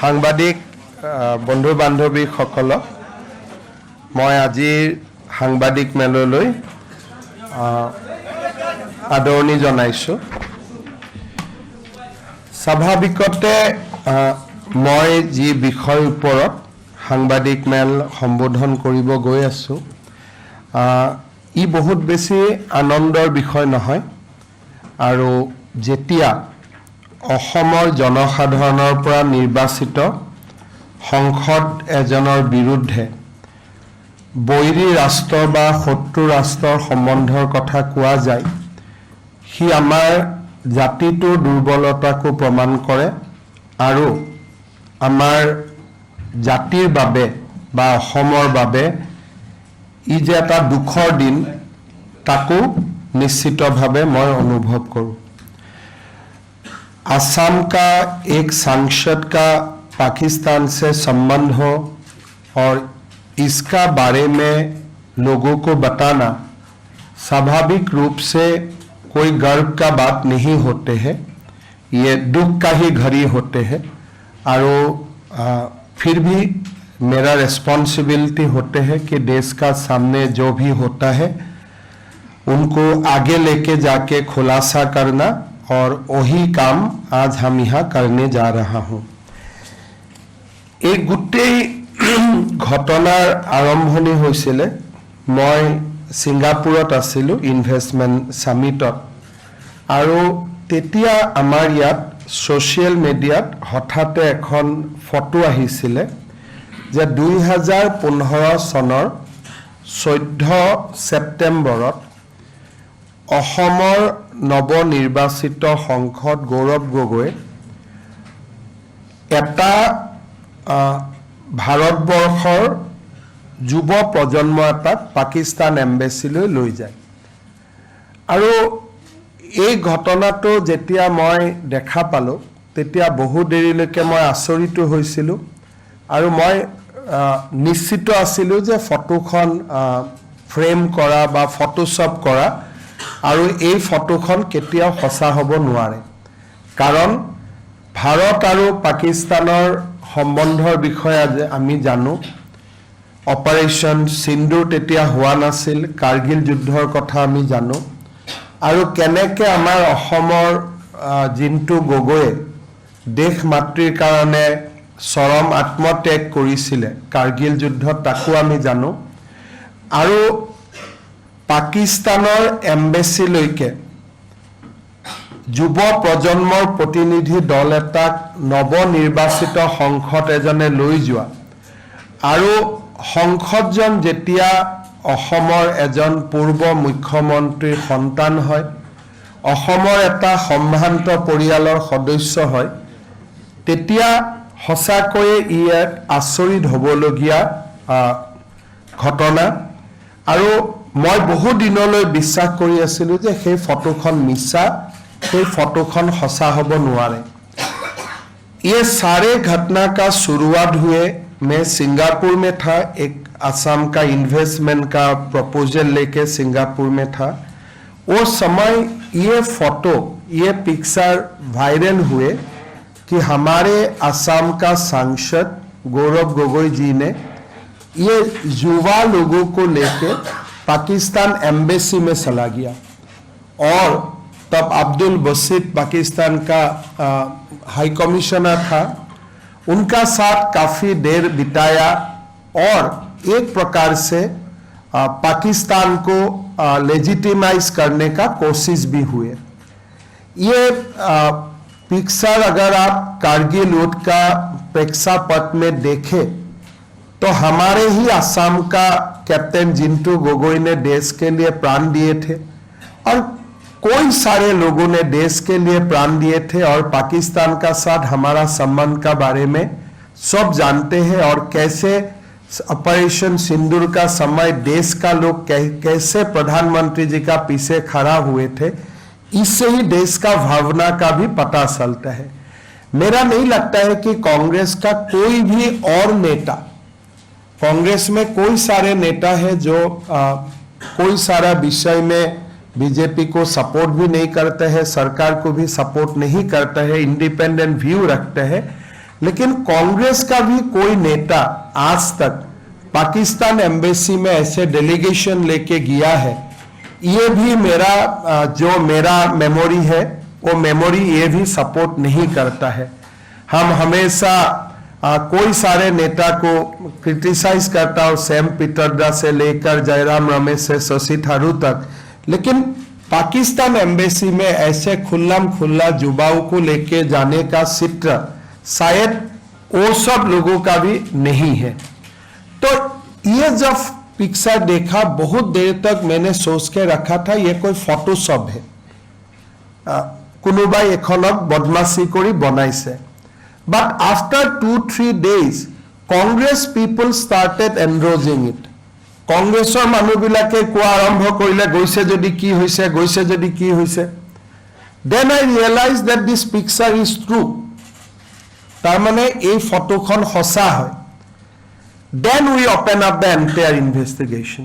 সাংবাদিক বন্ধু বান্ধৱী সকলক মই আজিৰ সাংবাদিক মেললৈ আদৰণি জনাইছো। স্বাভাৱিকতে মই যি বিষয়ৰ ওপৰত সাংবাদিক মেল সম্বোধন কৰিব গৈ আছো ই বহুত বেছি আনন্দৰ বিষয় নহয় আৰু যেতিয়া অসমৰ জনসাধাৰণৰ পৰা নিৰ্বাচিত সংসদ এজনৰ বিৰুদ্ধে বৈৰী ৰাষ্ট্ৰ বা শত্ৰু ৰাষ্ট্ৰৰ সম্বন্ধৰ কথা কোৱা যায় সি আমাৰ জাতিটোৰ দুৰ্বলতাকো প্ৰমাণ কৰে আৰু আমাৰ জাতিৰ বাবে বা অসমৰ বাবে ই যে এটা দুখৰ দিন তাকো নিশ্চিতভাৱে মই অনুভৱ কৰোঁ। असम का एक सांसद का पाकिस्तान से संबंध हो और इसका बारे में लोगों को बताना स्वाभाविक रूप से कोई गर्व का बात नहीं होते हैं, ये दुख का ही घड़ी होते हैं और फिर भी मेरा रिस्पॉन्सिबिलिटी होते हैं कि देश का सामने जो भी होता है उनको आगे लेके जाके खुलासा करना और वही काम आज हम यहाँ करने जा रहा हूँ। एक गोटेই घटनार आरम्भणि হৈছিলে মই সিঙ্গাপুৰত আছিলো ইনভেষ্টমেন্ট সামিটত আৰু তেতিয়া আমাৰ ইয়াত সোশ্যাল মিডিয়াত হঠাতে এখন ফটো আহিছিলে যে 2015 চনৰ 14 ছেপ্টেম্বৰত অসমৰ নৱনিৰ্বাচিত সংসদ গৌৰৱ গগৈ এটা ভাৰতবৰ্ষৰ যুৱ প্ৰজন্ম এটাক পাকিস্তান এম্বেচিলৈ লৈ যায় আৰু এই ঘটনাটো যেতিয়া মই দেখা পালো তেতিয়া বহু দেৰিলৈকে মই আচৰিত হৈছিলো আৰু মই নিশ্চিত আছিলো যে ফটোখন ফ্ৰেম কৰা বা ফটোশ্বপ কৰা আৰু এই ফটোখন কেতিয়াও সঁচা হ'ব নোৱাৰে কাৰণ ভাৰত আৰু পাকিস্তানৰ সম্বন্ধৰ বিষয়ে আমি জানো অপাৰেশ্যন সিন্ধু তেতিয়া হোৱা নাছিল কাৰ্গিল যুদ্ধৰ কথা আমি জানো আৰু কেনেকৈ আমাৰ অসমৰ জিন্তু গগৈয়ে দেশ মাতৃৰ কাৰণে চৰম আত্মত্যাগ কৰিছিলে কাৰ্গিল যুদ্ধত তাকো আমি জানো আৰু পাকিস্তানৰ এম্বেচিলৈকে যুৱ প্ৰজন্মৰ প্ৰতিনিধি দল এটাক নৱনিৰ্বাচিত সংসদ এজনে লৈ যোৱা আৰু সংসদজন যেতিয়া অসমৰ এজন পূৰ্ব মুখ্যমন্ত্ৰীৰ সন্তান হয় অসমৰ এটা সম্ভ্ৰান্ত পৰিয়ালৰ সদস্য হয় তেতিয়া সঁচাকৈয়ে ই এক আচৰিত হ'বলগীয়া ঘটনা আৰু মই বহু দিনলৈ বিশ্বাস কৰি আছিলো যে সেই ফটোখন মিছা সেই ফটোখন সঁচা হ'ব নোৱাৰে। ये सारे घटना का शुरुआत हुए मैं सिंगापुर में था, एक असम का इन्वेस्टमेंट का प्रपोजल लेके सिंगापुर में था। वो समय ये फोटो ये पिक्चर वायरल हुए कि हमारे असम का सांसद गौरव गोगोई जी ने ये युवा लोगों को लेके पाकिस्तान एम्बेसी में चला गया और तब अब्दुल बसीत पाकिस्तान का हाई कमिश्नर था, उनका साथ काफ़ी देर बिताया और एक प्रकार से पाकिस्तान को लेजिटिमाइज करने का कोशिश भी हुए। ये पिक्चर अगर आप कारगिल युद्ध का प्रेक्षापट में देखें तो हमारे ही असम का कैप्टन जिंटू गोगोई ने देश के लिए प्राण दिए थे और कोई सारे लोगों ने देश के लिए प्राण दिए थे और पाकिस्तान का साथ हमारा संबंध का बारे में सब जानते हैं और कैसे ऑपरेशन सिंदूर का समय देश का लोग कैसे प्रधानमंत्री जी का पीछे खड़ा हुए थे इससे ही देश का भावना का भी पता चलता है। मेरा नहीं लगता है कि कांग्रेस का कोई भी और नेता कांग्रेस में कोई सारे नेता है जो कोई सारा विषय में बीजेपी को सपोर्ट भी नहीं करते हैं सरकार को भी सपोर्ट नहीं करते हैं इंडिपेंडेंट व्यू रखते हैं लेकिन कांग्रेस का भी कोई नेता आज तक पाकिस्तान एम्बेसी में ऐसे डेलीगेशन लेके गया है, ये भी मेरा मेमोरी है, वो मेमोरी ये भी सपोर्ट नहीं करता है। हम हमेशा कोई सारे नेता को क्रिटिसाइज करता हो, सैम पीटरदा से लेकर जयराम रमेश से शशि थारूर तक, लेकिन पाकिस्तान एम्बेसी में ऐसे खुल्लम खुल्ला युवाओं को लेके जाने का चित्र शायद वो सब लोगों का भी नहीं है। तो ये जब पिक्चर देखा बहुत देर तक मैंने सोच के रखा था ये कोई फोटोशॉप है, कोनोबाई एखनक बदमाशी करी बनाइছে। But after 2-3 days, Congress people started endorsing it. Congressor মানুহবিলাকে কোৱা আৰম্ভ কৰিলে গৈছে যদি কি হৈছে, গৈছে যদি কি হৈছে। Then I realized that this picture is true. তাৰমানে এই ফটোখন সঁচা হয়। Then we open up the entire investigation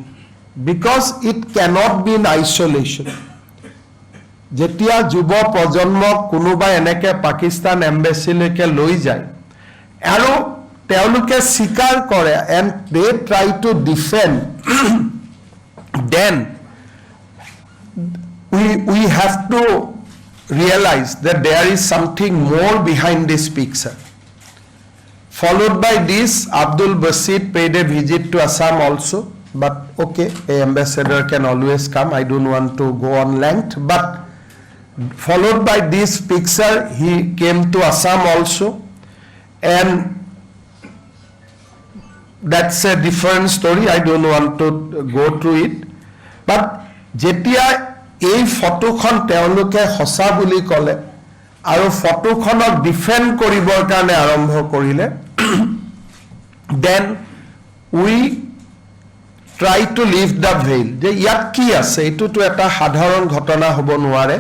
because it cannot be in isolation. যেতিয়া যুৱ প্ৰজন্মক কোনোবা এনেকে পাকিস্তান এম্বেচিলৈকে লৈ যায় আৰু তেওঁলোকে স্বীকাৰ কৰে and they try to defend, then we have to realize that there is something more behind this picture. Followed by this, Abdul Basit paid a visit to Assam also, but okay, a ambassador can always come. I don't want to go on length, but followed by this picture, he came to Assam also, and that's a different story. I don't want to go through it. But jetia ei photokhon teoloke hosa buli kole aru photokhonok defend koribor karone arambho korile, then we try to lift the veil je yat ki ase etu to eta sadharon ghotona hobo nuare,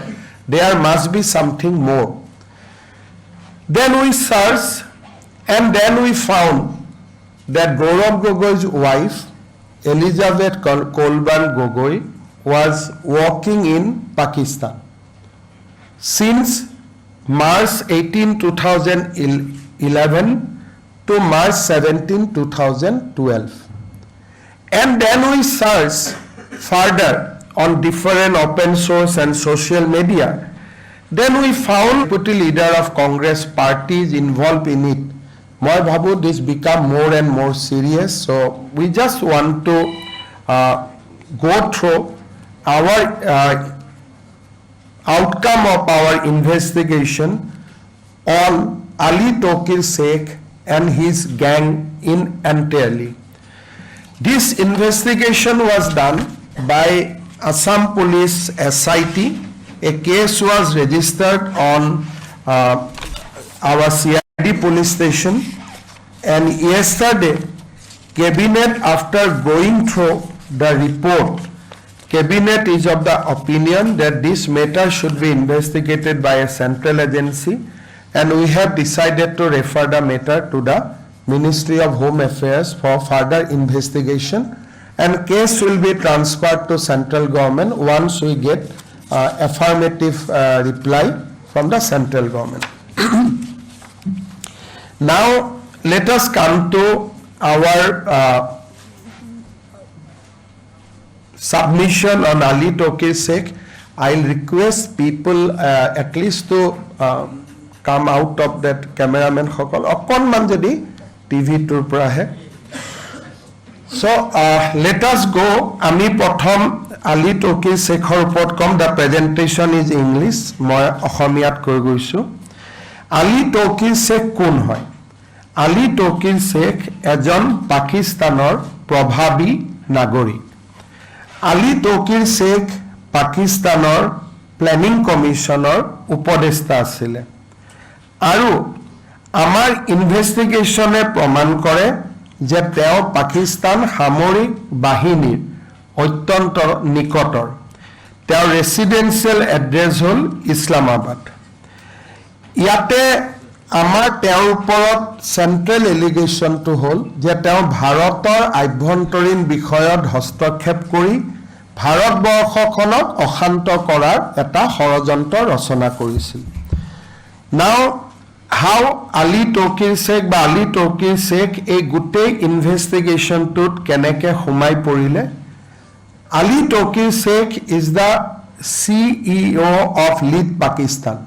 there must be something more. Then we searched and then we found that Gaurav Gogoi's wife, Elizabeth Colburn Gogoi, was working in Pakistan since March 18, 2011 to March 17, 2012. And then we searched further on different open source and social media. Then we found deputy leader of Congress parties involved in it. Moi bhabu this become more and more serious, so we just want to go through our outcome of our investigation on Ali Tauqeer Sheikh and his gang in entirely. This investigation was done by Assam Police SIT. A case was registered on our CID police station, and yesterday Cabinet, after going through the report, Cabinet is of the opinion that this matter should be investigated by a central agency, and we have decided to refer the matter to the Ministry of Home Affairs for further investigation, and case will be transferred to central government once we get affirmative reply from the central government. Now let us come to our submission on Ali Tauqeer Sheikh. I'll request people at least to come out of that cameraman hokol okonman jodi TV tour pora hai. So let us go. Ami prothom Ali Tauqeer Sheikhor upor kom. The presentation is English. Moi Assamiyat koi goisu. Ali Tauqeer Sheikh কোন হয়? Ali Tauqeer Sheikh এজন পাকিস্তানৰ প্ৰভাৱী নাগৰিক। Ali Tauqeer Sheikh পাকিস্তানৰ planning কমিশনৰ উপদেষ্টা আছিল আৰু আমাৰ ইনভেষ্টিগেশ্যনে প্ৰমাণ কৰে যে তেওঁ পাকিস্তান সামৰিক বাহিনীৰ অত্যন্ত নিকটৰ। তেওঁৰ ৰেচিডেন্সিয়েল এড্ৰেছ হ'ল ইছলামাবাদ। ইয়াতে আমাৰ তেওঁৰ ওপৰত চেণ্ট্ৰেল এলিগেশ্যনটো হ'ল যে তেওঁ ভাৰতৰ আভ্যন্তৰীণ বিষয়ত হস্তক্ষেপ কৰি ভাৰতবৰ্ষখনক অশান্ত কৰাৰ এটা ষড়যন্ত্ৰ ৰচনা কৰিছিল। Now how Ali Tauqeer Sheikh বা Ali Tauqeer Sheikh এই গোটেই ইনভেষ্টিগেশ্যনটোত কেনেকৈ সোমাই পৰিলে Ali Tauqeer Sheikh is the CEO of Lead Pakistan.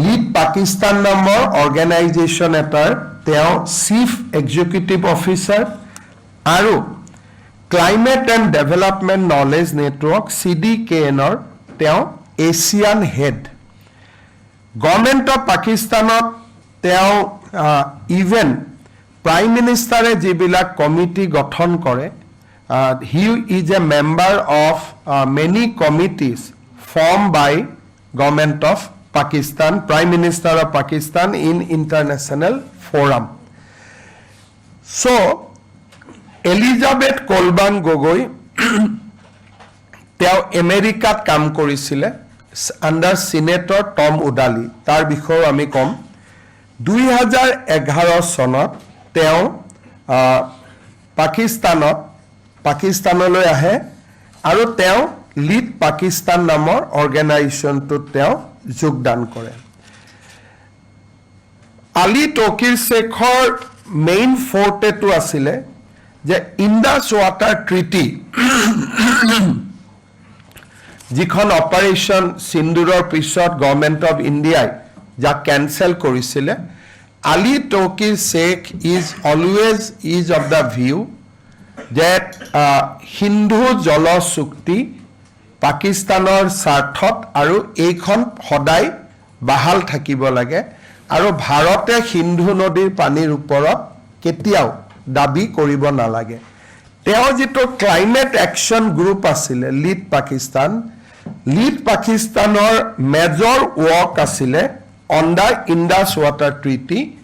Lead Pakistan নামৰ অৰ্গেনাইজেশ্যন এটাৰ তেওঁ চিফ এক্সিকিউটিভ অফিচাৰ আৰু climate and development knowledge network CDKNৰ তেওঁ এছিয়ান হেড গভৰ্ণমেণ্ট অফ পাকিস্তানত তেওঁ ইভেন প্ৰাইম মিনিষ্টাৰে যিবিলাক কমিটি গঠন কৰে he is a member of many committees formed by government of Pakistan, Prime Minister of Pakistan in international forum. So, Elizabeth Colburn Gogoi, তেওঁ আমেৰিকাত কাম কৰিছিলে আন্ডাৰ সিনেটৰ টম উডালি তাৰ বিষয়ে আমি কম 2011 চনত তেওঁ পাকিস্তানলৈ আহে আৰু তেওঁ লিড পাকিস্তান নামৰ অৰ্গেনাইজেশ্যনটোত তেওঁ যোগদান কৰে আলী তৌকিৰ শেখৰ মেইন ফৰ্টেটো আছিলে যে ইণ্ডাছ ৱাটাৰ ট্ৰিটি যিখন অপাৰেশ্যন সিন্দুৰৰ পিছত গভৰ্ণমেণ্ট অফ ইণ্ডিয়াই যাক কেনচেল কৰিছিলে Ali Tauqeer Sheikh is always of the view that Hindu Jala Sukti Pakistanor স্বাৰ্থত আৰু এইখন সদায় বাহাল থাকিব লাগে আৰু ভাৰতে সিন্ধু নদীৰ পানীৰ ওপৰত কেতিয়াও দাবী কৰিব নালাগে তেওঁ যেটো ক্লাইমেট একশন গ্ৰুপ আছিল লিড পাকিস্তানৰ মেজৰ ৱৰ্ক আছিল on the Indus Water Treaty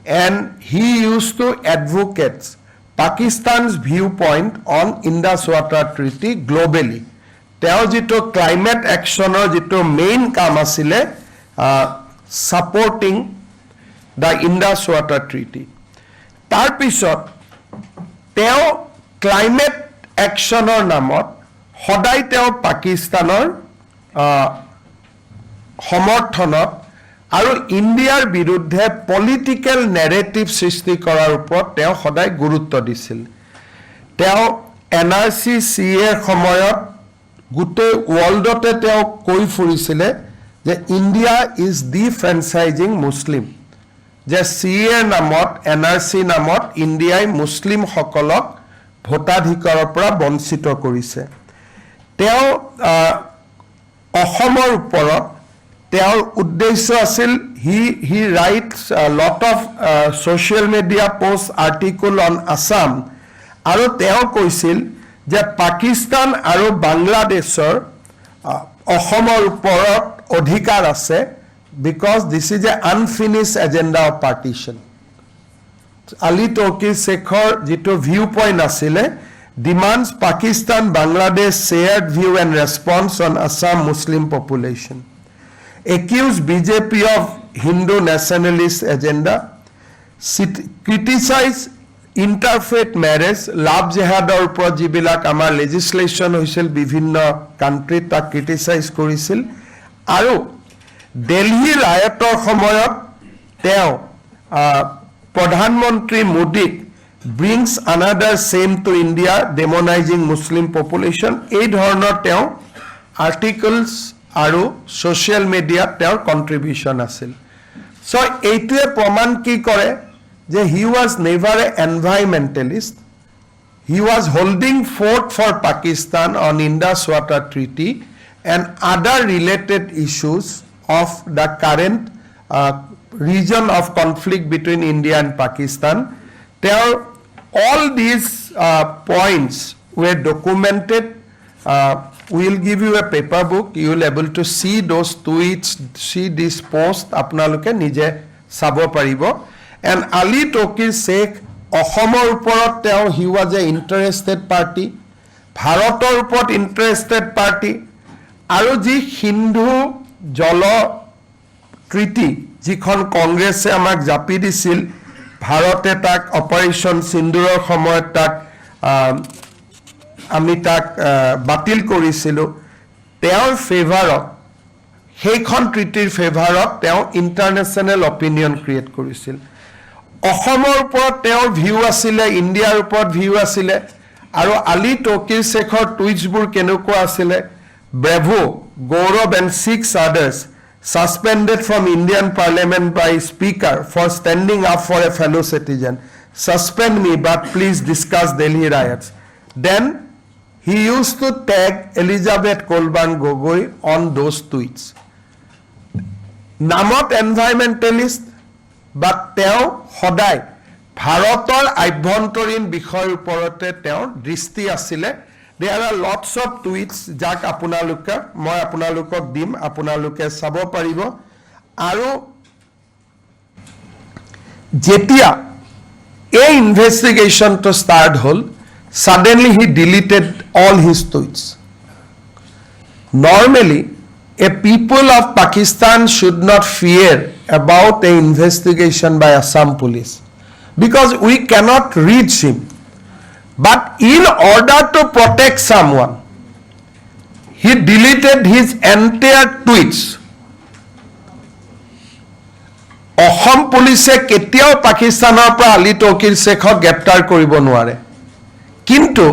and he used to advocate Pakistan's viewpoint on Indus Water Treaty globally. Teo jito climate action or jito main kam asile supporting the Indus Water Treaty. Tar pisot teo climate action or namot hodai teo Pakistanor সমৰ্থনত আৰু ইণ্ডিয়াৰ বিৰুদ্ধে political narrative সৃষ্টি কৰাৰ ওপৰত তেওঁ সদায় গুৰুত্ব দিছিল তেওঁ এনআৰসি সিএৰ সময়ত গোটেই ওয়াৰ্ল্ডতে তেওঁ কৈ ফুৰিছিল যে ইণ্ডিয়া ইজ ডিফ্ৰেঞ্চাইজিং মুছলিম যে সিএৰ নামত এনআৰসি নামত ইণ্ডিয়াই মুছলিম সকলক ভোটাধিকাৰৰ পৰা বঞ্চিত কৰিছে তেওঁ অসমৰ ওপৰত their uddesho asil he writes a lot of social media posts article on Assam aru teo koisil je Pakistan aru Bangladeshor Ahomor uporot odhikar ase because this is a unfinished agenda of partition Ali Tauqeer Sheikhor jito viewpoint asile demands Pakistan Bangladesh shared view and response on Assam Muslim population accused BJP of Hindu nationalist agenda, criticize interfaith marriage, love jihad or projibilak amar legislation hoisil bibhinno country ta criticize korisil aru Delhi riotor samoyot teo Pradhan Mantri Modi brings another shame to India demonizing Muslim population ei dhornor teo articles আৰু social media তেওঁৰ contribution আছিল so এইটোৱে প্ৰমাণ কি কৰে যে he was never a environmentalist he was holding fort for Pakistan on Indus water treaty and other related issues of the current reason of conflict between India and Pakistan তেওঁৰ all these points were documented we will give you a paper book you will able to see those tweets see this post apnaloke nije sabo paribo and Ali Tauqeer Sheikh Ahomor uporot teo he was a interested party Bharator uport interested party aru ji Hindu Jala Treaty jikhon Congress e amak japi disil Bharate tak operation Sinduror samoyot tak আমি তাক বাতিল কৰিছিল তেওঁৰ ফেভাৰত সেইখন ট্ৰিটিৰ ফেভাৰত তেওঁ international opinion create কৰিছিল অসমৰ ওপৰত তেওঁৰ ভিউ আছিলে ইণ্ডিয়াৰ ওপৰত ভিউ আছিলে আৰু আলী তৌকিৰ শেখৰ টুইটছবোৰ কেনেকুৱা আছিলে Bravo Gaurav and 6 others suspended from Indian Parliament by Speaker for standing up for a fellow citizen. Suspend me, but please discuss Delhi riots. Then he used to tag Elizabeth Colburn Gogoi on those tweets. Namot environmentalist, but teo hodai Bharator আভ্যন্তৰীণ বিষয়ৰ ওপৰতে তেওঁৰ দৃষ্টি আছিলে There are lots of tweets jak আপোনালোকে মই আপোনালোকক দিম আপোনালোকে চাব পাৰিব আৰু যেতিয়া এই investigation to start hall suddenly he deleted all his tweets normally a people of Pakistan should not fear about a investigation by Assam police because we cannot reach him but in order to protect someone he deleted his entire tweets Assam police ketiao Pakistanor pra Ali Tauqeer Sheikh greptar koribo noare kintu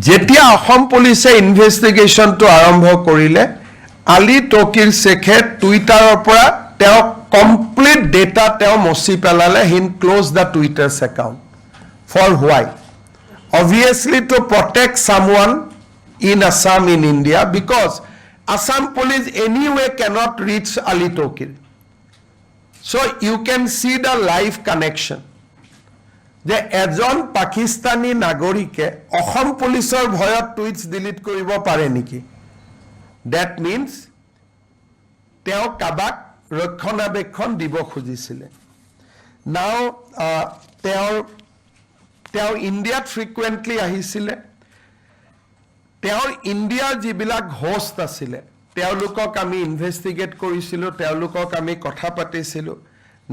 jetia Assam police investigation to arambho korile Ali Tauqeer Sheikh Twitter pra teo complete data teo mosi pelale he closed the Twitter's account for why obviously to protect someone in Assam in India because Assam police anyway cannot reach Ali Tauqeer so you can see the live connection যে এজন পাকিস্তানী নাগৰিকে অসম পুলিচৰ ভয়ত টুইটছ delete কৰিব পাৰে নেকি that means তেওঁ কাবাক ৰক্ষণাবেক্ষণ দিব খুজিছিলে now তেওঁ ইণ্ডিয়াত ফ্ৰিকুৱেন্টলি আহিছিলে তেওঁৰ ইণ্ডিয়াৰ যিবিলাক হোষ্ট আছিলে তেওঁলোকক আমি ইনভেষ্টিগেট কৰিছিলোঁ তেওঁলোকক আমি কথা পাতিছিলোঁ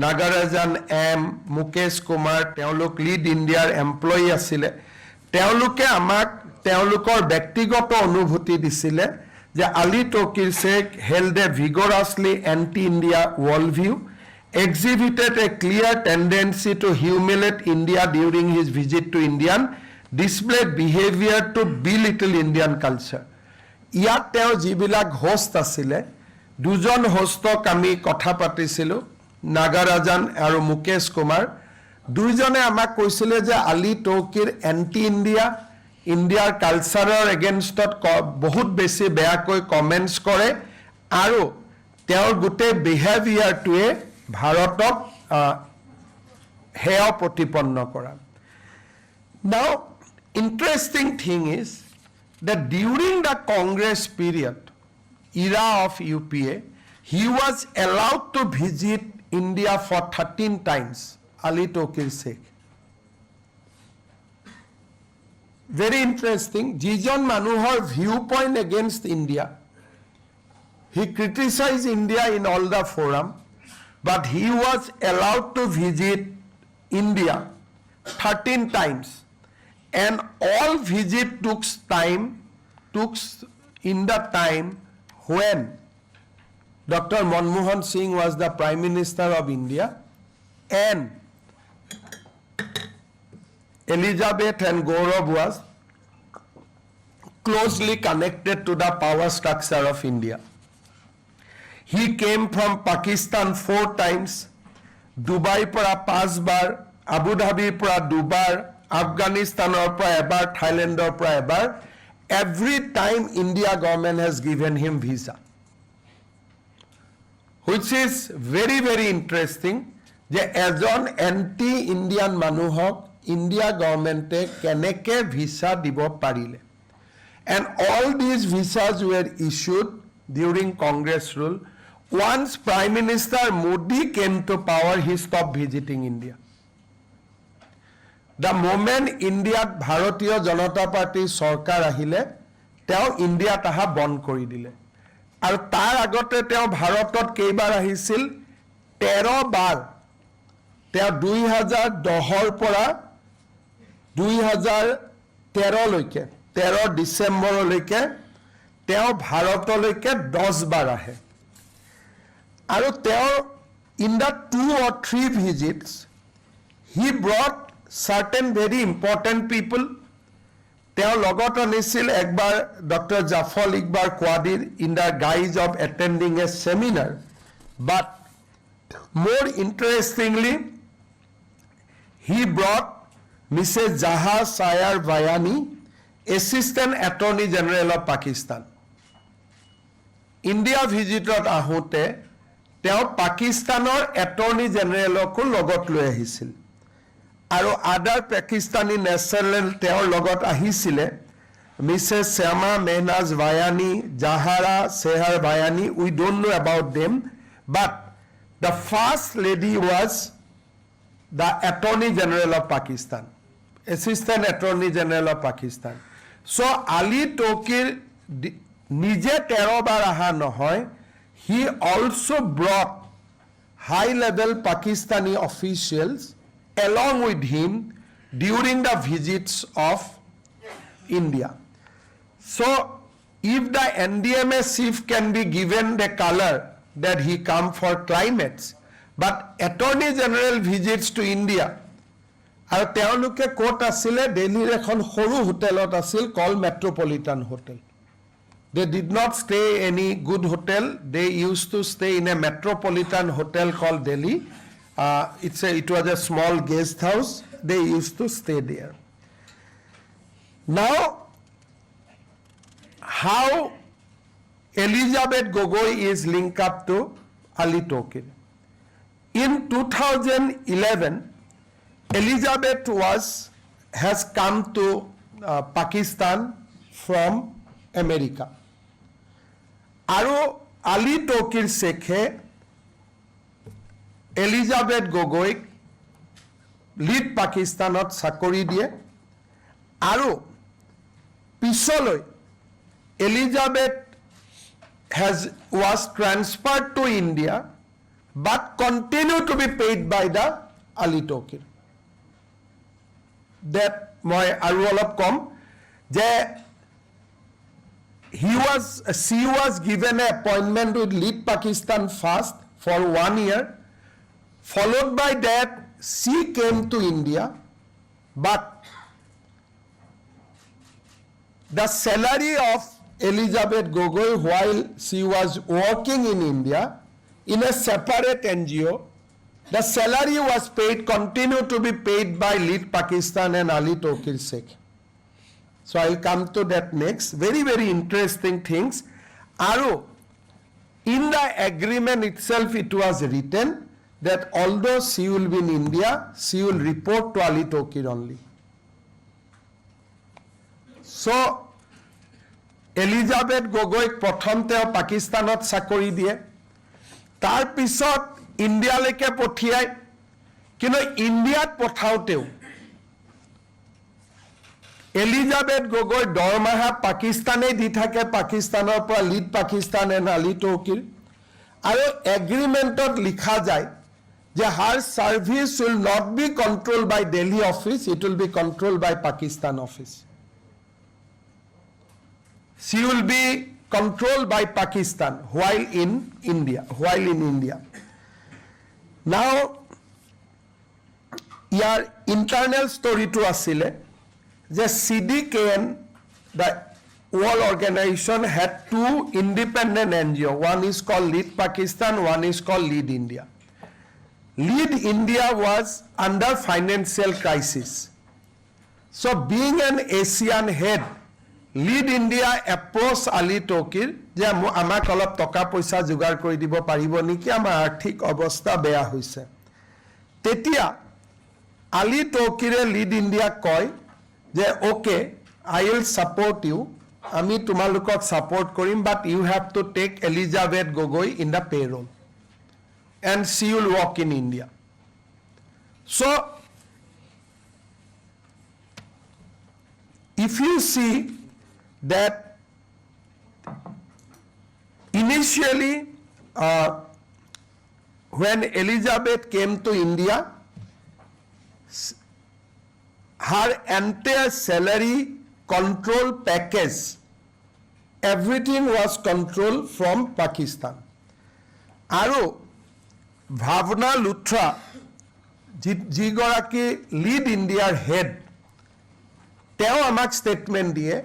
নাগাৰাজান এম মুকেশ কুমাৰ তেওঁলোক লিড ইণ্ডিয়াৰ এমপ্লয়ী আছিলে তেওঁলোকে আমাক তেওঁলোকৰ ব্যক্তিগত অনুভূতি দিছিলে যে Ali Tauqeer Sheikh held a vigorously anti-India worldview exhibited a clear tendency to humiliate India during his visit to India displayed behavior to belittle Indian culture ইয়াত তেওঁ যিবিলাক হোষ্ট আছিলে দুজন হোষ্টক আমি কথা পাতিছিলোঁ নাগাৰাজান আৰু মুকেশ কুমাৰ দুইজনে আমাক কৈছিলে যে Ali Tauqeer এন্টি ইণ্ডিয়া ইণ্ডিয়াৰ কালচাৰৰ এগেইনষ্টত বহুত বেছি বেয়াকৈ কমেণ্টছ কৰে আৰু তেওঁৰ গোটেই বিহেভিয়াৰটোৱে ভাৰতক হেয় প্ৰতিপন্ন কৰা Now interesting thing is that during the Congress period era of UPA he was allowed to visit India for 13 times Ali Tauqeer Sheikh very interesting jijon manuhor viewpoint against India he criticized India in all the forum but he was allowed to visit India 13 times and all visit took in the time when Dr. Manmohan Singh was the Prime Minister of India and Elizabeth and Gaurav was closely connected to the power structure of India. He came from Pakistan 4 times, Dubai para 5 bar, Abu Dhabi para 2 bar, Afghanistan para ebar, Thailand para ebar. Every time India government has given him visa. Which is very very interesting যে এজন anti Indian মানুহক India গভৰ্ণমেণ্টে কেনেকৈ visa দিব পাৰিলে and all these visas were issued during Congress rule once Prime Minister Modi came to power he stopped visiting India the moment India Bharatiya Janata Party sarkar ahile teo India taha bon kori dile আৰু তাৰ আগতে তেওঁ ভাৰতত কেইবাৰ আহিছিল 13 বাৰ তেওঁ 2010 পৰা 2013 লৈকে 13 ডিসেম্বৰলৈকে তেওঁ ভাৰতলৈকে 10 বাৰ আহে আৰু তেওঁ in the 2 or 3 visits he brought certain very important people. তেওঁ লগত আনিছিল একবাৰ doctor জাফল ইকবাৰ কোৱাদিৰ in the guise of attending a seminar, but more interestingly he brought Mrs. Jaha Sayar Vayani, Assistant Attorney General of Pakistan. India visitot ahote তেওঁ পাকিস্তানৰ attorney জেনেৰেলকো লগত লৈ আহিছিল আৰু আদাৰ পাকিস্তানী নেশ্যনেল তেওঁৰ লগত আহিছিলে Mrs Shyama Mehnaz Bhayani Zahara Sehar Bhayani we don't know about them but the first lady was the attorney general of Pakistan assistant attorney general of Pakistan so' Ali Tauqir নিজে 13 বাৰ অহা নহয়. He also brought high-level Pakistani officials along with him during the visits of India. So, if the NDMA chief can be given the color that he come for climates, but Attorney General visits to India, আৰু তেওঁলোকে ক'ত আছিলে দিল্লীৰ এখন সৰু হোটেলত আছিল called Metropolitan Hotel. They did not stay any good hotel. They used to stay in a metropolitan hotel called Delhi. It was a small guest house. They used to stay there. Now, how Elizabeth Gogoi is linked up to Ali Tauqeer. In 2011, Elizabeth has come to Pakistan from America. আৰু আলী তৌকিৰ শেখে Elizabeth গগৈক lead পাকিস্তানত চাকৰি দিয়ে আৰু পিছলৈ Elizabeth was transferred to India but continue to be paid by the Ali Tauqeer. That মই আৰু অলপ কম যে she was given an appointment with Lead Pakistan first for 1 year. Followed by that, she came to India, but the salary of Elizabeth Gogoi while she was working in India in a separate NGO, the salary was paid, continued to be paid by Lead Pakistan and Ali Tauqeer Sheikh. So I'll come to that next. Very, very interesting things. Aru, in the agreement itself, it was written that although she will be in India, she will report to Ali Tauqeer only. So, Elizabeth Gogoi প্ৰথম তেওঁ পাকিস্তানত চাকৰি দিয়ে তাৰ পিছত ইণ্ডিয়ালৈকে পঠিয়ায় কিন্তু ইণ্ডিয়াত পঠাওতেও এলিজাবেথ গগৈ দৰমাহা পাকিস্তানে দি থাকে পাকিস্তানৰ পৰা লিড পাকিস্তান এণ্ড আলী তৌকিৰ আৰু এগ্ৰিমেণ্টত লিখা যায় যে her service will not be controlled by Delhi office, it will be controlled by Pakistan office. She will be controlled by Pakistan while in India. Now, year internal story to asile যে CDKN, the World Organization, had 2 independent NGO. One is called Lead Pakistan, one is called Lead India. Lead India was under financial crisis. So being an Asian head, Lead India approached Ali Tauqeer যে আমাক অলপ টকা পইচা যোগাৰ কৰি দিব পাৰিব নেকি আমাৰ আৰ্থিক অৱস্থা বেয়া হৈছে তেতিয়া Ali Tauqeer Lead India কয় যে okay, I will support you, আমি তোমালোকক support কৰিম, but you have to take Elizabeth Gogoi in the payroll and she will work in India. So if you see that initially when Elizabeth came to India, her entire salary control package everything was controlled from Pakistan. Aro Bhavna Luthra, jigoraki lead India head, teo amak statement diye,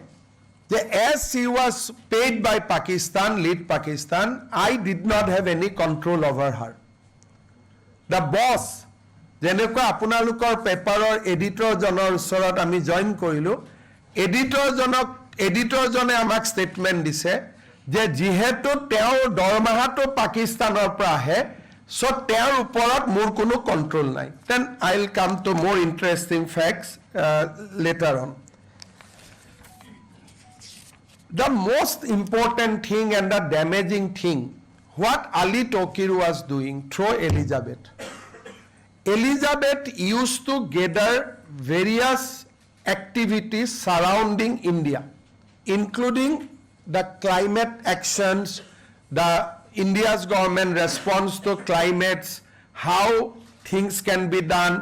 that as she was paid by Pakistan, lead Pakistan, I did not have any control over her. The boss, যেনেকুৱা আপোনালোকৰ পেপাৰৰ editor জনৰ ওচৰত আমি join কৰিলো, editor জনে আমাক statement দিছে যে যিহেতু তেওঁৰ দৰমহাটো পাকিস্তানৰ পৰা আহে, সো তেওঁৰ ওপৰত মোৰ কোনো কন্ট্ৰোল নাই. Then I'll come to more interesting facts later on. The most important thing and the damaging thing, what Ali Tauqeer was doing through Elizabeth. Elizabeth used to gather various activities surrounding India, including the climate actions, the India's government response to climates, how things can be done.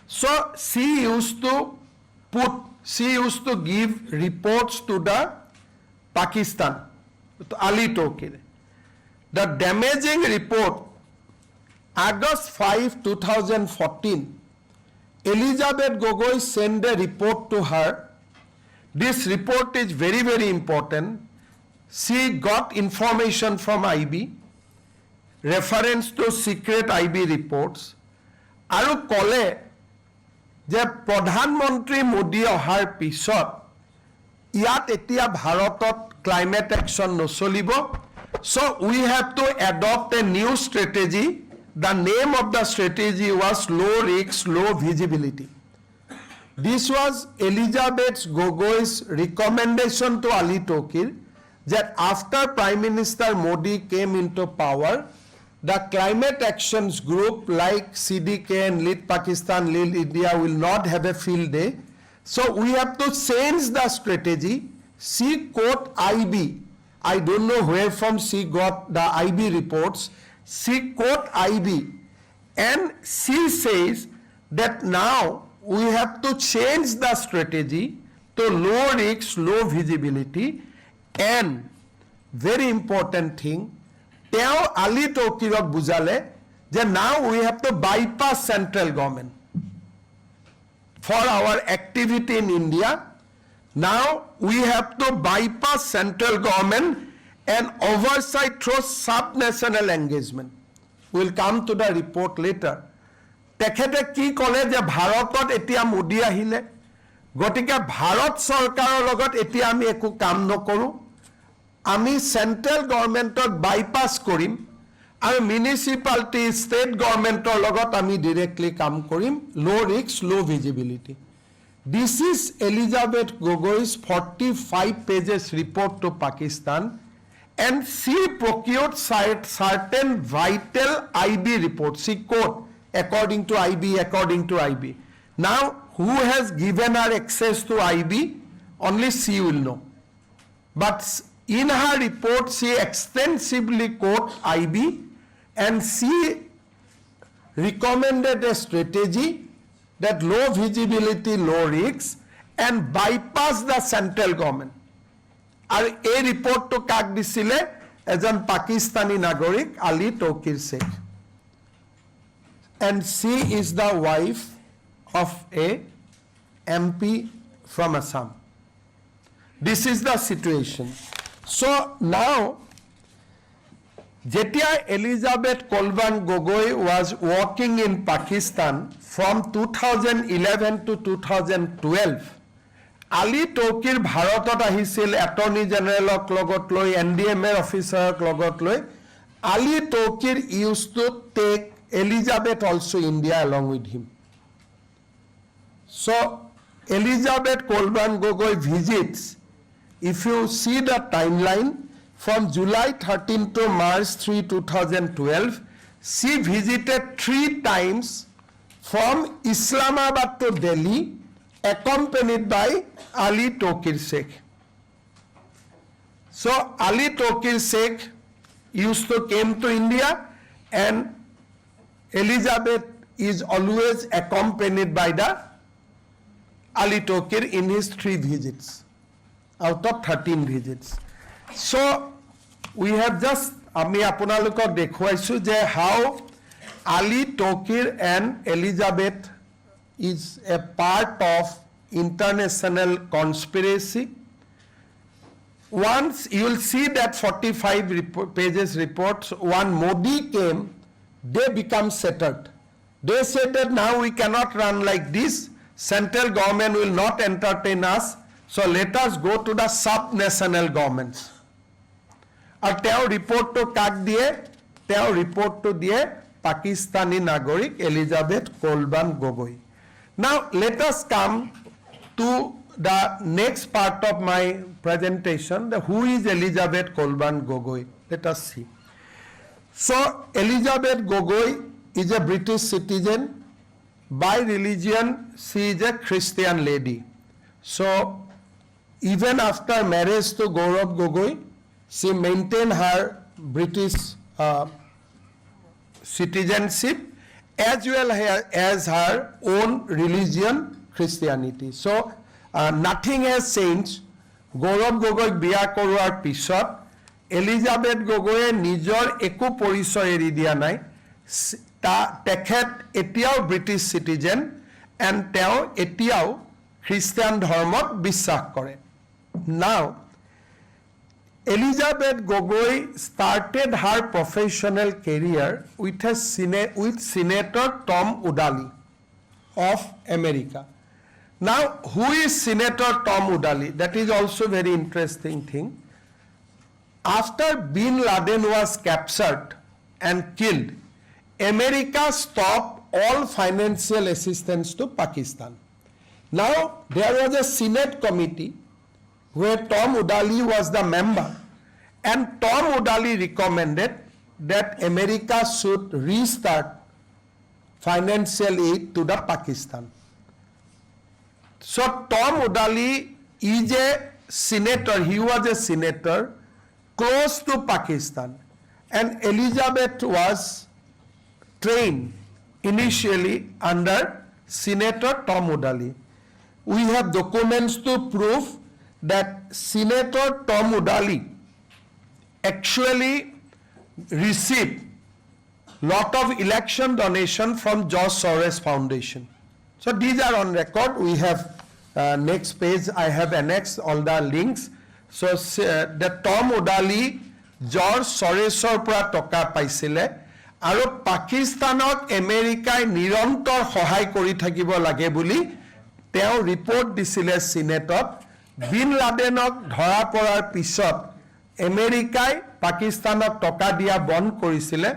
So she used to give reports to the Pakistan, to Ali Tauqeer. The damaging report, August 5, 2014, Elizabeth Gogoi sent a report to her. This report is very, very important. She got information from IB, reference to secret IB reports. Aru kole je Pradhan Mantri Modi ohar pisot ইয়াত এতিয়া ভাৰতত climate action নচলিব. So we have to adopt a new strategy. The name of the strategy was low risk, low visibility. This was Elizabeth Gogoi's recommendation to Ali Tauqeer that after Prime Minister Modi came into power, the climate actions group like CDK and Lead Pakistan, Lead India will not have a field day. So we have to change the strategy. She quote IB. I don't know where from she got the IB reports. She quote IB and she says that now we have to change the strategy to low risk, low visibility, and very important thing, teo Ali Tauqeerok bujale that now we have to bypass central government. For our activity in India, now we have to bypass central government and oversight through sub-national engagement. We'll come to the report later. তেখেতে কি ক'লে যে ভাৰতত এতিয়া মোদী আহিলে, গতিকে ভাৰত চৰকাৰৰ লগত এতিয়া আমি একো কাম নকৰো, আমি চেন্ট্ৰেল গভৰ্ণমেণ্টক বাইপাছ কৰিম আৰু মিউনিচিপালিটি ষ্টেট গভৰ্ণমেণ্টৰ লগত আমি ডিৰেক্টলি কাম কৰিম, লো ৰিস্ক লো visibility. This is Elizabeth Gogoi's 45 pages report to Pakistan, and she procured certain vital IB reports. She quote according to IB. Now, who has given her access to IB? Only she will know. But in her report, she extensively quote IB, and she recommended a strategy that low visibility, low risks, and bypass the central government. আর এই রিপোর্টটো কাক দিছিলে? এজন পাকিস্তানী নাগরিক Ali Tauqeer Sheikh. And she is the wife of a MP from Assam. This is the situation. So now, Jetia Elizabeth Colburn Gogoi was working in Pakistan from 2011 to 2012. Ali Tauqeer ভাৰতত আহিছিল attorney জেনেৰেলক লগত লৈ, NDMA অফিচাৰক লগত লৈ. Ali Tauqeer used to take Elizabeth also India along with him. So Elizabeth Colburn Gogoi visits, if you see the timeline, from July 13 to March 3, 2012, she visited 3 times from Islamabad to Delhi, accompanied by Ali Tauqeer Sheikh. So Ali Tauqeer Sheikh used to came to India, and Elizabeth is always accompanied by the Ali Tauqeer in his 3 visits out of 13 visits. So we have just আমি আপোনালোকক দেখুৱাইছো যে how Ali Tauqeer and Elizabeth is a part of international conspiracy. Once you will see that 45 pages reports, one Modi came, they become settled. They said that now we cannot run like this, central government will not entertain us, so let us go to the sub-national governments. And tell report to kak diye, tell report to diye Pakistani Nagorik Elizabeth Colburn Gogoi. Now let us come to the next part of my presentation, who is Elizabeth Colburn Gogoi. Let us see. So Elizabeth Gogoi is a British citizen. By religion, she is a Christian lady. So even after marriage to Gaurav Gogoi, she maintained her British citizenship as well as her own religion, Christianity. So nothing has changed. Gaurav Gogoi biya koruar pisot Elizabeth Gogoi nijor eku porichoy eri dia nai. Tekhet etiao British citizen and teo etiao Christian dharmot বিশ্বাস কৰে. Now Elizabeth Gogoi started her professional career with Senator Tom Udali of America. Now, who is Senator Tom Udali? That is also very interesting thing. After Bin Laden was captured and killed, America stopped all financial assistance to Pakistan. Now, there was a Senate committee where Tom Udali was the member, and Tom Udali recommended that America should restart financial aid to the Pakistan. So Tom Udali is a senator, he was a senator close to Pakistan, and Elizabeth was trained initially under Senator Tom Udali. We have documents to prove that Senator Tom Udali actually received lot of election donation from George Soros Foundation. So these are on record. We have next page, I have annexed all the links. So the Tom Udali George Sorosor পৰা টকা পাইছিলে আৰু পাকিস্তানক আমেৰিকাই নিৰন্তৰ সহায় কৰি থাকিব লাগে বুলি তেওঁ ৰিপৰ্ট দিছিলে সিনেটত. বিন লাডেনক ধৰা পৰাৰ পিছত আমেৰিকাই পাকিস্তানক টকা দিয়া বন্ধ কৰিছিলে,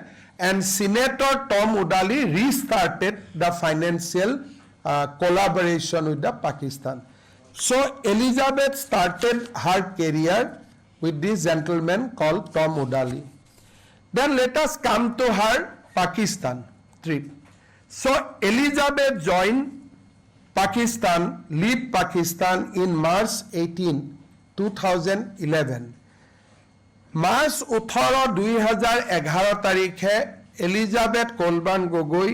and Senator Tom Udali restarted the financial collaboration with the Pakistan. So Elizabeth started her career with this gentleman called Tom Udali. Then let us come to her Pakistan trip. So Elizabeth joined Pakistan, lead Pakistan in March 18, 2011. March 18, 2011 tarikhe Elizabeth Colburn Gogoi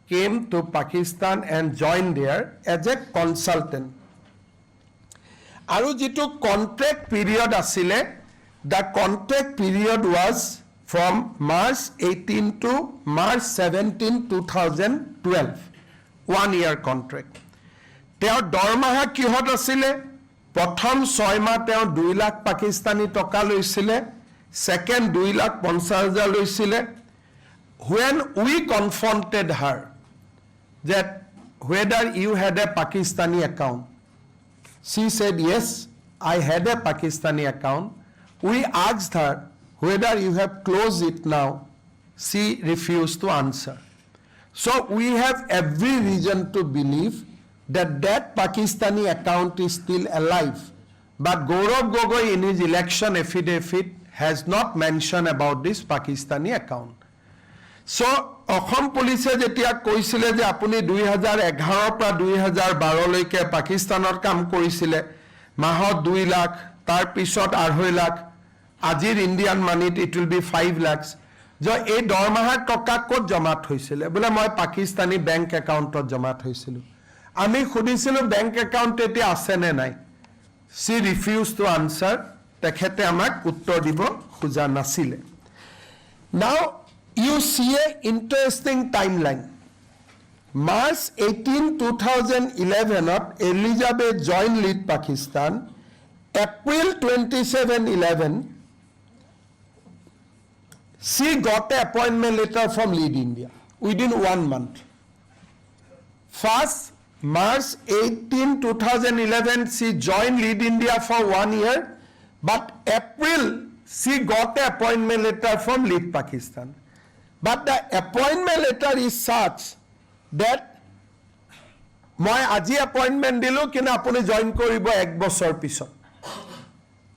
came to Pakistan and joined there as a consultant. Aru jitu contract period asile, the contract period was from March 18 to March 17, 2012. 1 year contract. Teo dormaha kihot asile, prothom 6 মাহ teo 2 lakh Pakistani toka loisile, second 2 lakh 50,000 loisile. When we confronted her that whether you had a Pakistani account, she said yes, I had a Pakistani account. We asked her whether you have closed it now. She refused to answer. So we have every reason to believe that that Pakistani account is still alive. But Gaurav Gogoi in his election affidavit has not mentioned about this Pakistani account. So Assam police jetia koisile je apuni 2011 পৰা 2012 লৈকে পাকিস্তানৰ কাম কৰিছিলে, মাহত 2 লাখ, তাৰ পিছত 2.5 লাখ, আজিৰ Indian মানিত it will be 5 lakhs. যে এই দৰমাহাৰ টকা ক'ত জমাত হৈছিলে? বোলে মই পাকিস্তানী বেংক একাউণ্টত জমাত হৈছিল। আমি খুদিছিলো বেংক একাউণ্ট এতিয়া আছে নে নাই? She refused to answer. তেখেতে আমাক উত্তৰ দিব খোজা নাছিলে Now you see a interesting timeline March 18 2011 Elizabeth joined Lead Pakistan April 27 11 she got an appointment letter from Lead India within 1 month First March 18 2011 she joined Lead India for 1 year but April she got an appointment letter from Lead Pakistan but the appointment letter is such that মই আজি appointment দিলো কিনা আপুনি join কৰিব এক বছৰ পিছত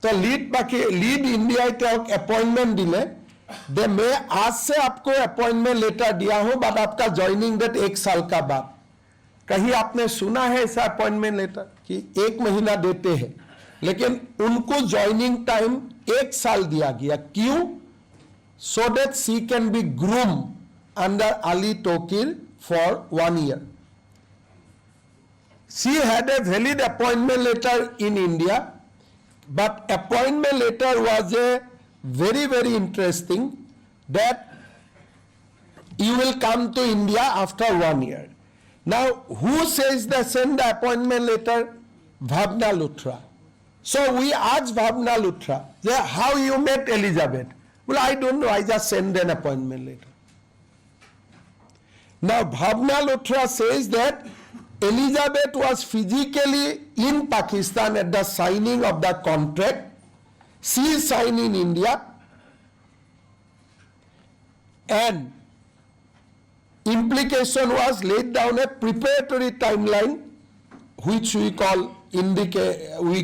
तो लीड इंडिया তেওঁক अपॉइंटमेंट दिले दे मैं आज से आपको अपॉइंटमेंट लेटर दिया हूं बट आपका ज्वाइनिंग डेट 1 साल का बाद कहीं आपने सुना है ऐसा अपॉइंटमेंट लेटर कि 1 महीना देते हैं लेकिन उनको ज्वाइनिंग टाइम 1 साल दिया गया क्यों so that she can be groomed under Ali Tauqeer for 1 year she had a valid appointment letter in India but appointment letter was a very interesting that you will come to India after 1 year now who says that send the appointment letter Bhavna Luthra so we asked Bhavna Luthra how you met Elizabeth well I don't know I just send an appointment letter now Bhavna Luthra says that Elizabeth was physically in Pakistan at the signing of the contract. She signed in India and implication was laid down a preparatory timeline which we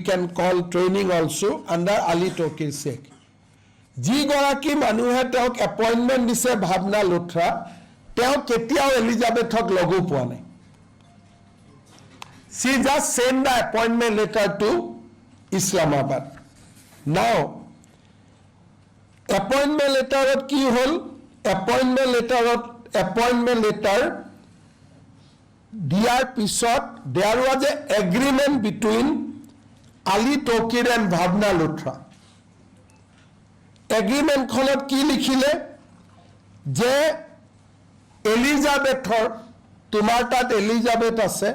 can call training also under Ali Tauqeer Sheikh. যি গৰাকী মানুহে তেওঁক appointment দিছে ভাৱনা লুথৰা তেওঁ কেতিয়াও এলিজাবেথক লগো পোৱা নাই She just sent the appointment letter to Islamabad. Now, appointment letter ki hol? Appointment letter diar pisot there was an agreement between Ali Tauqeer and Bhavna Luthra. Agreement khonot ki likhile je Elizabeth tumar tat Elizabeth ase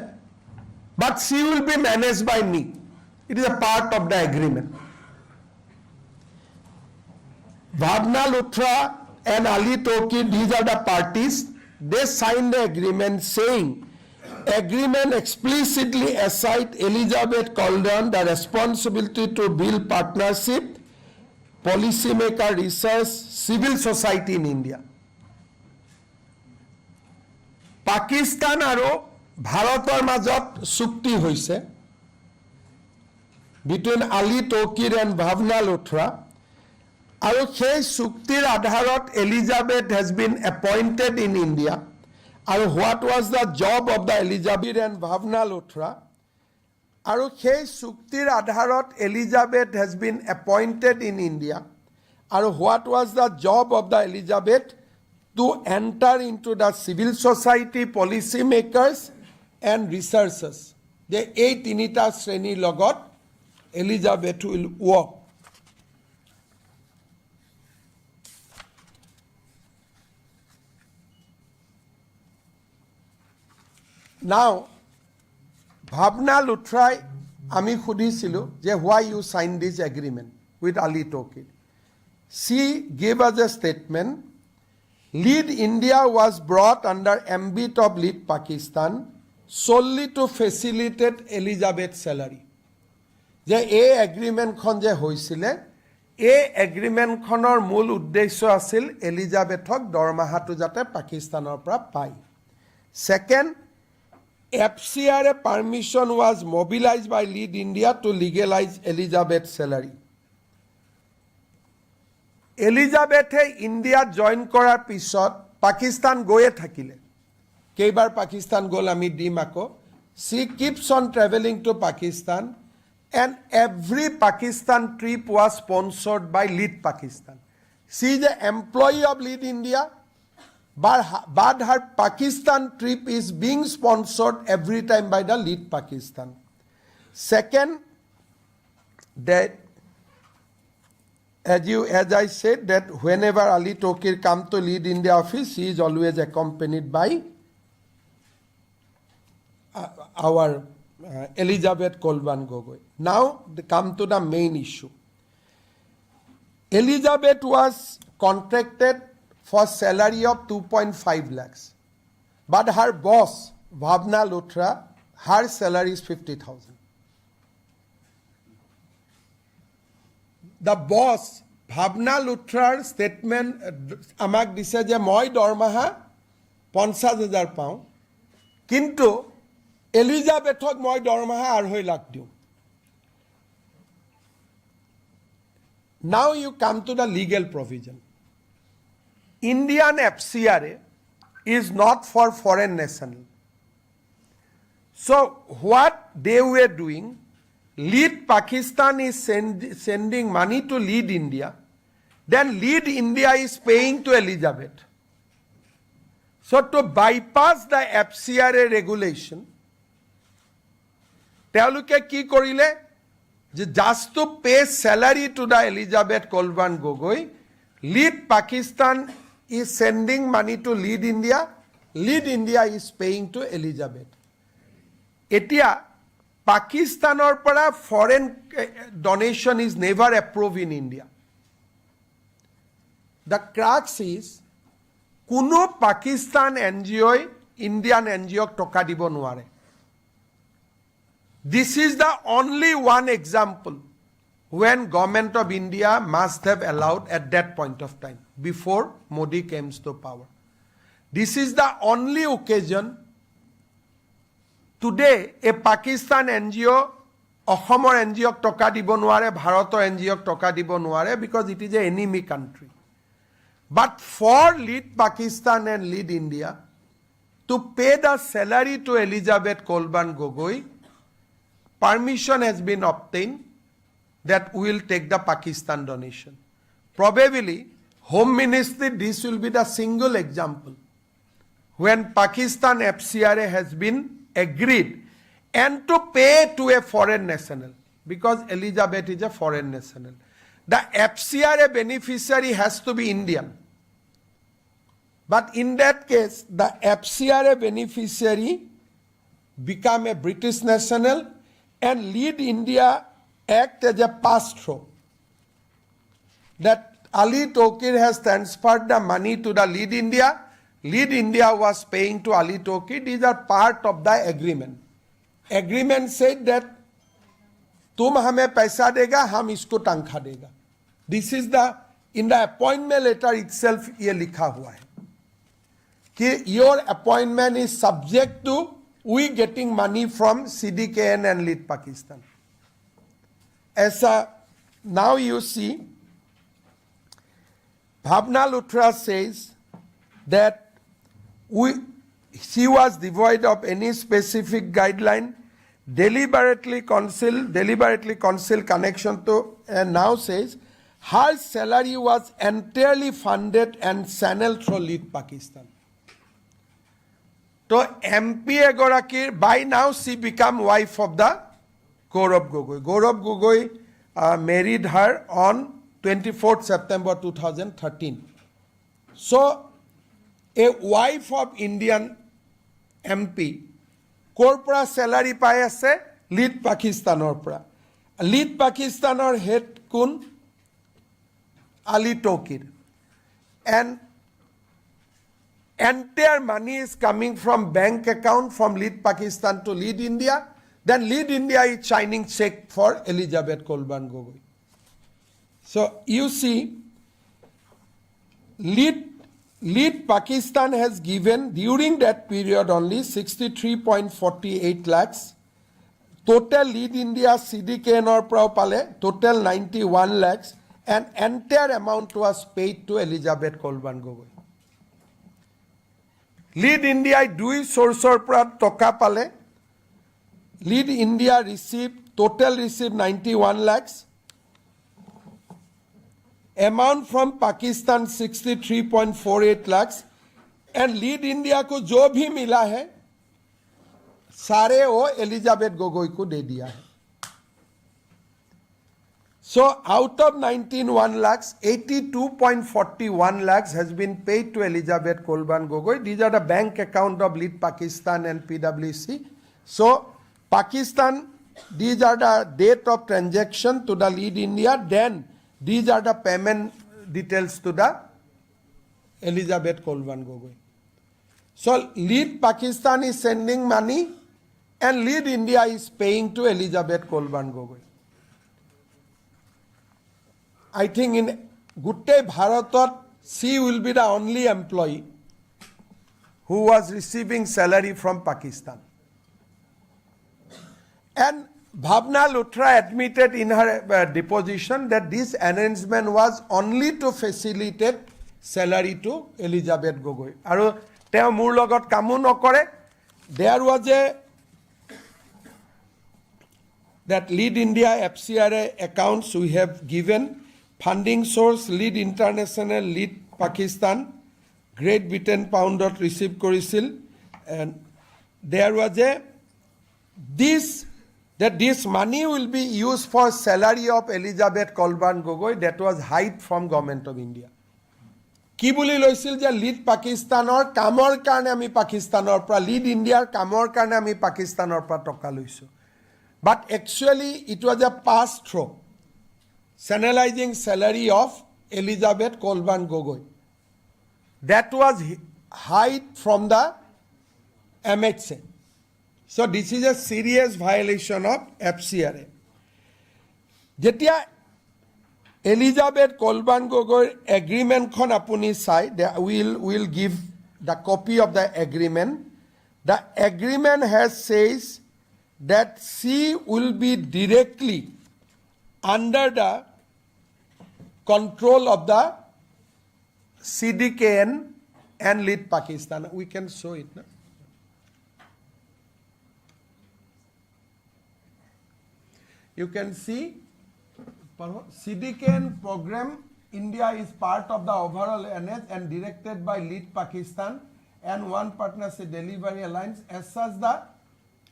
but she will be managed by me. It is a part of the agreement. Bhavna Luthra and Ali Tauqeer, these are the parties. They signed the agreement saying, agreement explicitly assigned Elizabeth Colburn the responsibility to build partnership, policymaker research, civil society in India. Pakistan aro ভাৰতৰ মাজত চুক্তি হৈছে between Ali Tauqeer and Bhavna Luthra আৰু সেই চুক্তিৰ আধাৰত Elizabeth has been appointed in India আৰু what was the job of the Elizabeth and Bhavna Luthra আৰু সেই চুক্তিৰ আধাৰত Elizabeth has been appointed in India আৰু what was the job of the Elizabeth to enter into the civil society policy makers and researchers they এই তিনিটা শ্ৰেণীৰ লগত Elizabeth will work now Bhavna Luthra আমি খুদিছিলো যে why you signed this agreement with Ali Tauqeer she gave us a statement Lead India was brought under ambit of Lead Pakistan solely to facilitate Elizabeth's salary. যে এই এগ্ৰিমেণ্টখন যে হৈছিল এই এগ্ৰিমেণ্টখনৰ মূল উদ্দেশ্য আছিল এলিজাবেথক দৰমহাটো যাতে পাকিস্তানৰ পৰা পায় second FCR permission was mobilized by Lead India to legalize Elizabeth's salary. Elizabethe India join কৰাৰ পিছত পাকিস্তান গৈয়ে থাকিলে কেইবাৰ পাকিস্তান গ'ল আমি দিম আকৌ she keeps on traveling to Pakistan and every Pakistan trip was sponsored by Lead Pakistan. She is an employee of Lead India but her Pakistan trip is being sponsored every time by the Lead Pakistan. Second, that as I said, that whenever Ali Tauqeer come to lead India office, he is always accompanied by our Elizabeth Colburn Gogoi. Now come to the main issue. Elizabeth was contracted for salary of 2.5 lakhs, but her boss Bhavna Luthra, her salary is 50,000. The boss Bhavna Luthrar statement amak dise je moi dormaha 50,000 পাও, kintu Elizabethok moi dormaha 2.5 lakh diu. Now you come to the legal provision. Indian FCRA is not for foreign national. So what they were doing, lead Pakistan is sending money to lead India, then lead India is paying to Elizabeth. So to bypass the FCRA regulation, তেওঁলোকে কি কৰিলে যে just to pay salary to the Elizabeth Colburn Gogoi, lead Pakistan is sending money to lead India is paying to Elizabeth. Etia Pakistanor para foreign donation is never approved in India. The crux is kuno Pakistan NGO Indian NGO toka dibo nware. This is the only one example when government of India must have allowed at that point of time before Modi came to power. This is the only occasion. Today, a Pakistan NGO, Assam NGO toka dibo nware, Bharato NGO toka dibo nware because it is an enemy country. But for lead Pakistan and lead India to pay the salary to Elizabeth Colburn Gogoi, permission has been obtained that we will take the Pakistan donation. Probably, Home Ministry, this will be the single example when Pakistan FCRA has been agreed and to pay to a foreign national because Elizabeth is a foreign national. The FCRA beneficiary has to be Indian. But in that case, the FCRA beneficiary become a British national and lead India act as a pass-through. That Ali Tauqeer has transferred the money to the lead India. Lead India was paying to Ali Tauqeer. These are part of the agreement. Agreement said that तुम हमें पैसा देगा हम इसको तनख्वाह देगा. This is the in the appointment letter itself ये लिखा हुआ है कि your appointment is subject to we getting money from CDKN and lead Pakistan. As now you see, Bhavna Luthra says that she was devoid of any specific guideline, deliberately concealed connection to, and now says her salary was entirely funded and channeled through lead Pakistan. So MP Egorakir, by now she become wife of the Gaurav Gogoi. Gaurav Gogoi married her on 24th September 2013. So a wife of Indian MP, corpora salary pai ase lead Pakistanor pra. Lead Pakistanor head kun Ali Tauqeer. And entire money is coming from bank account from lead Pakistan to lead India. Then lead India is signing check for Elizabeth Colburn Gogoi. So you see, lead Pakistan has given during that period only 63.48 lakhs. Total lead India CDK nor pale total 91 lakhs, and entire amount was paid to Elizabeth Colburn Gogoi. Lead India dui sourceor pra toka pale. Lead India total received 91 lakhs. Amount from Pakistan 63.48 lakhs, and lead India को जो भी मिला है सारे वो Elizabeth Gogoi को दे दिया है. So out of 19.1 lakhs, 82.41 lakhs has been paid to Elizabeth Colburn Gogoi. These are the bank account of Lead Pakistan and PwC. So Pakistan, these are the date of transaction to the Lead India. Then these are the payment details to the Elizabeth Colburn Gogoi. So Lead Pakistan is sending money and Lead India is paying to Elizabeth Colburn Gogoi. I think in Gutte Bharatot, she will be the only employee who was receiving salary from Pakistan. And Bhavna Luthra admitted in her deposition that this arrangement was only to facilitate salary to Elizabeth Gogoi. Aru teo mur logot kamu nokore. There was that Lead India FCRA accounts we have given. Funding source Lead International, Lead Pakistan, Great Britain poundot receive korisil, and there was this money will be used for salary of Elizabeth Colburn Gogoi that was hide from Government of India. Ki boli loisil je Lead Pakistanor kamor karone ami Pakistanor pra Lead India'r kamor karone ami Pakistanor pra toka loisu. But actually it was a pass through. Channelizing salary of Elizabeth Colburn Gogoi. That was hide from the MHA. So this is a serious violation of FCRA. Jetia Elizabeth Colburn Gogoi agreement khon apuni sai, we'll give the copy of the agreement. The agreement has says that she will be directly under the control of the CDKN and Lead Pakistan. We can show it. No? You can see CDKN program, India is part of the overall NS and directed by Lead Pakistan and One Partnership Delivery Alliance. As such, the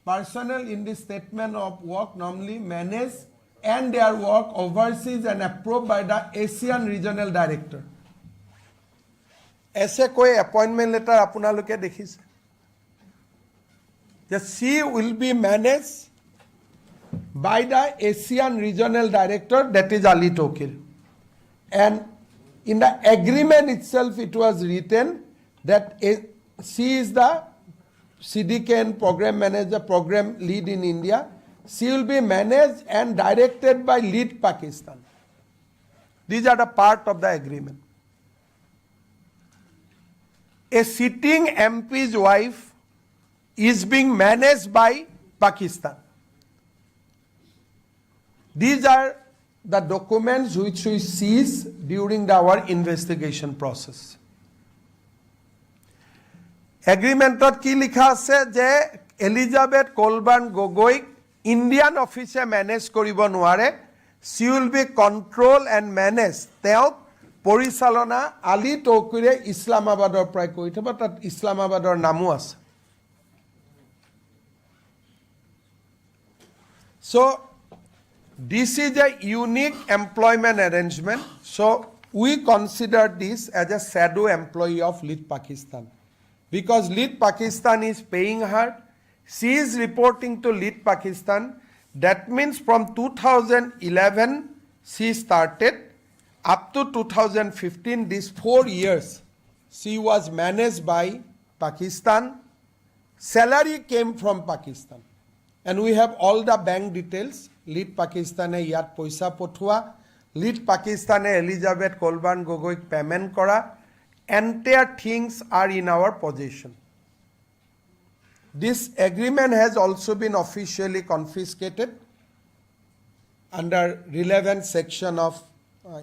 personnel in the statement of work normally manage and their work overseas and approved by the Asian Regional Director. ऐसे कोई appointment letter अपना लोग क्या देखिस? The C will be managed by the Asian Regional Director, that is Ali Tauqeer. And in the agreement itself, it was written that she is the CDKN program manager, program lead in India. She will be managed and directed by Lead Pakistan. These are the part of the agreement. A sitting MP's wife is being managed by Pakistan. These are the documents which we seized during our investigation process. Agreement ki likha ase je Elizabeth Colburn Gogoi Indian office manage koribo nuare, she will be control and manage. Teok Porichalona Ali Tauqeer Islamabador prai kori thoba tat Islamabador namu ase. So this is a unique employment arrangement. So we consider this as a shadow employee of Lead Pakistan. Because Lead Pakistan is paying her, she is reporting to Lead Pakistan. That means from 2011 she started up to 2015, these 4 years, she was managed by Pakistan. Salary came from Pakistan. And we have all the bank details. Lead Pakistan yat poisa pothua. Lead Pakistan Elizabeth Colburn Gogoi payment kora. Entire things are in our possession. This agreement has also been officially confiscated under relevant section of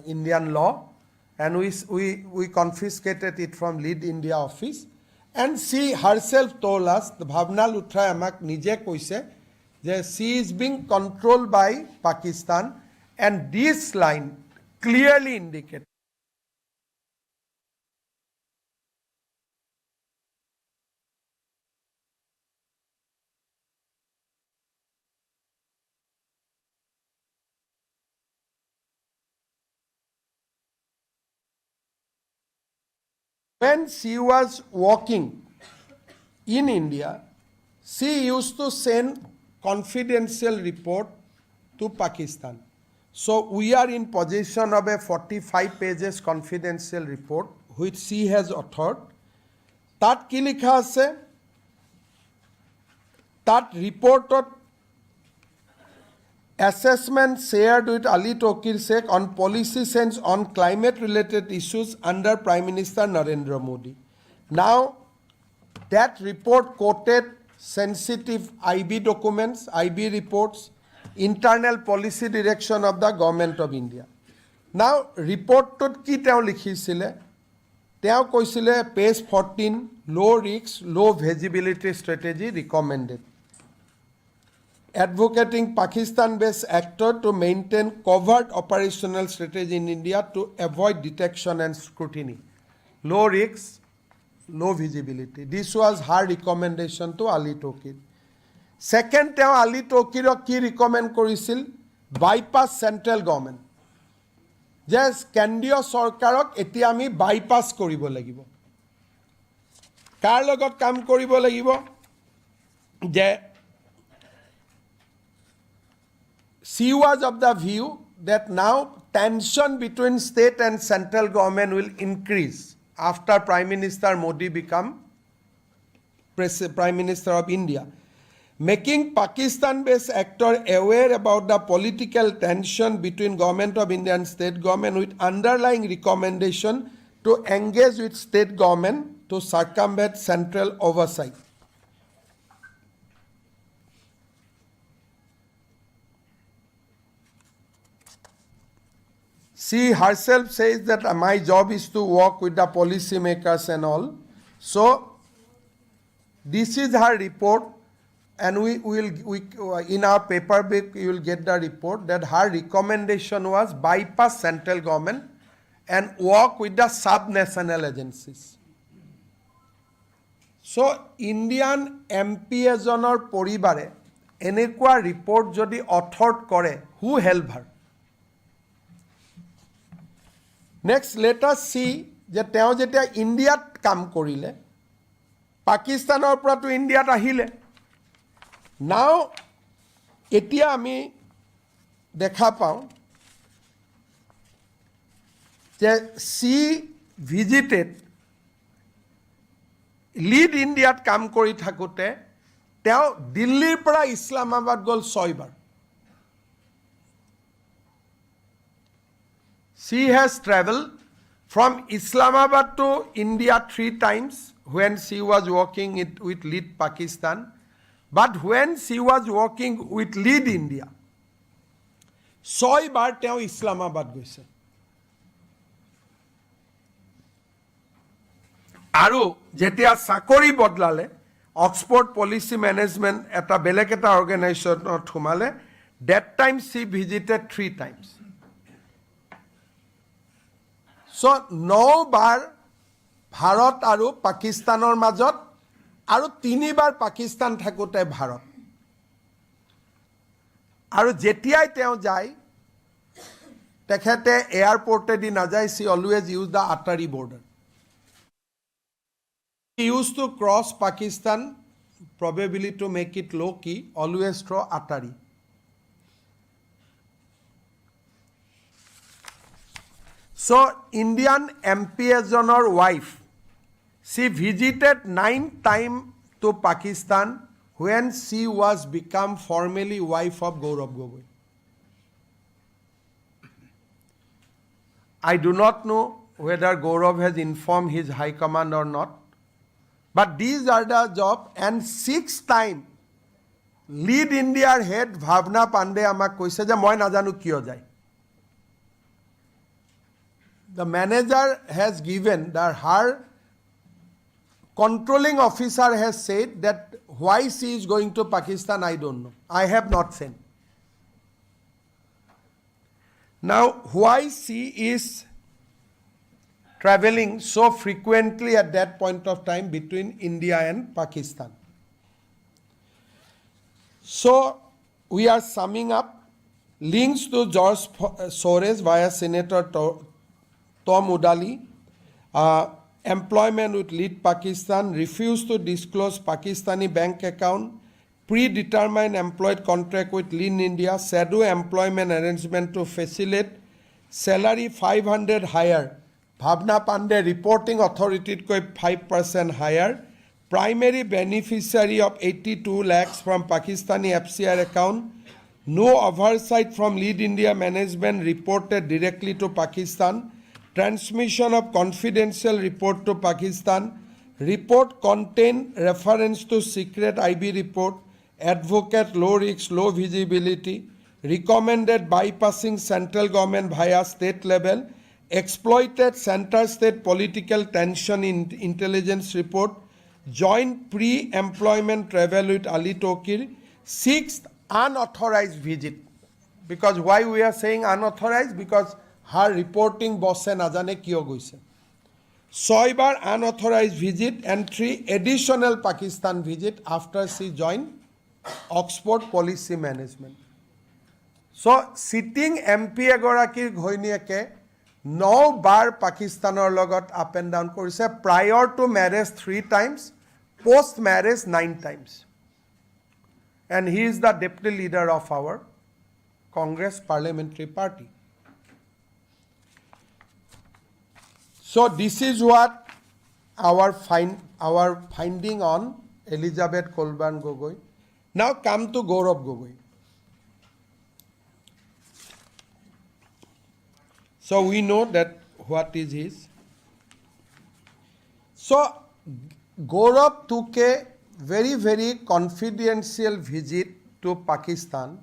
Indian law, and we confiscated it from Lead India office. And she herself told us, the Bhavna Luthra amak nije koise, that she is being controlled by Pakistan, and this line clearly indicates When she was working in India, she used to send confidential report to Pakistan. So we are in possession of a 45 pages confidential report which she has authored. Tat ki likha ase? Tat reported assessment shared with Ali Tauqeer Sheikh on policy sense on climate related issues under Prime Minister Narendra Modi. Now, that report quoted sensitive IB documents, IB reports, internal policy direction of the government of India. Now, report tot ki teo likhisile? Teo koisile page 14, low risk, low visibility strategy recommended. Advocating Pakistan-based actor to maintain covert operational strategy in India to avoid detection and scrutiny. Low risk, low visibility. This was her recommendation to Ali Tauqeer. Second, Ali Tauqeer ki recommend korisil? Bypass central government. Yes, Kendriya Sarkarok eti ami bypass koribo lagibo. Kar logot kam koribo lagibo? Je she was of the view that now tension between state and central government will increase after Prime Minister Modi become Prime Minister of India. Making Pakistan-based actor aware about the political tension between government of India and state government with underlying recommendation to engage with state government to circumvent central oversight. She herself says that my job is to work with the policymakers and all. So, this is her report, and we in our paperback you will get the report that her recommendation was bypass central government and work with the sub-national agencies. So, Indian MP ejonor poribare enekwa report jodi authored kore, who help her? Next, let us see that teo jetia India kam korile, Pakistanor pora to India ahile. Now, etia ami dekha pao je she visited lead India kam kori thakute teo Delhi pora Islamabad gol 6 bar. She has traveled from Islamabad to India 3 times when she was working with Lead Pakistan. But when she was working with Lead India, 6 bar teo Islamabad goise. Aru jetia sakori bodlale, Oxford Policy Management eta belek eta organization thumale, that time she visited 3 times. So, 9 bar Bharat aru Pakistanor majot aru 3 bar Pakistan thakute Bharat. Aru jetiai teo jai, tekhete airport di na jai, she always use the Atari border. She used to cross Pakistan, probably to make it low key, always through Atari. So, Indian MP ejonor wife, she visited 9 times to Pakistan when she was become formally wife of Gaurav Gogoi. I do not know whether Gaurav has informed his high command or not, but these are the job, and 6 times Lead India head Bhavna Pandey amak koise je moi najanu kiyo jai. The manager has given that her controlling officer has said that why she is going to Pakistan, I don't know. I have not sent. Now, why she is traveling so frequently at that point of time between India and Pakistan? So, we are summing up links to George Soros via Senator Tom Udali, employment with Lead Pakistan, refused to disclose Pakistani bank account, predetermined employed contract with Lean India, shadow employment arrangement to facilitate salary 500 higher, Bhavna Pandey reporting authority koi 5% higher, primary beneficiary of 82 lakhs from Pakistani FCR account, no oversight from Lead India management reported directly to Pakistan, transmission of confidential report to Pakistan, report contain reference to secret IB report, advocate low risk, low visibility, recommended bypassing central government via state level, exploited center-state political tension in intelligence report, joint pre-employment travel with Ali Tauqeer, sixth unauthorized visit. Because why we are saying unauthorized? Because her reporting bosse najane kiyo goise. Soibar unauthorized visit and 3 additional Pakistan visit after she joined Oxford Policy Management. So sitting MP egorakir ghoiniyeke 9 bar Pakistanor logot up and down korise, prior to marriage 3 times, post marriage 9 times. And he is the deputy leader of our Congress Parliamentary Party. So this is what our finding on Elizabeth Colburn Gogoi. Now come to Gaurav Gogoi. So we know that what is his. So Gaurav took a very, very confidential visit to Pakistan.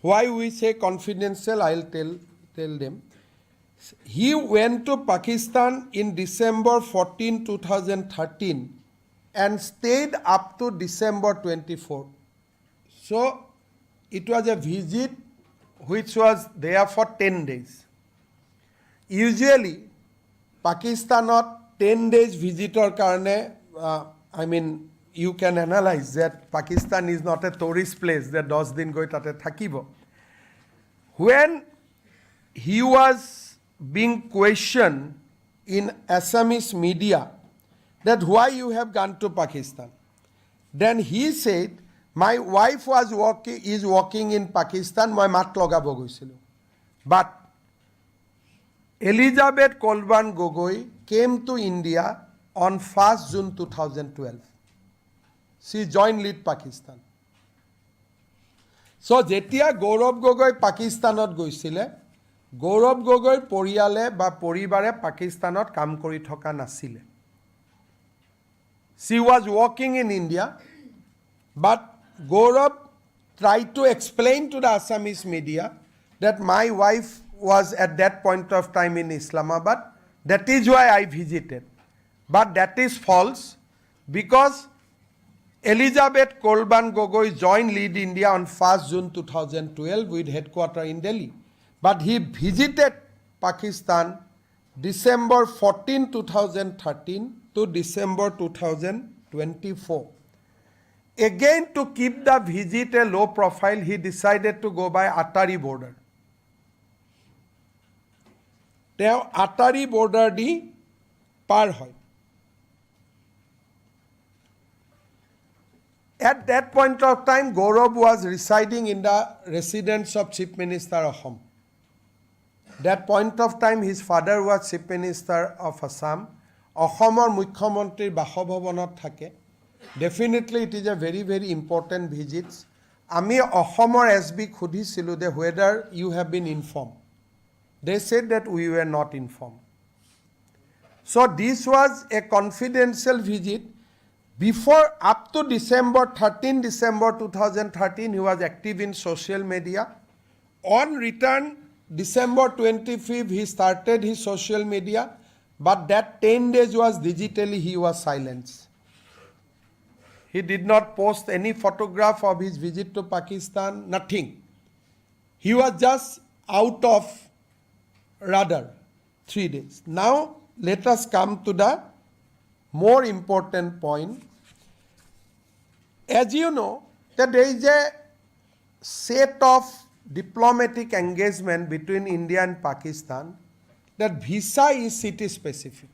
Why we say confidential, I'll tell them. He went to Pakistan in December 14, 2013 and stayed up to December 24. So it was a visit which was there for 10 days. Usually, Pakistanot 10 days visitor karne, you can analyze that Pakistan is not a tourist place that 10 din goi tate thakibo. When he was being questioned in Assamese media that why you have gone to Pakistan, then he said, my wife is working in Pakistan, my mat logabo goisilu. But Elizabeth Colburn Gogoi came to India on 1st June 2012. She joined Lead Pakistan. So jetia Gaurav Gogoi Pakistanot goisile, Gaurav Gogoi poriyale ba poribare Pakistanot kam kori thoka nasile. She was working in India, but Gaurav tried to explain to the Assamese media that my wife was at that point of time in Islamabad. That is why I visited. But that is false, because Elizabeth Colburn Gogoi joined Lead India on 1st June 2012 with headquarters in Delhi. But he visited Pakistan December 14, 2013 to December 2024. Again, to keep the visit a low profile, he decided to go by Atari border. Now, Atari border di par hoy. At that point of time, Gaurav was residing in the residence of Chief Minister of Assam. That point of time, his father was Chief Minister of Assam. Assamor Mukhyamantri Basabhavanot thake. Definitely, it is a very, very important visit. Ami Assamor SB khudisilu de whether you have been informed. They said that we were not informed. So this was a confidential visit. Before, up to December 2013, he was active in social media. On return, December 25th, he started his social media, but that 10 days was digitally, he was silenced. He did not post any photograph of his visit to Pakistan, nothing. He was just out of radar 3 days. Now, let us come to the more important point. As you know, that there is a set of diplomatic engagement between India and Pakistan, that visa is city specific.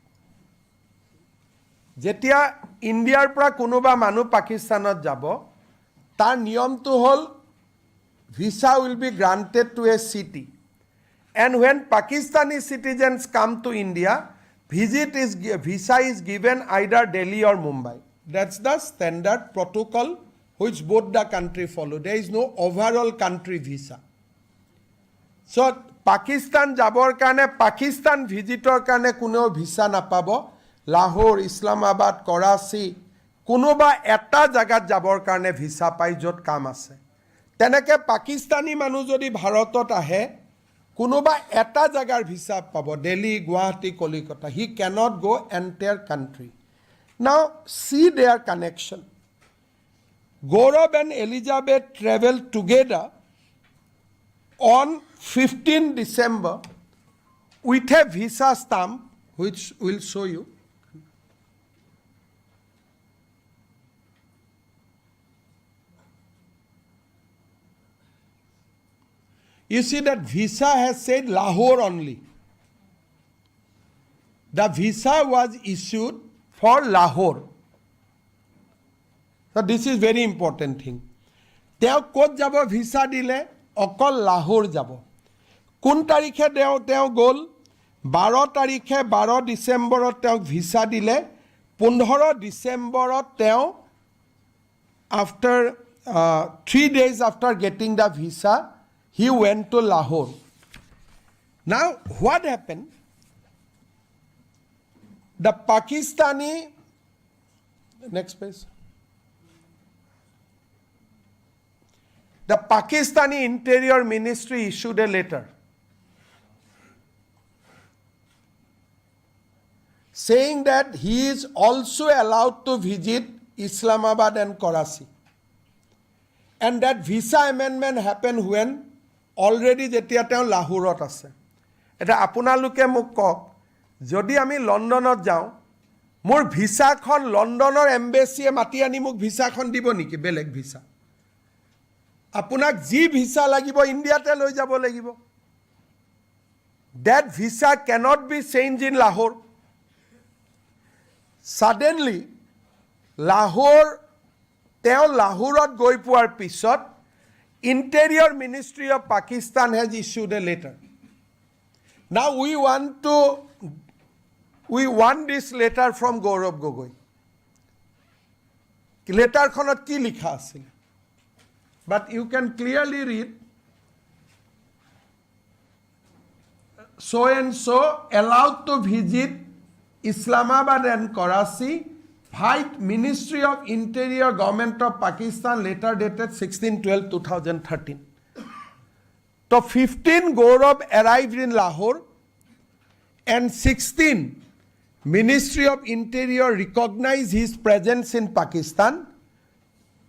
যেতিয়া ইণ্ডিয়াৰ পৰা কোনোবা মানুহ পাকিস্তানত যাব তাৰ নিয়মটো হ'ল visa will be granted to a city and when Pakistani citizens come to India visa is given either Delhi or Mumbai. That's the standard protocol which both the country follow. There is no overall country visa. So Pakistan jabor karone Pakistan visitor karone kuno visa napabo. Lahore, Islamabad, Karachi kunoba eta jagat jabor karone visa pai jot kam ase. Teneke Pakistani manu jodi Bharatot ahe kunoba eta jagar visa pabo Delhi, Guwahati, Kolkata. He cannot go entire country. Now see their connection. Gaurav and Elizabeth traveled together on 15 December with a visa stamp which will show you. You see that visa has said Lahore only. The visa was issued for Lahore. So this is very important thing. Teo kot jabo visa dile okol Lahore jabo. Kun tarikhe teo gol 12 tarikhe 12 December teo visa dile 15 December teo after 3 days after getting the visa he went to Lahore. Now what happened? The Pakistani, next page. The Pakistani Interior Ministry issued a letter saying that he is also allowed to visit Islamabad and Karachi. And that visa amendment happened when already jetia teo Lahorot ase. Eta apunaluke muk kok jodi ami Londonot jao mor visa khon Londoner embassy e mati ani muk visa khon dibo niki beleg visa. Apunak ji visa lagibo India te loi jabo lagibo. That visa cannot be changed in Lahore. Suddenly Lahore teo Lahorot goi puar pisot Interior Ministry of Pakistan has issued a letter. Now we want this letter from Gaurav Gogoi. Letter khonot ki likha asile? But you can clearly read so and so allowed to visit Islamabad and Karachi. Fight Ministry of Interior Government of Pakistan letter dated 16/12/2013. So 15 Gaurav arrived in Lahore and 16 Ministry of Interior recognized his presence in Pakistan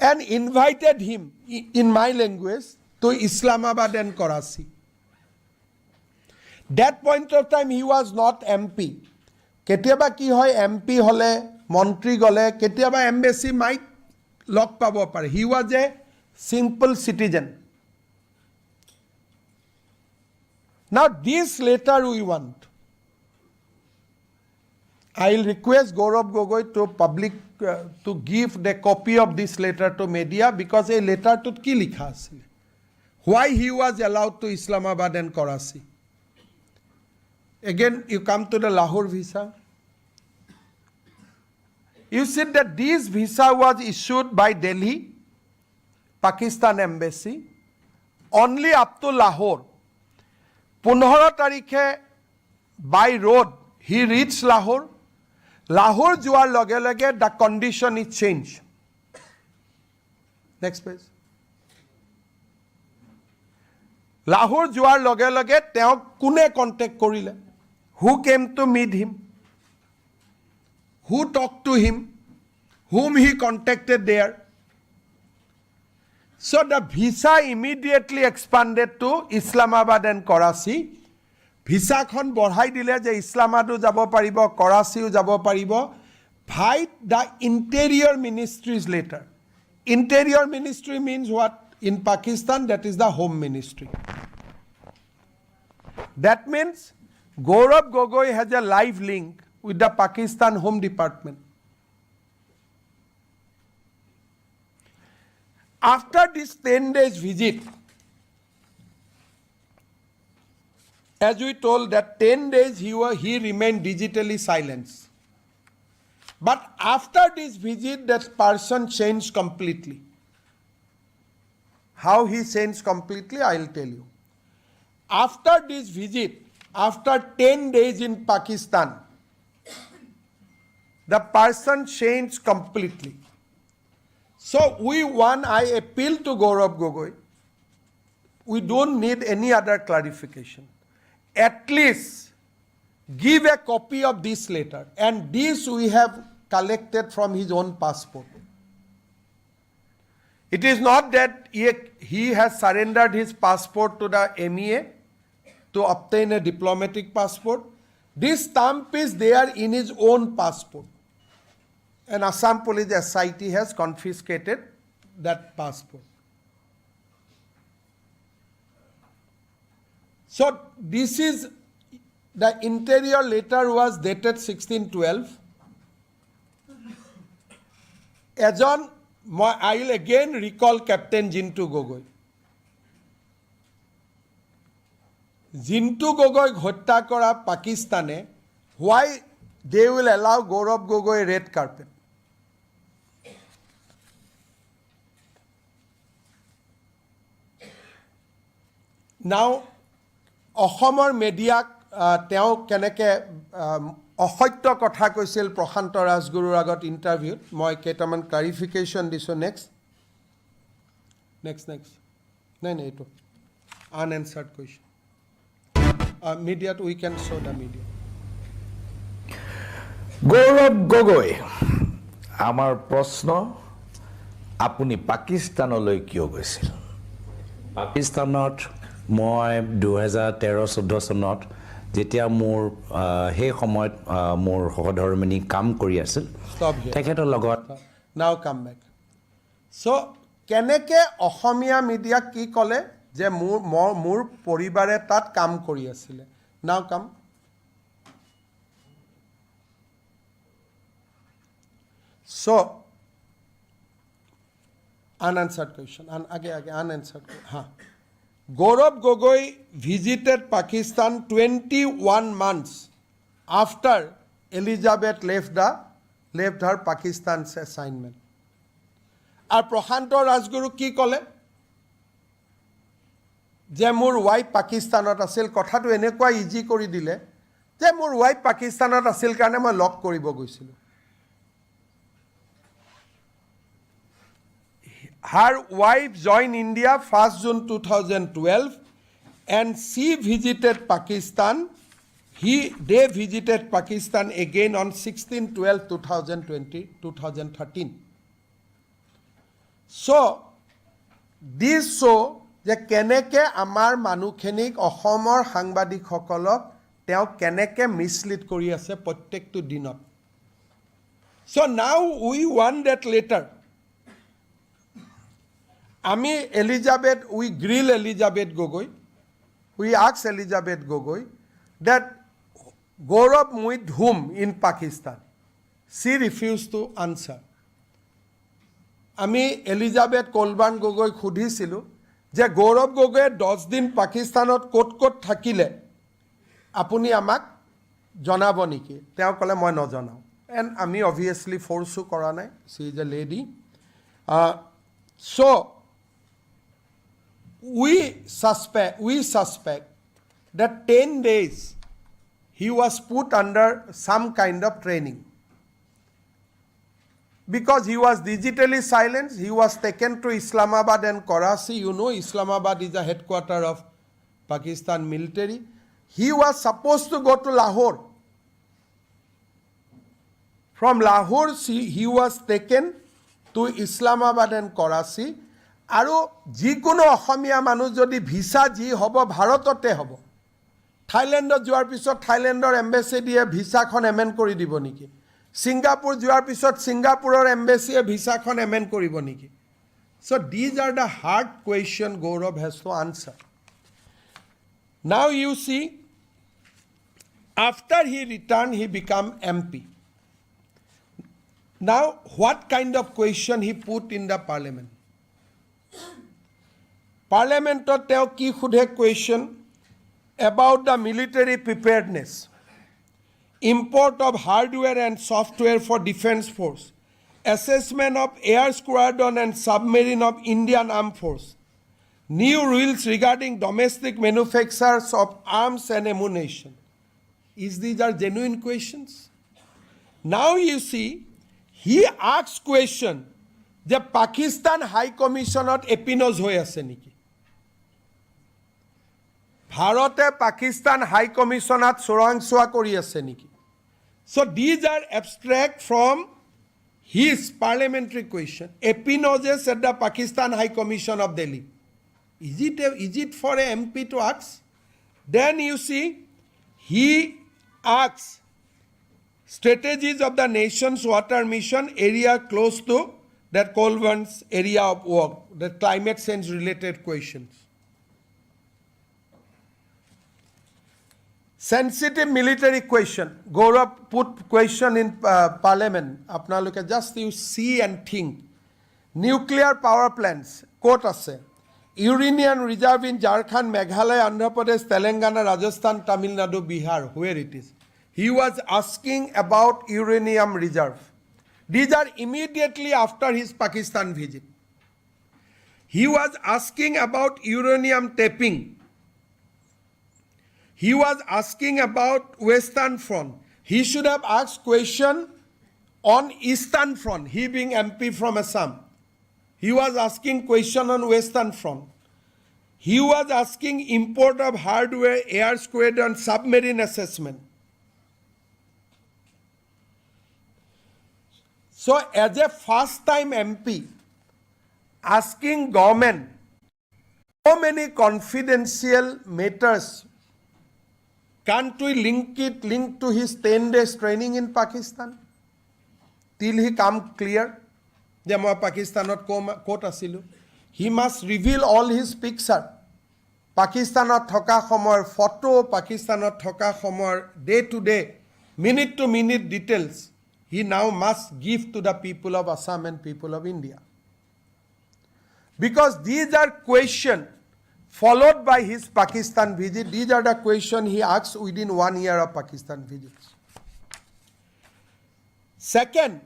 and invited him in my language to Islamabad and Karachi. That point of time he was not MP. Ketiaba ki hoy MP hole Montri gole ketiaba embassy might log pabo pare. He was a simple citizen. Now this letter we want. I will request Gaurav Gogoi to to give the copy of this letter to media because a letter to ki likha asile. Why he was allowed to Islamabad and Karachi. Again you come to the Lahore visa. You said that this visa was issued by Delhi, Pakistan embassy, only up to Lahore. 15 tarikhe by road he reached Lahore. Lahore joar loge loge the condition is changed. Next page. Lahore joar loge loge teo kune contact korile? Who came to meet him? Who talked to him? Whom he contacted there? So the visa immediately expanded to Islamabad and Karachi. Visa khon borhai dile je Islamabadu jabo paribo, Karachiu jabo paribo. Fight the Interior Ministry's letter. Interior Ministry means what? In Pakistan, that is the Home Ministry. That means Gaurav Gogoi has a live link with the Pakistan Home Department. After this 10 days visit, as we told that 10 days he remained digitally silenced. But after this visit, that person changed completely. How he changed completely, I'll tell you. After this visit, after 10 days in Pakistan, the person changed completely. So I appeal to Gaurav Gogoi, we don't need any other clarification. At least give a copy of this letter, and this we have collected from his own passport. It is not that he has surrendered his passport to the MEA to obtain a diplomatic passport. This stamp is there in his own passport. And Assam Police SIT has confiscated that passport. So this is, the interior letter was dated 1612. I will again recall Captain Jintu Gogoi. Jintu Gogoi hotya kora Pakistane, why they will allow Gaurav Gogoi red carpet? Now, অসমৰ মেডিয়াক তেওঁ কেনেকৈ অসত্য কথা কৈছিল প্ৰশান্ত ৰাজগুৰুৰ আগত ইণ্টাৰভিউত, মই কেইটামান clarification দিছোঁ। নেক্সট নাই এইটো আনএনচাৰ্ড কুৱেশ্যন। মিডিয়াত we can show' the media. Gaurav Gogoi, আমাৰ প্ৰশ্ন, আপুনি পাকিস্তানলৈ কিয় গৈছিল? পাকিস্তানত মই 2013-14 চনত যেতিয়া মোৰ সেই সময়ত মোৰ সহধৰ্মিনী কাম কৰি আছিল তেখেতৰ লগত। নাও কাম বেক। চ' কেনেকৈ অসমীয়া মিডিয়াক কি ক'লে যে মোৰ পৰিবাৰে তাত কাম কৰি আছিলে? নাও কাম। চ' unanswered question, unanswered question. Gaurav Gogoi visited Pakistan 21 months after Elizabeth left her Pakistan's assignment. আর প্রশান্ত রাজগুরু কি কলে যে মোৰ ওয়াইফ পাকিস্তানত আছিল? কথাটো এনেকুৱা ইজি কৰি দিলে যে মোৰ ওয়াইফ পাকিস্তানত আছিল কাৰণে মই লক কৰিব গৈছিলোঁ। Her wife joined India 1st June 2012 and she visited Pakistan. They visited Pakistan again on 16/12/2013. So, this show যে কেনেকৈ আমাৰ মানুহখিনিক অসমৰ সাংবাদিকসকলক তেওঁ কেনেকৈ মিছলিড কৰি আছে প্ৰত্যেকটো দিনত। So now we want that letter. আমি we grill Elizabeth Gogoi. We ask Elizabeth Gogoi that Gaurav with whom in Pakistan? She refused to answer. আমি Elizabeth Colburn Gogoi সুধিছিলোঁ যে গৌৰৱ গগৈয়ে 10 দিন পাকিস্তানত ক'ত থাকিলে আপুনি আমাক জনাব নেকি? তেওঁ ক'লে মই নজনাওঁ। এণ্ড আমি অবভিয়াছলি ফ'ৰ্চো কৰা নাই, C is a lady. So we suspect that 10 days he was put under some kind of training. Because he was digitally silenced, he was taken to Islamabad and Karachi. You know, Islamabad is the headquarters of Pakistan military. He was supposed to go to Lahore. From Lahore, he was taken to Islamabad and Karachi. আৰু যিকোনো অসমীয়া মানুহ যদি visa যি হ'ব ভাৰততে হ'ব। থাইলেণ্ডত যোৱাৰ পিছত থাইলেণ্ডৰ এম্বেচিডিয়ে ভিছাখন এমেণ্ড কৰি দিব নেকি? ছিংগাপুৰ যোৱাৰ পিছত ছিংগাপুৰৰ এম্বেচিয়ে ভিছাখন এমেণ্ড কৰিব নেকি? So these are the hard question Gaurav has to answer. Now you see, after he returned, he became MP. Now what kind of question he put in the parliament? পাৰ্লিয়ামেণ্টত তেওঁ কি সোধে question about the military preparedness, import of hardware and software for defense force, assessment of air squadron and submarine of Indian Armed Force, new rules regarding domestic manufacturers of arms and ammunition. These are genuine questions? Now you see, he asks question, the Pakistan High Commission at epinos hoy ase niki? ভাৰতে পাকিস্তান হাই কমিশনাত চোৰাংচোৱা কৰি আছে নেকি? So these are abstract from his parliamentary question. Epinoges at the Pakistan High Commission of Delhi. Is it for a MP to ask? Then you see, he asks strategies of the nation's water mission area close to that Colburn's area of work, the climate change related questions. Sensitive military question. Gaurav put question in parliament. Apnaloke just you see and think. Nuclear power plants. Quote ase. Uranium reserve in Jharkhand, Meghalaya, Andhra Pradesh, Telangana, Rajasthan, Tamil Nadu, Bihar. Where it is? He was asking about uranium reserve. These are immediately after his Pakistan visit. He was asking about uranium tapping. He was asking about Western Front. He should have asked question on Eastern Front, he being MP from Assam. He was asking question on Western Front. He was asking import of hardware, air squadron, submarine assessment. So as a first time MP, asking government so many confidential matters, can't we link to his 10 days training in Pakistan? Till he come clear, যে মই পাকিস্তানত ক'ত আছিলোঁ. He must reveal all his picture. পাকিস্তানত থকা সময়ৰ photo, পাকিস্তানত থকা সময়ৰ day to day, minute to minute details, he now must give to the people of Assam and people of India. Because these are questions followed by his Pakistan visit. These are the questions he asks within 1 year of Pakistan visits. Second,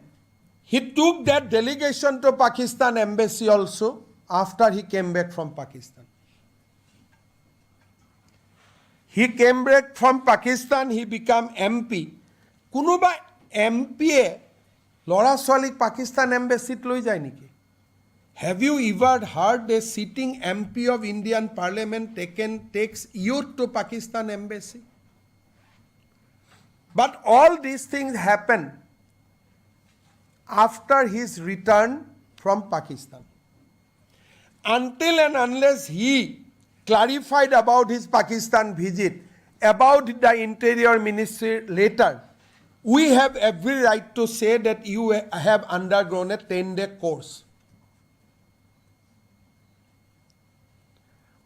he took that delegation to Pakistan embassy also after he came back from Pakistan. He came back from Pakistan, he became MP. Kunuba MP lora swalik Pakistan embassy loi jay niki? Have you ever heard a sitting MP of Indian Parliament takes youth to Pakistan embassy? But all these things happen after his return from Pakistan. Until and unless he clarified about his Pakistan visit, about the Interior Ministry later, we have every right to say that you have undergone a 10-day course.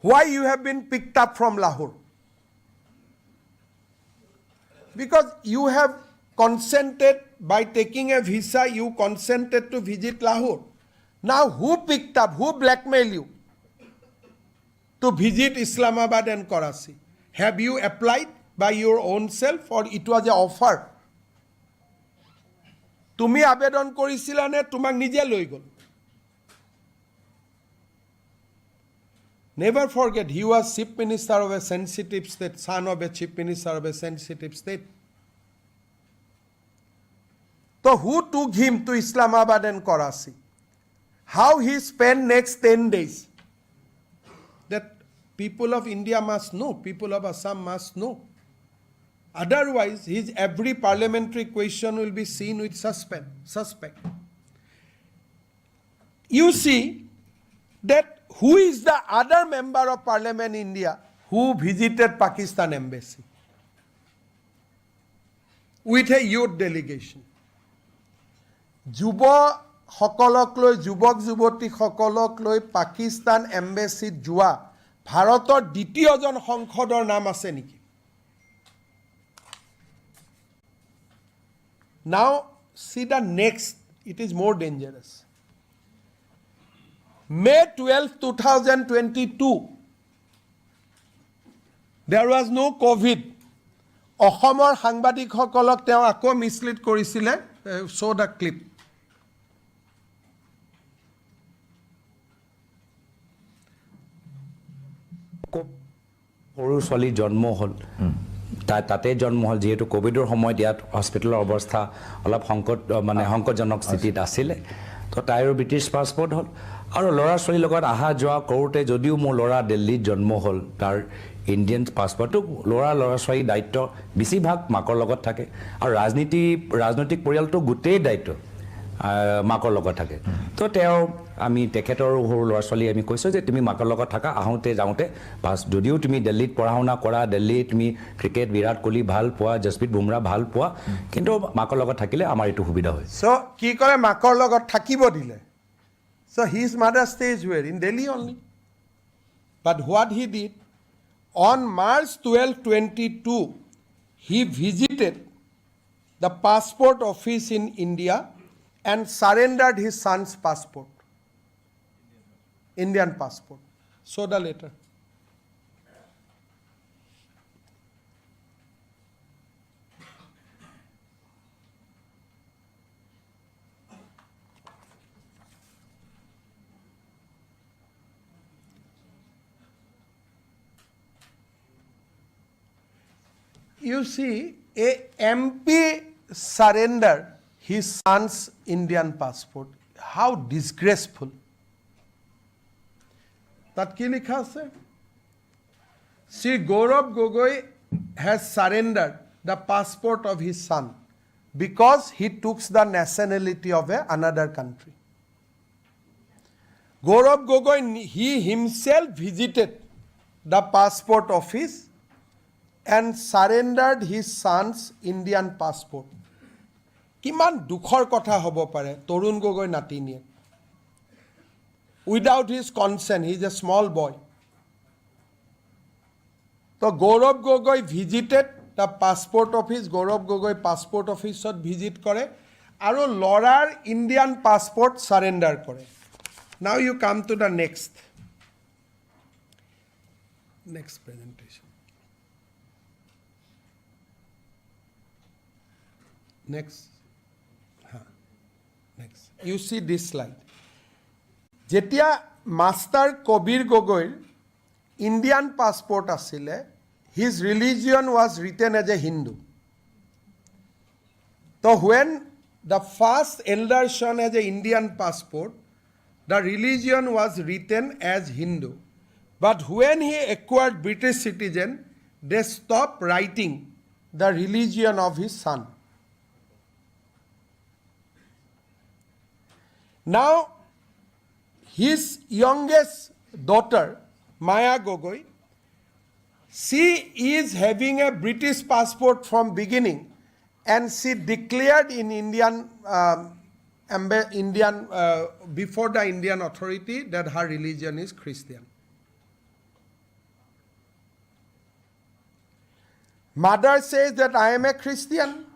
Why you have been picked up from Lahore? Because you have consented, by taking a visa, you consented to visit Lahore. Now who picked up, who blackmailed you to visit Islamabad and Karachi? Have you applied by your own self or it was an offer? Tumi abedon korisila ne tumak nije loi gol? Never forget, he was chief minister of a sensitive state, son of a chief minister of a sensitive state. So who took him to Islamabad and Karachi? How he spent next 10 days? That people of India must know, people of Assam must know. Otherwise, his every parliamentary question will be seen with suspect. You see that who is the other member of Parliament in India who visited Pakistan embassy with a youth delegation? যুৱ সকলক লৈ, যুৱক যুৱতী সকলক লৈ পাকিস্তান এম্বেচিত যোৱা ভাৰতৰ দ্বিতীয়জন সংসদৰ নাম আছে নেকি? Now see the next, it is more dangerous. May 12, 2022, there was no COVID. অসমৰ সাংবাদিকসকলক তেওঁ আকৌ মিছলিড কৰিছিলে show the clip. সৰু ছোৱালী জন্ম হ'ল তাতে জন্ম হ'ল যিহেতু কোভিডৰ সময়ত ইয়াত হস্পিটেলৰ অৱস্থা অলপ সংকটজনক স্থিতিত আছিলে তো তাইৰো ব্ৰিটিছ পাছপৰ্ট হ'ল আৰু ল'ৰা ছোৱালীৰ লগত অহা যোৱা কৰোঁতে যদিও মোৰ ল'ৰা দিল্লীত জন্ম হ'ল তাৰ ইণ্ডিয়ান পাছপৰ্টটো ল'ৰা ছোৱালীৰ দায়িত্ব বেছিভাগ মাকৰ লগত থাকে আৰু ৰাজনৈতিক পৰিয়ালটো গোটেই দায়িত্ব মাকৰ লগত থাকে তো আমি তেখেতৰ সৰু ল'ৰা ছোৱালী আমি কৈছোঁ যে তুমি মাকৰ লগত থাকা আহোঁতে যাওঁতে যদিও তুমি দিল্লীত পঢ়া শুনা কৰা দিল্লীত তুমি ক্ৰিকেট বিৰাট কোহলি ভাল পোৱা জসপ্ৰীত বুমৰা ভাল পোৱা কিন্তু মাকৰ লগত থাকিলে আমাৰ এইটো সুবিধা হয় চ' কি কৰে মাকৰ লগত থাকিব দিলে so' his mother stays were in Delhi only but what he did on March 12, 2022 he visited the passport office in India and surrendered his son's passport, Indian passport. Show the letter. You see, a MP surrendered his son's Indian passport. How disgraceful. That ki likha ase? Sri Gaurav Gogoi has surrendered the passport of his son because he took the nationality of another country. Gaurav Gogoi, he himself visited the passport office and surrendered his son's Indian passport. কিমান দুখৰ কথা হ'ব পাৰে Tarun Gogoi নাতিনিয়ে without his consent, he is a small boy. So Gaurav Gogoi visited the passport office, Gaurav Gogoi passport office visit কৰে আৰু ল'ৰাৰ Indian passport surrender কৰে. Now you come to the next presentation. Next. You see this slide. Jetia Master Kobir Gogoir Indian passport asile, his religion was written as a Hindu. So when the first elder son has an Indian passport, the religion was written as Hindu. But when he acquired British citizen, they stopped writing the religion of his son. Now, his youngest daughter, Maya Gogoi, she is having a British passport from beginning, and she declared in before the Indian authority that her religion is Christian. Mother says that I am a Christian.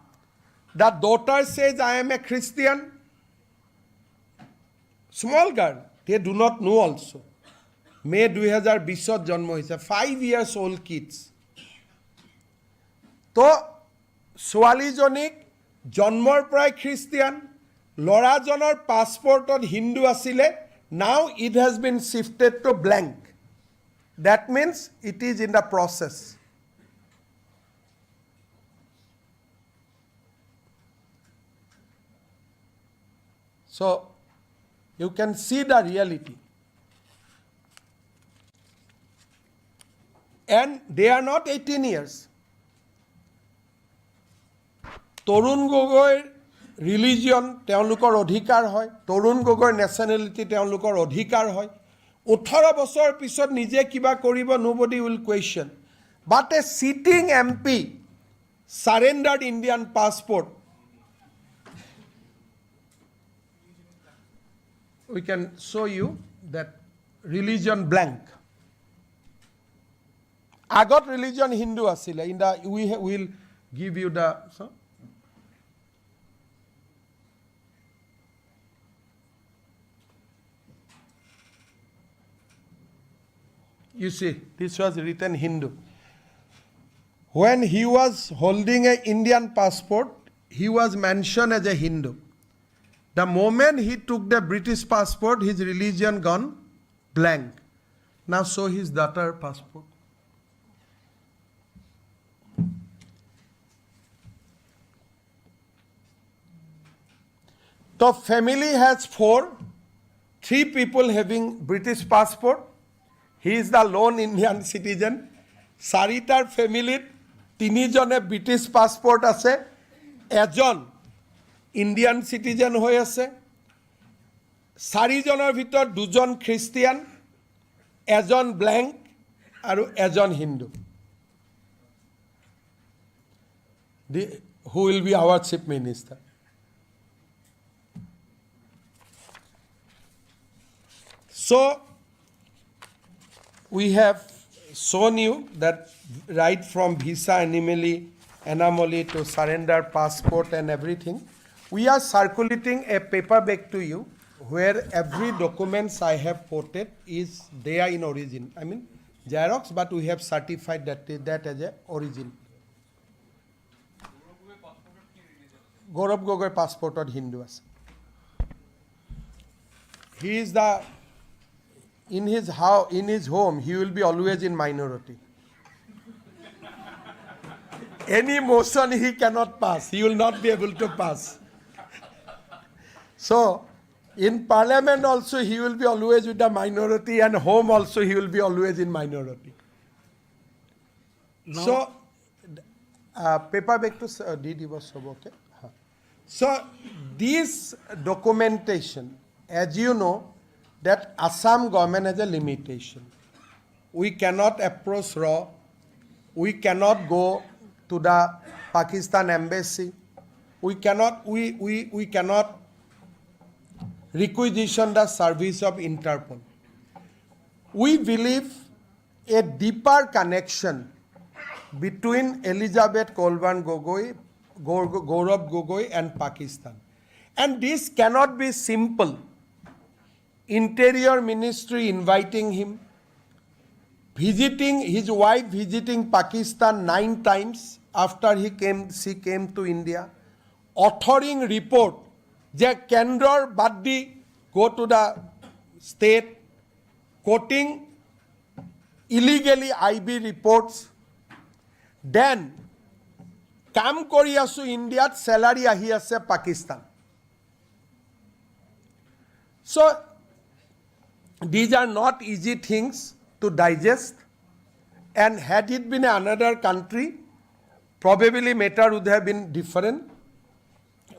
The daughter says I am a Christian. Small girl, they do not know also. May 2020 জন্ম হৈছে 5 years old kids. তো ছোৱালীজনীক জন্মৰ পৰাই Christian ল'ৰাজনৰ পাছপৰ্টত হিন্দু আছিলে now it has been shifted to blank. That means it is in the process. So you can see the reality. And they are not 18 years. তৰুণ গগৈৰ religion তেওঁলোকৰ অধিকাৰ হয় তৰুণ গগৈৰ নেশ্যনেলিটি তেওঁলোকৰ অধিকাৰ হয় 18 বছৰ পিছত নিজে কিবা কৰিব nobody will question. But a sitting MP surrendered Indian passport. We can show you that religion blank. Agot religion Hindu asile. In the we will give you the You see, this was written Hindu. When he was holding an Indian passport, he was mentioned as a Hindu. The moment he took the British passport, his religion gone blank. Now show his daughter passport. The family has 4, 3 people having British passport. He is the lone Indian citizen. Saritar family, 3 jone British passport ase, ejon Indian citizen hoy ase. 4 joner bhitor 2 jon Christian, ejon blank aru ejon Hindu. Who will be our chief minister? So, we have shown you that right from visa anomaly to surrender passport and everything, we are circulating a paper back to you where every documents I have quoted is there in origin. I mean, Xerox, but we have certified that as a origin. Gaurav Gogoi passport or Hindu. He is the in his home, he will be always in minority. Any motion he cannot pass. He will not be able to pass. So, in parliament also he will be always with the minority, and home also he will be always in minority. No. So, paper back to Didi was okay. So, this documentation, as you know, that Assam government has a limitation. We cannot approach RAW. We cannot go to the Pakistan embassy. We cannot requisition the service of Interpol. We believe a deeper connection between Elizabeth Colburn Gogoi, Gaurav Gogoi and Pakistan. And this cannot be simple. Interior Ministry inviting him, visiting his wife, visiting Pakistan 9 times after she came to India, authoring report that Kendra Baddi go to the state, quoting illegally IB reports, then কাম কৰি আছো ইণ্ডিয়াত salary আহি আছে Pakistan. So these are not easy things to digest, and had it been another country, probably matter would have been different.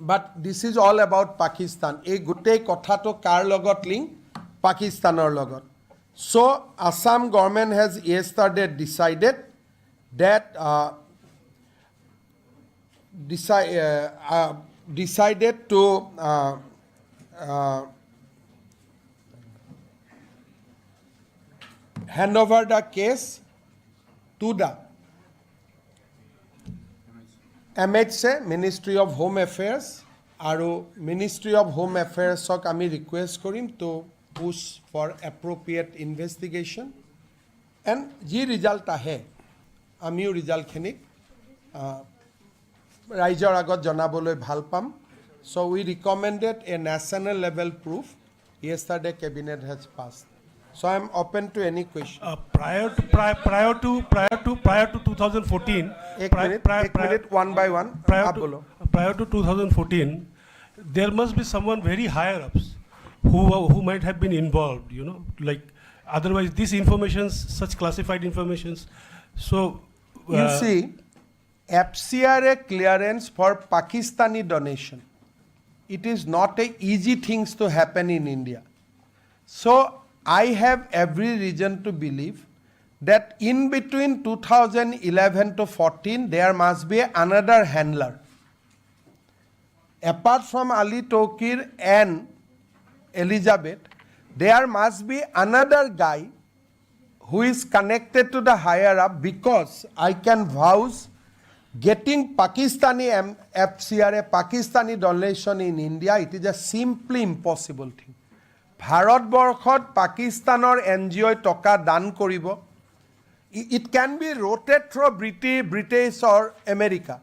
But this is all about Pakistan. A gutei kotha to kar logot link Pakistanor logot. So Assam government has yesterday decided that decided to hand over the case to the MHA, Ministry of Home Affairs, and Ministry of Home Affairs sok ami request korim to push for appropriate investigation, and ji result ahe amiu result khinik raijor agot janaboloi bhal pam. So we recommended a national level proof. Yesterday cabinet has passed. So I am open to any question. Prior to 2014, minute, one by one. Prior to 2014, there must be someone very higher ups who might have been involved. You know, like otherwise this information, such classified informations. So you see, FCRA clearance for Pakistani donation. It is not a easy things to happen in India. So I have every reason to believe that in between 2011 to 14, there must be another handler. Apart from Ali Tauqeer and Elizabeth, there must be another guy who is connected to the higher up, because I can vouch getting Pakistani FCRA, Pakistani donation in India, it is a simply impossible thing. ভাৰতবৰ্ষত পাকিস্তানৰ এনজিঅ'ই টকা দান কৰিব, it can be routed through British or America.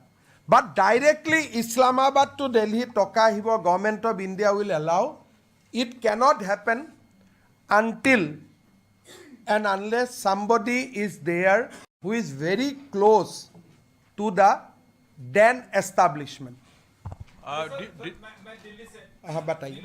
But directly Islamabad to Delhi, Toka Hibo, Government of India will allow. It cannot happen until and unless somebody is there who is very close to the then establishment. बताइए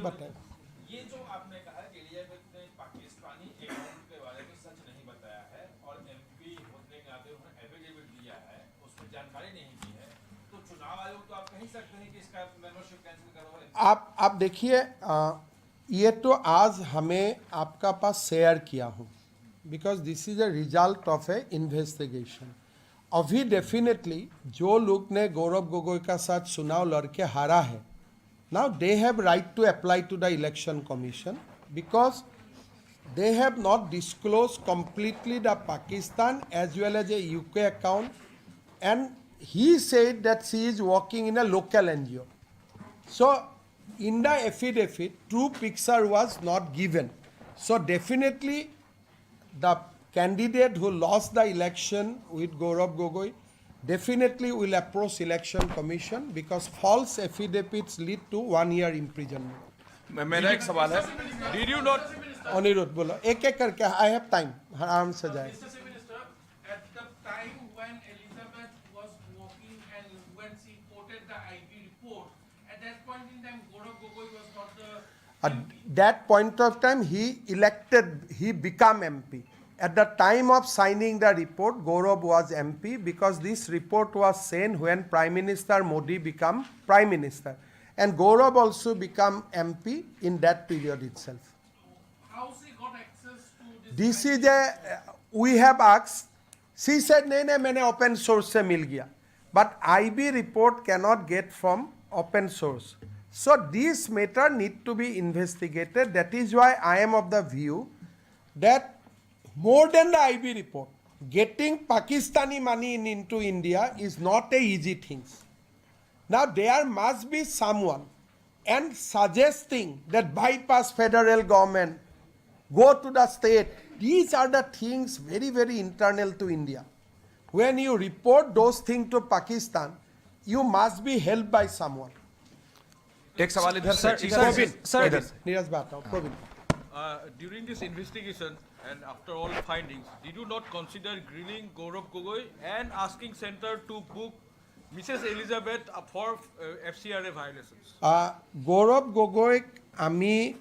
ये जो आपने कहा कि Elizabeth ने Pakistani account के बारे में सच नहीं बताया है और एमपी होने के नाते उन्होंने एफिडेविट दिया है, उसमें जानकारी नहीं दी है, तो चुनाव आयोग तो आप कह ही सकते हैं कि इसका मेंबरशिप कैंसिल करो। आप देखिए, ये तो आज हमें आपका पास शेयर किया हूँ, because this is a result of A investigation. अभी डेफिनेटली जो लोग ने गौरव गोगोई का साथ चुनाव लड़के हारा है, now they have right to apply to the election commission because they have not disclosed completely the Pakistan as well as a UK account, and he said that she is working in a local NGO. So in the affidavit, true picture was not given. So definitely the candidate who lost the election with Gaurav Gogoi definitely will approach election commission because false affidavits lead to 1 year imprisonment. मेरा एक सवाल है, did you not अनुरोध बोलो, एक एक करके, I have time, आराम से जाए. Mr. Minister, at the time when Elizabeth was walking and when she quoted the IB report, at that point in time, Gaurav Gogoi was not the At that point of time, he became MP. At the time of signing the report, Gaurav was MP because this report was sent when Prime Minister Modi became Prime Minister. And Gaurav also became MP in that period itself. how she got access to This is we have asked, she said, नहीं, मैंने open source से मिल गया. But IB report cannot get from open source. So this matter need to be investigated. That is why I am of the view that more than the IB report, getting Pakistani money into India is not a easy thing. Now there must be someone and suggesting that bypass federal government, go to the state. These are the things very, very internal to India. When you report those things to Pakistan, you must be helped by someone. एक सवाल इधर से नीरज बात आओ, प्रोविन. During this investigation and after all findings, did you not consider grilling Gaurav Gogoi and asking center to book Mrs. Elizabeth for FCRA violations? Gaurav Gogoi ami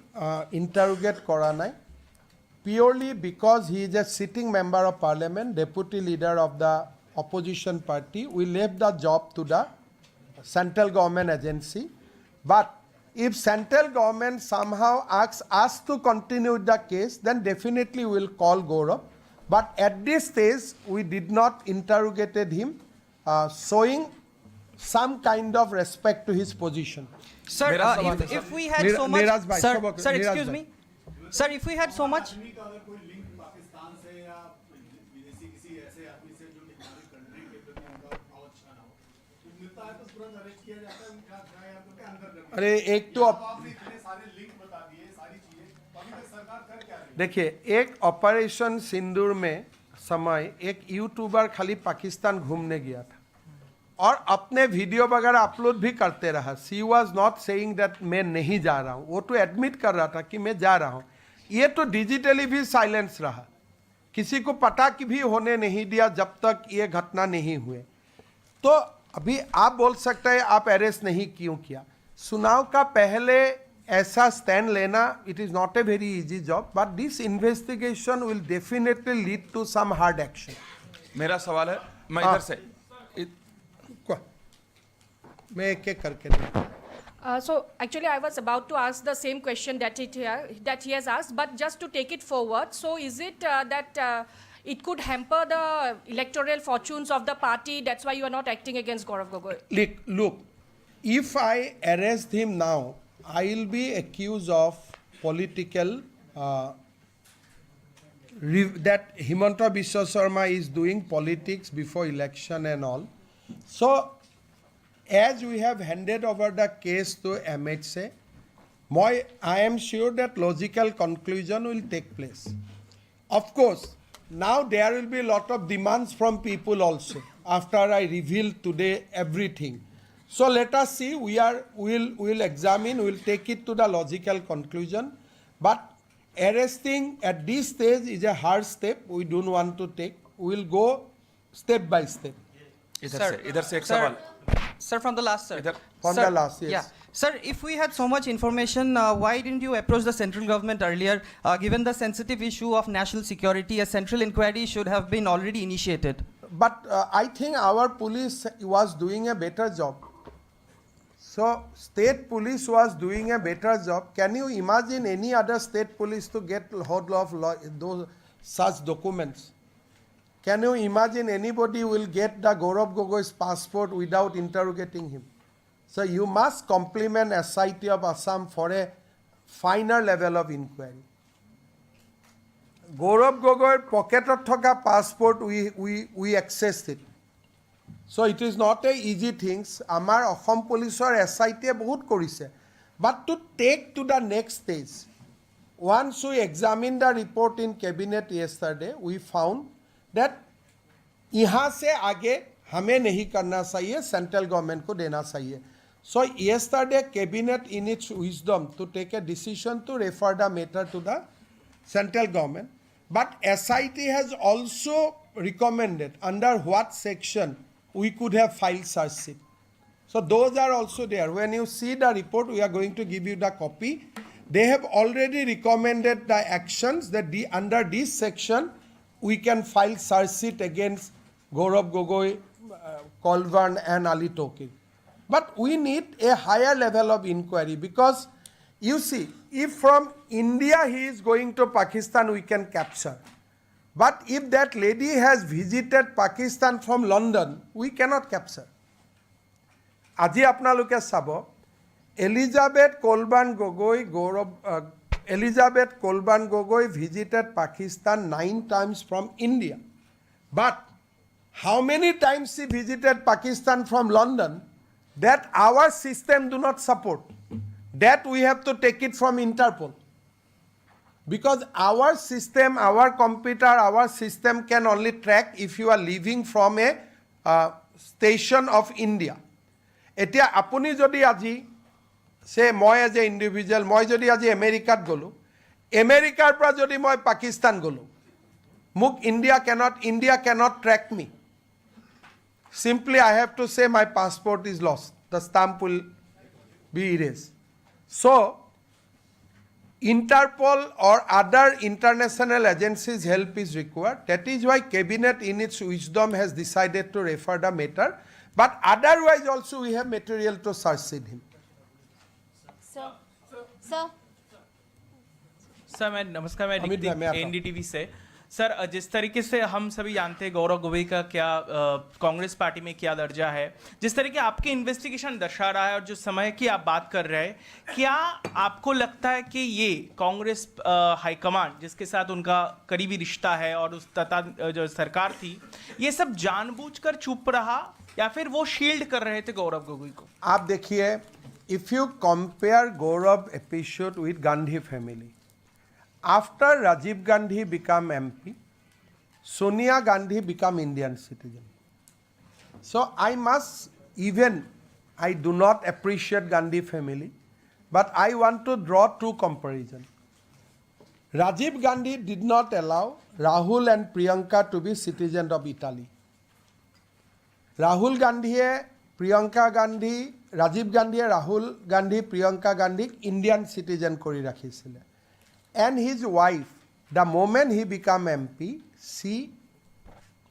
interrogate kora nai, purely because he is a sitting member of parliament, deputy leader of the opposition party. We left the job to the central government agency. But if central government somehow asks us to continue the case, then definitely we will call Gaurav. But at this stage, we did not interrogated him, showing some kind of respect to his position. Sir, if we had so much, sir, excuse me, sir, if we had so much. अरे एक तो देखिए, एक operation सिंदूर में समय एक YouTuber खाली पाकिस्तान घूमने गया था और अपने वीडियो वगैरह अपलोड भी करते रहा. She was not saying that मैं नहीं जा रहा हूँ, वो तो एडमिट कर रहा था कि मैं जा रहा हूँ. ये तो डिजिटली भी साइलेंस रहा, किसी को पता कि भी होने नहीं दिया जब तक ये घटना नहीं हुए. तो अभी आप बोल सकते हैं आप अरेस्ट नहीं क्यों किया. चुनाव का पहले ऐसा स्टैंड लेना, it is not a very easy job, but this investigation will definitely lead to some hard action. मेरा सवाल है, मैं इधर से मैं एक एक करके So actually I was about to ask the same question that he has asked, but just to take it forward, so is it that it could hamper the electoral fortunes of the party, that's why you are not acting against Gaurav Gogoi? Look, if I arrest him now, I will be accused of political, that Himanta Biswa Sarma is doing politics before election and all. So, as we have handed over the case to MHA, I am sure that logical conclusion will take place. Of course, now there will be a lot of demands from people also after I reveal today everything. So let us see, we'll examine, we'll take it to the logical conclusion. But arresting at this stage is a hard step we don't want to take. We'll go step by step. Sir, from the last, sir. From Sir, the last, yes. Yeah. Sir, if we had so much information, why didn't you approach the central government earlier? Given the sensitive issue of national security, a central inquiry should have been already initiated. But I think our police was doing a better job. So state police was doing a better job. Can you imagine any other state police to get hold of those such documents? Can you imagine anybody will get the Gaurav Gogoi's passport without interrogating him? So you must compliment SIT of Assam for a finer level of inquiry. Gaurav Gogoi's pocket thoka passport we accessed it. So it is not a easy thing. Amar Assam police or SIT bahut korise. But to take to the next stage, once we examined the report in cabinet yesterday, we found that यहाँ से आगे हमें नहीं करना चाहिए, central government को देना चाहिए. So yesterday cabinet in its wisdom to take a decision to refer the matter to the central government. But SIT has also recommended under what section we could have filed such sheet. So those are also there. When you see the report, we are going to give you the copy. They have already recommended the actions that under this section we can file search sheet against Gaurav Gogoi, Colburn and Ali Tauqeer. But we need a higher level of inquiry because you see, if from India he is going to Pakistan, we can capture. But if that lady has visited Pakistan from London, we cannot capture. Aji apnaluke sabo, Elizabeth Colburn Gogoi visited Pakistan 9 times from India. But how many times she visited Pakistan from London, that our system do not support. That we have to take it from Interpol. Because our system, our computer, our system can only track if you are leaving from a station of India. Etia apuni jodi aji, say moi as a individual, moi jodi aji America golo, America pra jodi moi Pakistan golo. Muk India cannot track me. Simply I have to say my passport is lost. The stamp will be erased. So, Interpol or other international agencies' help is required. That is why Cabinet in its wisdom has decided to refer the matter. But otherwise also we have material to search him. Sir, मैं नमस्कार, मैं NDTV से. Sir, जिस तरीके से हम सभी जानते हैं गौरव गोगोई का क्या कांग्रेस पार्टी में क्या दर्जा है, जिस तरीके आपके इन्वेस्टिगेशन दर्शा रहा है और जो समय की आप बात कर रहे हैं, क्या आपको लगता है कि ये कांग्रेस हाईकमांड जिसके साथ उनका करीबी रिश्ता है और उस तथा जो सरकार थी, ये सब जानबूझकर चुप रहा या फिर वो शील्ड कर रहे थे गौरव गोगोई को? आप देखिए, if you compare Gaurav episode with Gandhi family, after Rajiv Gandhi became MP, Sonia Gandhi became Indian citizen. So I do not appreciate Gandhi family, but I want to draw two comparisons. Rajiv Gandhi did not allow Rahul and Priyanka to be citizens of Italy. Rahul Gandhi, Priyanka Gandhi, Rajiv Gandhi, Rahul Gandhi, Priyanka Gandhi, Indian citizen kori rakhisile. And his wife, the moment he became MP, she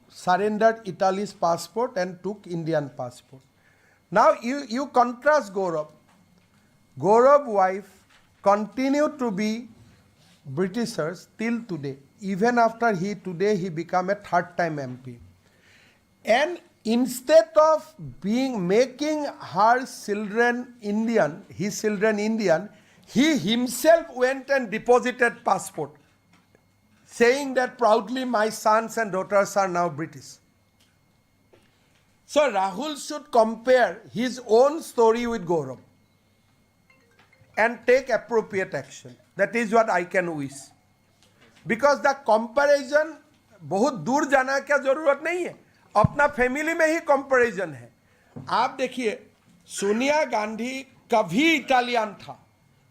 surrendered Italy's passport and took Indian passport. Now you contrast Gaurav. Gaurav's wife continued to be Britishers till today, even after he became a third-time MP. And instead of making her children Indian, his children Indian, he himself went and deposited passport, saying that proudly my sons and daughters are now British. So Rahul should compare his own story with Gaurav and take appropriate action. That is what I can wish. Because the comparison बहुत दूर जाना क्या जरूरत नहीं है, अपना family में ही comparison है। आप देखिए सोनिया गांधी कभी इटालियन था,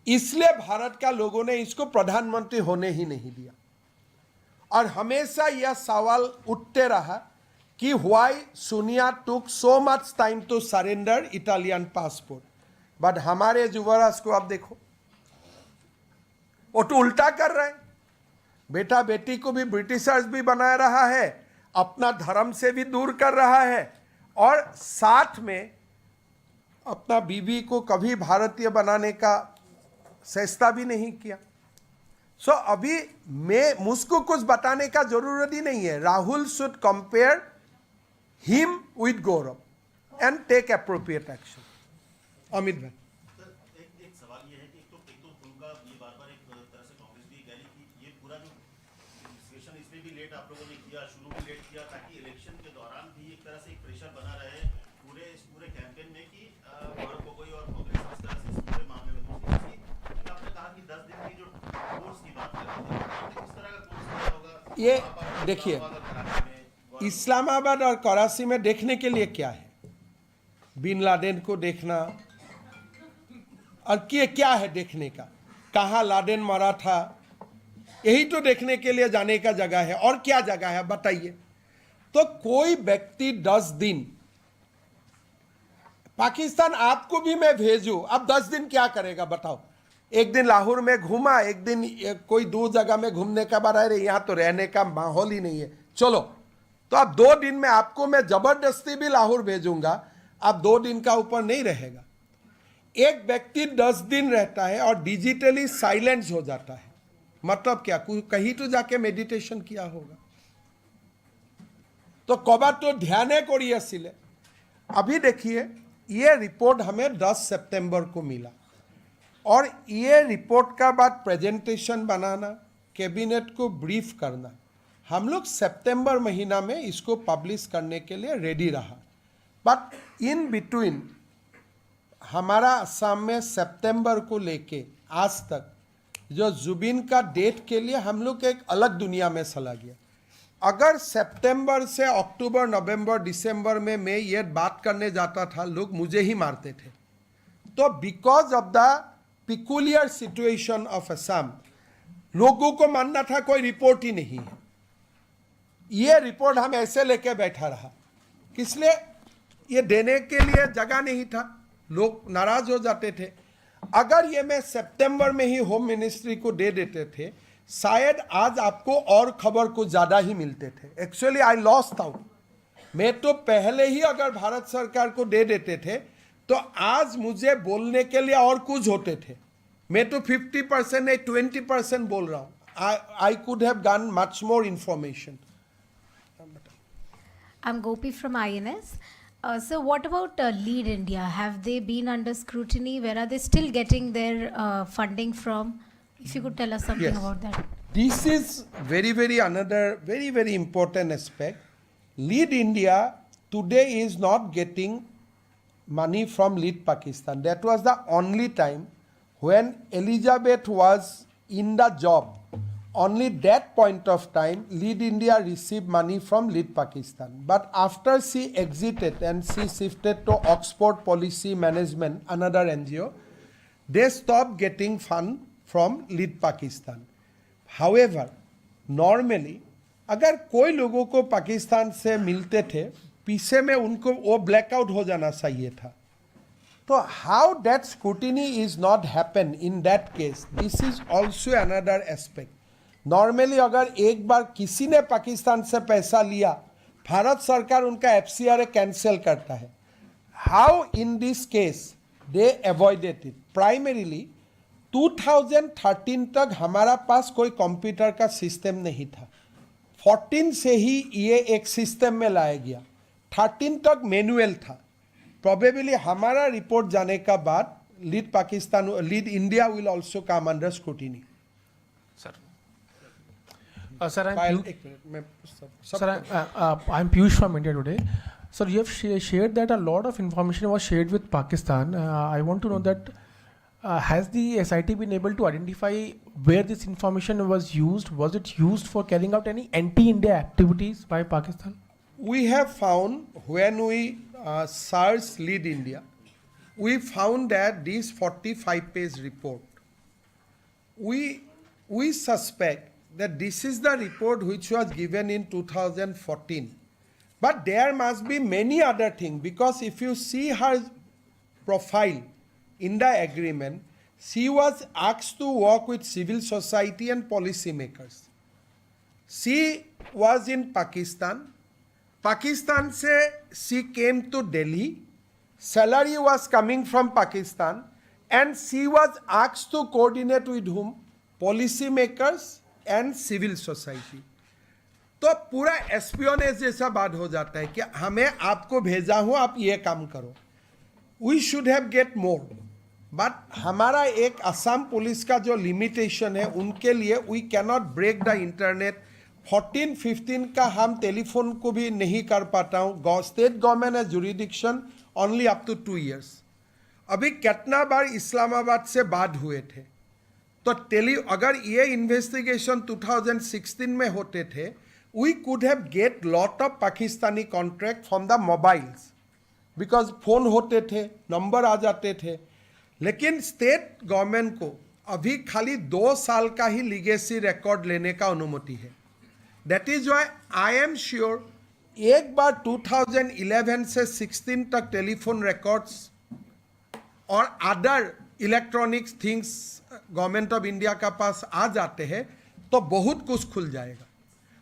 इसलिए भारत का लोगों ने इसको प्रधानमंत्री होने ही नहीं दिया। और हमेशा यह सवाल उठते रहा कि why Sonia took so much time to surrender Italian passport. But हमारे युवराज को आप देखो, वो तो उल्टा कर रहे हैं। बेटा बेटी को भी ब्रिटिशर्स भी बना रहा है, अपना धर्म से भी दूर कर रहा है, और साथ में अपना बीवी को कभी भारतीय बनाने का चेष्टा भी नहीं किया। सो अभी मुझको कुछ बताने का जरूरत ही नहीं है। Rahul should compare him with Gaurav and take appropriate action. Amit bhai, एक सवाल ये है कि एक तो उनका ये बार-बार एक तरह से कांग्रेस भी कह रही कि ये पूरा जो डिस्कशन इसमें भी लेट आप लोगों ने किया, शुरू में लेट किया, ताकि इलेक्शन के दौरान भी एक तरह से एक प्रेशर बना रहे पूरे कैंपेन में कि गौरव गोगोई और कांग्रेस इस तरह से इस पूरे मामले में। दूसरी चीज आपने कहा कि 10 दिन की जो कोर्स की बात कर रहे थे, किस तरह का कोर्स क्या होगा? ये देखिए इस्लामाबाद और कराची में देखने के लिए क्या है? बिन लादेन को देखना, और क्या है देखने का? कहाँ लादेन मरा था, यही तो देखने के लिए जाने का जगह है। और क्या जगह है बताइए? तो कोई व्यक्ति 10 दिन पाकिस्तान, आपको भी मैं भेजूं, अब 10 दिन क्या करेगा बताओ? एक दिन लाहौर में घूमा, एक दिन कोई दूर जगह में घूमने का बाद अरे यहाँ तो रहने का माहौल ही नहीं है, चलो। तो अब 2 दिन में आपको मैं जबरदस्ती भी लाहौर भेजूंगा, अब 2 दिन का ऊपर नहीं रहेगा। एक व्यक्ति 10 दिन रहता है और डिजिटली साइलेंस हो जाता है, मतलब क्या? कहीं तो जाके मेडिटेशन किया होगा। तो कबार तो ध्यान करिए सिले। अभी देखिए ये रिपोर्ट हमें 10 सितंबर को मिला, और ये रिपोर्ट का बाद प्रेजेंटेशन बनाना, कैबिनेट को ब्रीफ करना, हम लोग सितंबर महीना में इसको पब्लिश करने के लिए रेडी रहा। बट इन बिटवीन हमारा असम में सितंबर को लेके आज तक जो जुबिन का डेट के लिए हम लोग एक अलग दुनिया में चला गया। अगर सितंबर से अक्टूबर, नवंबर, दिसंबर में मैं ये बात करने जाता था, लोग मुझे ही मारते थे। तो because of the peculiar situation of Assam, लोगों को मानना था कोई रिपोर्ट ही नहीं है। ये रिपोर्ट हम ऐसे लेके बैठा रहा, किसलिए? ये देने के लिए जगह नहीं था, लोग नाराज हो जाते थे। अगर ये मैं सितंबर में ही होम मिनिस्ट्री को दे देते थे, शायद आज आपको और खबर कुछ ज़्यादा ही मिलते थे। Actually I lost out. मैं तो पहले ही अगर भारत सरकार को दे देते थे तो आज मुझे बोलने के लिए और कुछ होते थे। मैं तो 50% नहीं 20% बोल रहा हूँ। I could have gone much more information. I'm Gopi from INS. So what about Lead India? Have they been under scrutiny? Where are they still getting their funding from? If you could tell us something about that. This is another very important aspect. Lead India today is not getting money from Lead Pakistan. That was the only time when Elizabeth was in the job. Only that point of time Lead India received money from Lead Pakistan. But after she exited and she shifted to Oxford Policy Management, another NGO, they stopped getting fund from Lead Pakistan. However, normally अगर कोई लोगों को पाकिस्तान से मिलते थे, पीछे में उनको वो ब्लैकआउट हो जाना चाहिए था। तो how that scrutiny is not happen in that case, this is also another aspect. Normally अगर एक बार किसी ने पाकिस्तान से पैसा लिया, भारत सरकार उनका FCRA कैंसिल करता है। How in this case they avoided it? Primarily 2013 तक हमारा पास कोई कंप्यूटर का सिस्टम नहीं था। 14 से ही ये एक सिस्टम में लाया गया। 13 तक मैनुअल था। प्रोबेबली हमारा रिपोर्ट जाने का बाद lead India will also come under scrutiny. Sir, I'm Piyush from India Today. Sir, you have shared that a lot of information was shared with Pakistan. I want to know that has the SIT been able to identify where this information was used? Was it used for carrying out any anti-India activities by Pakistan? We have found when we searched Lead India, we found that this 45-page report, we suspect that this is the report which was given in 2014. But there must be many other things, because if you see her profile in the agreement, she was asked to work with civil society and policymakers. She was in Pakistan. Pakistan se she came to Delhi. Salary was coming from Pakistan, and she was asked to coordinate with whom? Policymakers and civil society. तो पूरा espionage जैसा बात हो जाता है कि हमें आपको भेजा हूं, आप ये काम करो. We should have get more, but हमारा एक असम पुलिस का जो लिमिटेशन है उनके लिए we cannot break the internet. 14-15 का हम टेलीफोन को भी नहीं कर पाता हूँ. स्टेट गवर्नमेंट है jurisdiction only up to 2 years. अभी कितना बार इस्लामाबाद से बात हुए थे, तो अगर ये इन्वेस्टिगेशन 2016 में होते थे, we could have get lot of Pakistani contract from the mobiles, because phone होते थे, नंबर आ जाते थे. लेकिन स्टेट गवर्नमेंट को अभी खाली 2 साल का ही लीगेसी रिकॉर्ड लेने का अनुमति है. That is why I am sure एक बार 2011 से 16 तक टेलीफोन रिकॉर्ड्स और other electronics things government of India का पास आ जाते हैं तो बहुत कुछ खुल जाएगा.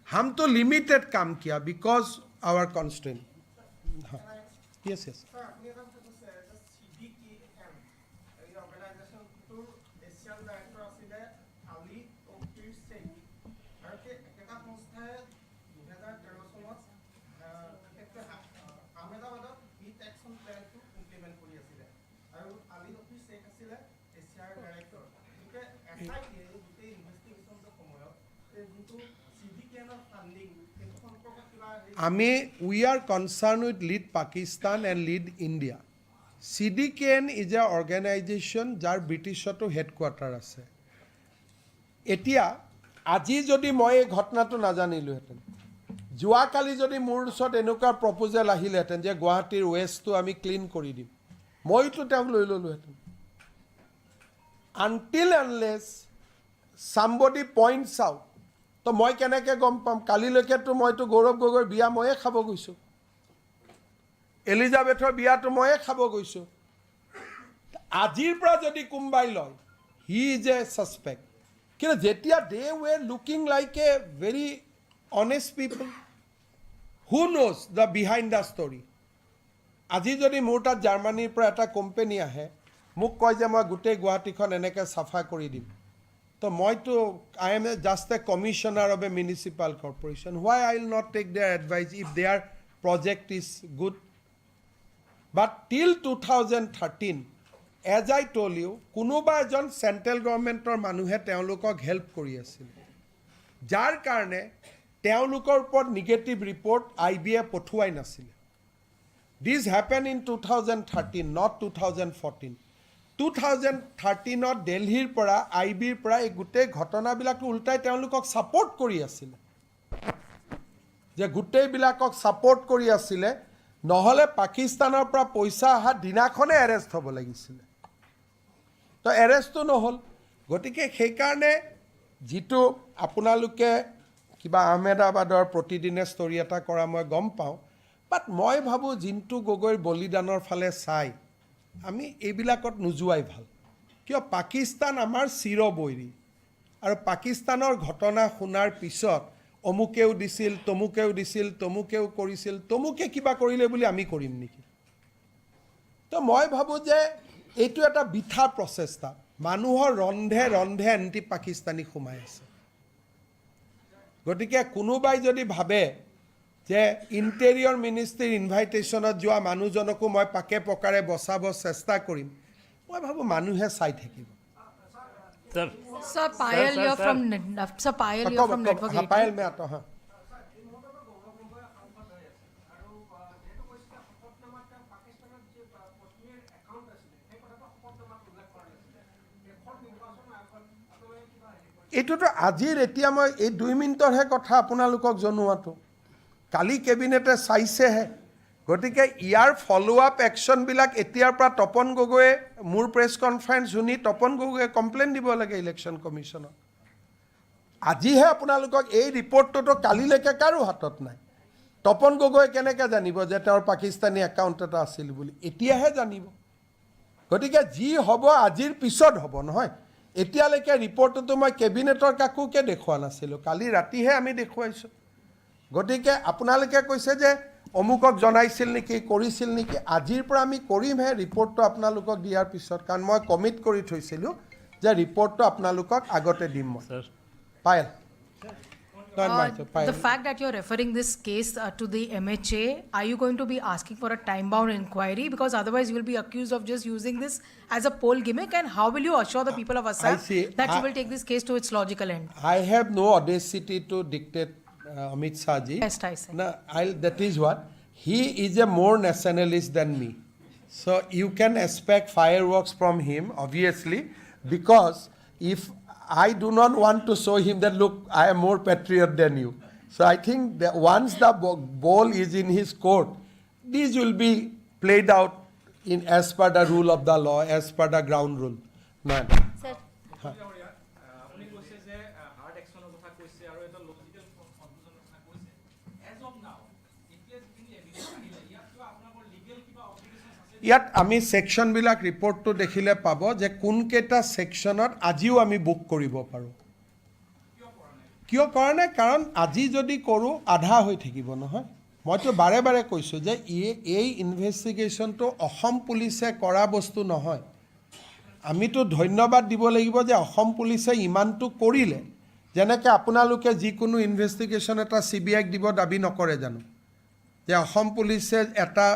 हम तो लिमिटेड काम किया because our constant. Yes yes we are concerned with Lead Pakistan and Lead India. CDKN is an organization jar Britishতো headquarter আছে. এতিয়া আজি যদি মই ঘটনাটো নাজানিলোহেঁতেন, যোৱাকালি যদি মোৰ ওচৰত এনেকুৱা প্ৰপ'জেল আহিলেহেঁতেন যে গুৱাহাটীৰ ৱেষ্টটো আমি ক্লিন কৰি দিম, মইতো তেওঁক লৈ ল'লোহেঁতেন. Until unless somebody points out, তো মই কেনেকৈ গম পাম? কালিলৈকেতো মইতো গৌৰৱ গগৈৰ বিয়া ময়ে খাব গৈছোঁ, এলিজাবেথৰ বিয়াটো ময়ে খাব গৈছোঁ. আজিৰ পৰা যদি কোনোবাই লয়, হি ইজ এ ছাছপেক্ট. কিন্তু যেতিয়া they were looking like a very honest people who knows the behind the story. আজি যদি মোৰ তাত জাৰ্মানীৰ পৰা এটা কোম্পেনী আহে, মোক কয় যে মই গোটেই গুৱাহাটীখন এনেকৈ চাফা কৰি দিম, তো মইতো I am just a commissioner of a municipal corporation. Why I will not take their advice if their project is good. But till 2013 as I ton U, কোনোবা এজন চেণ্ট্ৰেল গভৰ্ণমেণ্টৰ মানুহে তেওঁলোকক হেল্প কৰি আছিল, যাৰ কাৰণে তেওঁলোকৰ ওপৰত নিগেটিভ ৰিপৰ্ট IB-য়ে পঠুৱাই নাছিলে. দিছ হেপেন ইন 2013, নট 2014. 2013 দিল্লীৰ পৰা IB-ৰ পৰা এই গোটেই ঘটনাবিলাক উল্টাই তেওঁলোকক ছাপোৰ্ট কৰি আছিলে, যে গোটেইবিলাকক ছাপোৰ্ট কৰি আছিলে. নহ'লে পাকিস্তানৰ পৰা পইচা অহা দিনাখনে এৰেষ্ট হ'ব লাগিছিলে, তো এৰেষ্টটো নহ'ল. গতিকে সেইকাৰণে যিটো আপোনালোকে কিবা আহমেদাবাদৰ প্ৰতিদিনে ষ্টৰি এটা কৰা মই গম পাওঁ, বাট মই ভাবোঁ জিন্তু গগৈৰ বলিদানৰ ফালে চাই আমি এইবিলাকত নোযোৱাই ভাল. কিয় পাকিস্তান আমাৰ চিৰবৈৰী, আৰু পাকিস্তানৰ ঘটনা শুনাৰ পিছত অমুকেও দিছিল, তমুকেও দিছিল, তমুকেও কৰিছিল, তমুকে কিবা কৰিলে বুলি আমি কৰিম নেকি? তো মই ভাবোঁ যে এইটো এটা বৃথা প্ৰচেষ্টা. মানুহৰ ৰন্ধে ৰন্ধে এণ্টি পাকিস্তানী সোমাই আছে. গতিকে কোনোবাই যদি ভাবে যে ইণ্টেৰিয়ৰ মিনিষ্ট্ৰীৰ ইনভাইটেশ্যনত যোৱা মানুহজনকো মই পাকে পকাৰে বচাব চেষ্টা কৰিম, মই ভাবোঁ মানুহে চাই থাকিব. Sir, Payal, you're from Network 18. पायल में आता हाँ. এইটোতো আজিৰ এতিয়া মই এই 2 মিনিটৰহে কথা আপোনালোকক জনোৱাটো কালি কেবিনেটে চাইছেহে গতিকে ইয়াৰ ফলো আপ একশ্যনবিলাক এতিয়াৰ পৰা তপন গগৈয়ে মোৰ প্ৰেছ কনফাৰেন্স শুনি তপন গগৈয়ে কমপ্লেইন দিব লাগে ইলেকশ্যন কমিশ্যনক আজিহে আপোনালোকক এই ৰিপৰ্টটোতো কালিলৈকে কাৰো হাতত নাই তপন গগৈয়ে কেনেকৈ জানিব যে তেওঁৰ পাকিস্তানী একাউণ্ট এটা আছিল বুলি এতিয়াহে জানিব গতিকে যি হ'ব আজিৰ পিছত হ'ব নহয় এতিয়ালৈকে ৰিপৰ্টটো মই কেবিনেটৰ কাকোকে দেখুৱা নাছিলোঁ কালি ৰাতিহে আমি দেখুৱাইছোঁ গতিকে আপোনালোকে কৈছে যে অমুকক জনাইছিল নেকি কৰিছিল নেকি আজিৰ পৰা আমি কৰিমহে ৰিপৰ্টটো আপোনালোকক দিয়াৰ পিছত কাৰণ মই কমিট কৰি থৈছিলোঁ যে ৰিপৰ্টটো আপোনালোকক আগতে দিম মই Payel The fact that you're referring this case to the MHA, are you going to be asking for a time-bound inquiry? Because otherwise you will be accused of just using this as a poll gimmick. And how will you assure the people of Assam that you will take this case to its logical end? I have no audacity to dictate Amit Shah ji. Best I say. No, that is what. He is a more nationalist than me. So you can expect fireworks from him, obviously, because if I do not want to show him that, look, I am more patriot than you. So I think that once the ball is in his court, these will be played out in as per the rule of the law, as per the ground rule. Man. Sir. ইয়াত আমি সেকশনবিলাক ৰিপৰ্টটো দেখিলে পাব যে কোনকেইটা সেকশনত আজিও আমি book কৰিব পাৰোঁ কিয় কৰা নাই কাৰণ আজি যদি কৰোঁ আধা হৈ থাকিব নহয় মইতো বাৰে বাৰে কৈছোঁ যে এই ইনভেষ্টিগেশ্যনটো অসম পুলিচে কৰা বস্তু নহয় আমিতো ধন্যবাদ দিব লাগিব যে অসম পুলিচে ইমানটো কৰিলে যেনেকৈ আপোনালোকে যিকোনো ইনভেষ্টিগেশ্যন এটা CBIক দিব দাবী নকৰে জানো যে অসম পুলিচে এটা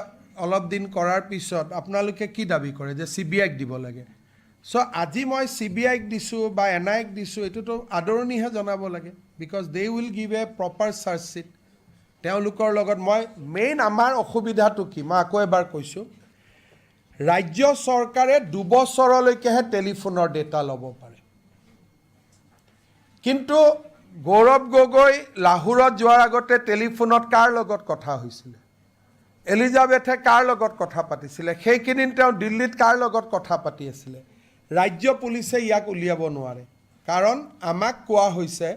অলপ দিন কৰাৰ পিছত আপোনালোকে কি দাবী কৰে যে CBIক দিব লাগে সো আজি মই CBIক দিছোঁ বা NIক দিছোঁ এটোতো আদৰণীহে জনাব লাগে because they will give a proper charge sheet তেওঁলোকৰ লগত মই মেইন আমাৰ অসুবিধাটো কি মই আকৌ এবাৰ কৈছোঁ ৰাজ্য চৰকাৰে 2 বছৰলৈকেহে টেলিফোনৰ ডেটা ল'ব পাৰে কিন্তু গৌৰৱ গগৈ লাহোৰত যোৱাৰ আগতে টেলিফোনত কাৰ লগত কথা হৈছিল এলিজাবেথে কাৰ লগত কথা পাতিছিলে সেইকেইদিন তেওঁ দিল্লীত কাৰ লগত কথা পাতি আছিলে ৰাজ্য পুলিচে ইয়াক উলিয়াব নোৱাৰে কাৰণ আমাক কোৱা হৈছে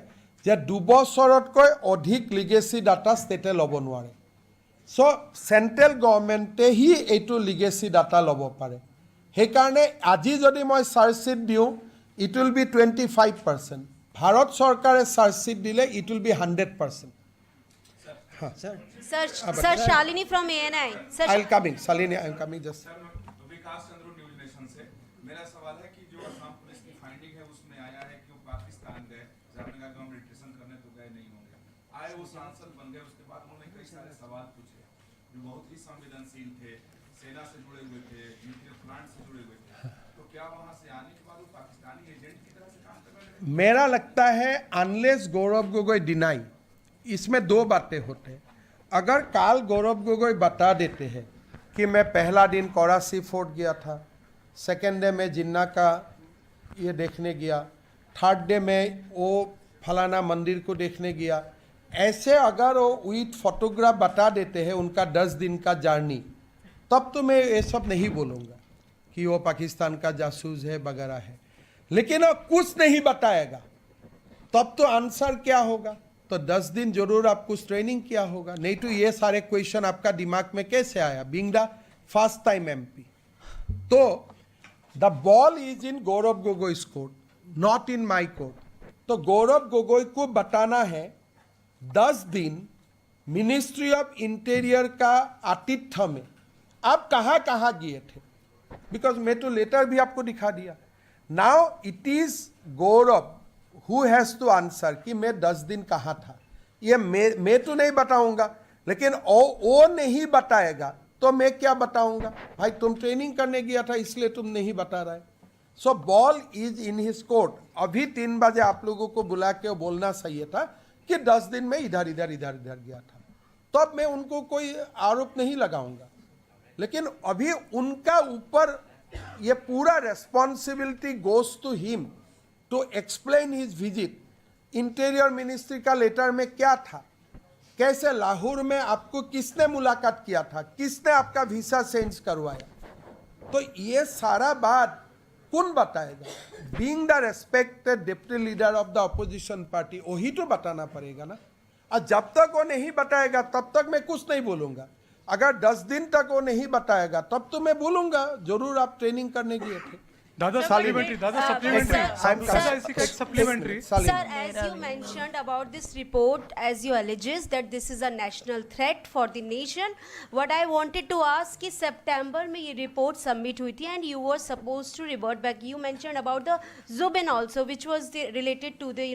যে 2 বছৰতকৈ অধিক লিগেসি ডাটা ষ্টেটে ল'ব নোৱাৰে সো সেন্ট্ৰেল গভৰ্ণমেণ্টে হি এইটো লিগেসি ডাটা ল'ব পাৰে সেইকাৰণে আজি যদি মই চাৰ্জ শ্বীট দিওঁ ইট উইল বি 25% ভাৰত চৰকাৰে চাৰ্জ শ্বীট দিলে it will be 100%. Sir, Shalini from ANI. Sir, I'll come in. Shalini, I'm coming just. Vikas Chandra news nation से मेरा सवाल है कि जो असम पुलिस की फाइंडिंग है उसमें आया है कि वो पाकिस्तान गए आपने कहा कि हम रिट्रेशन करने तो गए नहीं होंगे आए वो सांसद बन गए उसके बाद उन्होंने कई सारे सवाल पूछे जो बहुत ही संवेदनशील थे सेना से जुड़े हुए थे न्यूक्लियर प्लांट से जुड़े हुए थे तो क्या वहां से आने के बाद वो पाकिस्तानी एजेंट की तरह से काम कर रहे हैं मेरा लगता है अनलेस गौरव गोगोई डिनाई इसमें 2 बातें होते हैं अगर काल गौरव गोगोई बता देते हैं कि मैं पहला दिन कराची फोर्ट गया था सेकेंड डे में जिन्ना का ये देखने गया थर्ड डे में वो फलाना मंदिर को देखने गया ऐसे अगर वो विथ फोटोग्राफ बता देते हैं उनका 10 दिन का जर्नी तब तो मैं ये सब नहीं बोलूँगा कि वो पाकिस्तान का जासूस है वगैरह है लेकिन वो कुछ नहीं बताएगा तब तो आंसर क्या होगा तो 10 दिन जरूर आप कुछ ट्रेनिंग किया होगा नहीं तो ये सारे क्वेश्चन आपका दिमाग में कैसे आया being the first time MP तो the ball is in Gaurav Gogoi court not in my court तो गौरव गोगोई को बताना है 10 दिन मिनिस्ट्री ऑफ इंटीरियर का आतिथ्य में आप कहाँ कहाँ गए थे बिकॉज मैं तो लेटर भी आपको दिखा दिया now it is Gaurav Who has to answer कि मैं 10 दिन कहाँ था ये मैं तो नहीं बताऊंगा लेकिन वो नहीं बताएगा तो मैं क्या बताऊंगा भाई तुम ट्रेनिंग करने गया था इसलिए तुम नहीं बता रहे सो ball is in his court अभी 3 बजे आप लोगों को बुला के बोलना चाहिए था कि 10 दिन में इधर गया था तो अब मैं उनको कोई आरोप नहीं लगाऊंगा लेकिन अभी उनका ऊपर ये पूरा responsibility goes to him to explain his visit. Interior ministry का लेटर में क्या था, कैसे लाहौर में आपको किसने मुलाकात किया था, किसने आपका वीसा चेंज करवाया, तो ये सारा बात कौन बताएगा? Being the respected deputy leader of the opposition party, वही तो बताना पड़ेगा ना। और जब तक वो नहीं बताएगा तब तक मैं कुछ नहीं बोलूंगा। अगर 10 दिन तक वो नहीं बताएगा तब तो मैं बोलूंगा जरूर आप ट्रेनिंग करने गए थे। Dada supplementary. Sir, as you mentioned about this report, as you alleges that this is a national threat for the nation, what I wanted to ask is September में ये report submit हुई थी and you were supposed to revert back. You mentioned about the Zubin also, which was related to the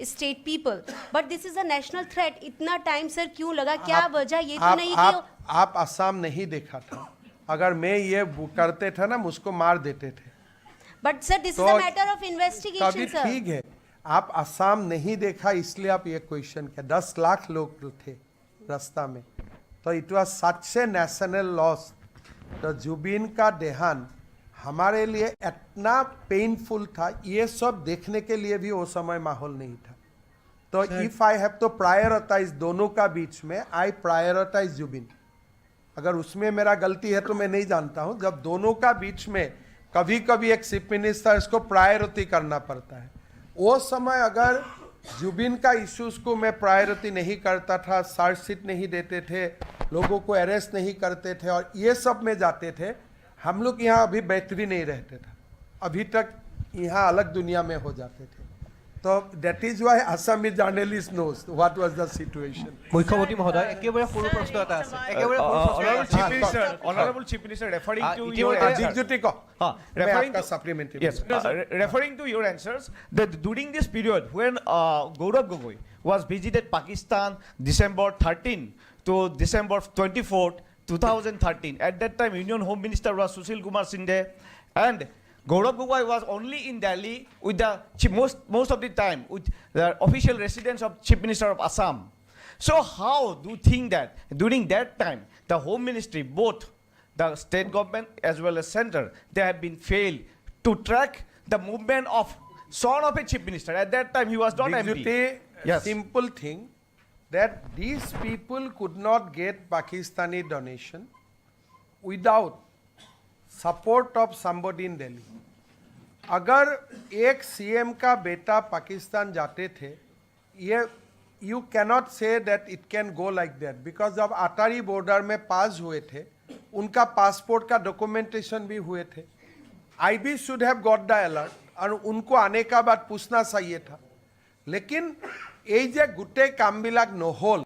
state people. But this is a national threat. इतना time sir क्यों लगा? क्या वजह? ये तो नहीं कि आप असम नहीं देखा था। अगर मैं ये करते थे ना मुझको मार देते थे। But sir, this is a matter of investigation, sir. ठीक है, आप असम नहीं देखा इसलिए आप ये क्वेश्चन किया। 10 लाख लोग थे रास्ता में, तो it was such A national loss. तो जुबिन का देहांत हमारे लिए इतना पेनफुल था, ये सब देखने के लिए भी वो समय माहौल नहीं था। तो if I have to prioritize दोनों का बीच में, आई प्रायोरिटाइज जुबिन। अगर उसमें मेरा गलती है तो मैं नहीं जानता हूं। जब दोनों का बीच में कभी कभी एक चीफ मिनिस्टर इसको प्रायोरिटी करना पड़ता है, वो समय अगर जुबिन का इश्यूज को मैं प्रायोरिटी नहीं करता था, चार्जशीट नहीं देते थे, लोगों को अरेस्ट नहीं करते थे और ये सब में जाते थे, हम लोग यहाँ अभी बैठ भी नहीं रहते थे, अभी तक यहाँ अलग दुनिया में हो जाते थे। तो that is why Assami journalist knows what was the situation. মুখ্যমন্ত্রী মহোদয় একেবারে সৰু প্ৰশ্ন এটা আছে, একেবাৰে সৰু প্ৰশ্ন। Honorable Chief Minister, referring to your referring to your answers, that during this period when Gaurav Gogoi was visited Pakistan December 13 to December 24, 2013, at that time Union Home Minister was Sushil Kumar Shinde, and Gaurav Gogoi was only in Delhi with the most of the time with the official residence of Chief Minister of Assam. So how do you think that during that time the Home Ministry, both the state government as well as center, they have been failed to track the movement of son of a Chief Minister? At that time he was not MP. Yes. Simple thing that these people could not get Pakistani donation without support of somebody in Delhi. अगर एक CM का बेटा पाकिस्तान जाते थे, ये you cannot say that it can go like that, because जब अटारी border में पास हुए थे, उनका पासपोर्ट का डॉक्यूमेंटेशन भी हुए थे। IB should have got the alert और उनको आने का बाद पूछना चाहिए था, लेकिन ये जे गुटे कामबिलाक নহল,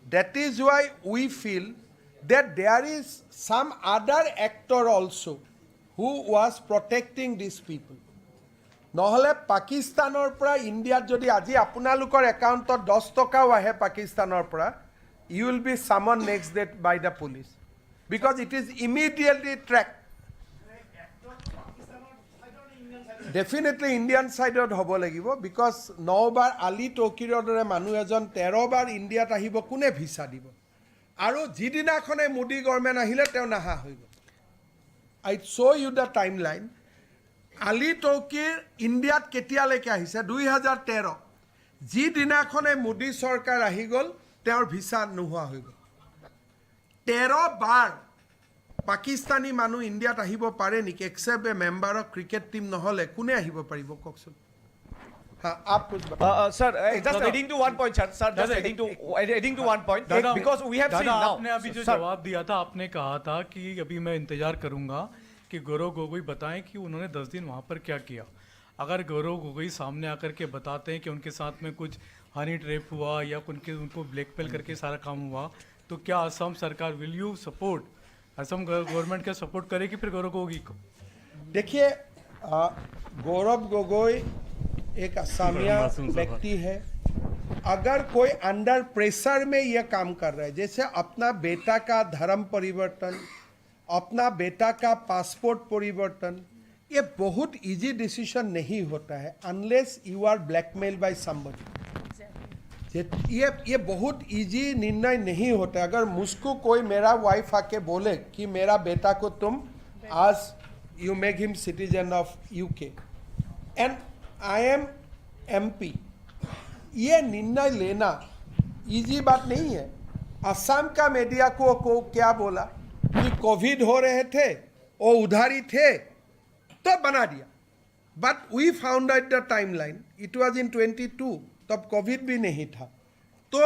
that is why we feel that there is some other actor also who was protecting these people. নহলে পাকিস্তানৰ পৰা ইণ্ডিয়াত যদি আজি আপোনালোকৰ একাউণ্টত 10 টকাও আহে পাকিস্তানৰ পৰা, you will be summoned next day by the police because it is immediately tracked. Definitely Indian side হ'ব লাগিব, because 9 বাৰ আলী তৌকিৰৰ দৰে মানুহ এজন 13 বাৰ ইণ্ডিয়াত আহিব, কোনে ভিসা দিব? আৰু যিদিনাখনে মোদী গভৰ্ণমেণ্ট আহিলে তেওঁ নাহা হৈ গ'ল। I show you the timeline. Ali Tauqeer ইণ্ডিয়াত কেতিয়ালৈকে আহিছে? 2013। যিদিনাখনে মোদী চৰকাৰ আহি গ'ল তেওঁৰ ভিসা নোহোৱা হৈ গ'ল। 13 বাৰ পাকিস্তানী মানুহ ইণ্ডিয়াত আহিব পাৰে নেকি? Except A member of cricket team নহ'লে কোনে আহিব পাৰিব কওকচোন? Sir, just adding to one point, sir. Just adding to one point, because we have seen now. आपने अभी जो जवाब दिया था, आपने कहा था कि अभी मैं इंतजार करूंगा कि गौरव गोगोई बताएं कि उन्होंने 10 दिन वहाँ पर क्या किया। अगर गौरव गोगोई सामने आकर के बताते हैं कि उनके साथ में कुछ हनी ट्रैप हुआ या उनको ब्लैकमेल करके सारा काम हुआ, तो क्या असम सरकार will you support, Assam government क्या सपोर्ट करेगी फिर गौरव गोगोई को? देखिए, गौरव गोगोई एक असमिया व्यक्ति है। अगर कोई अंडर प्रेशर में यह काम कर रहा है, जैसे अपना बेटा का धर्म परिवर्तन, अपना बेटा का पासपोर्ट परिवर्तन, ये बहुत इजी डिसीजन नहीं होता है unless you are blackmail by somebody. ये बहुत इजी निर्णय नहीं होता। अगर मुझको कोई मेरा वाइफ आके बोले कि मेरा बेटा को तुम आज you make him citizen of UK, and I am MP. ये निर्णय लेना इजी बात नहीं है. असम का मीडिया को क्या बोला कि कोविड हो रहे थे और उधारी थे तो बना दिया. But we found out the timeline, it was in 22, तब कोविड भी नहीं था. तो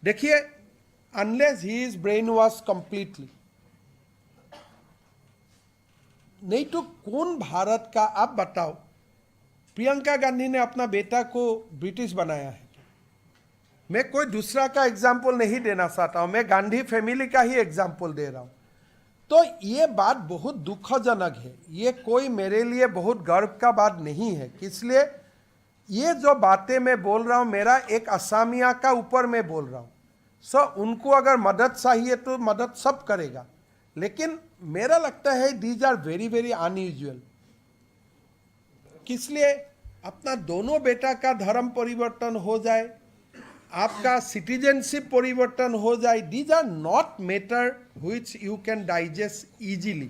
देखिए, unless he is brainwash completely, नहीं तो कौन भारत का, आप बताओ, प्रियंका गांधी ने अपना बेटा को ब्रिटिश बनाया है. मैं कोई दूसरा का एग्जाम्पल नहीं देना चाहता हूं, मैं गांधी फैमिली का ही एग्जाम्पल दे रहा हूं. तो ये बात बहुत दुखजनक है. ये कोई मेरे लिए बहुत गर्व का बात नहीं है. इसलिए ये जो बातें मैं बोल रहा हूं, मेरा एक असमिया का ऊपर मैं बोल रहा हूं. सो उनको अगर मदद चाहिए तो मदद सब करेगा, लेकिन मेरा लगता है these are very very unusual. इसलिए अपना दोनों बेटा का धर्म परिवर्तन हो जाए, आपका सिटीजनशिप परिवर्तन हो जाए, these are not matter which you can digest easily.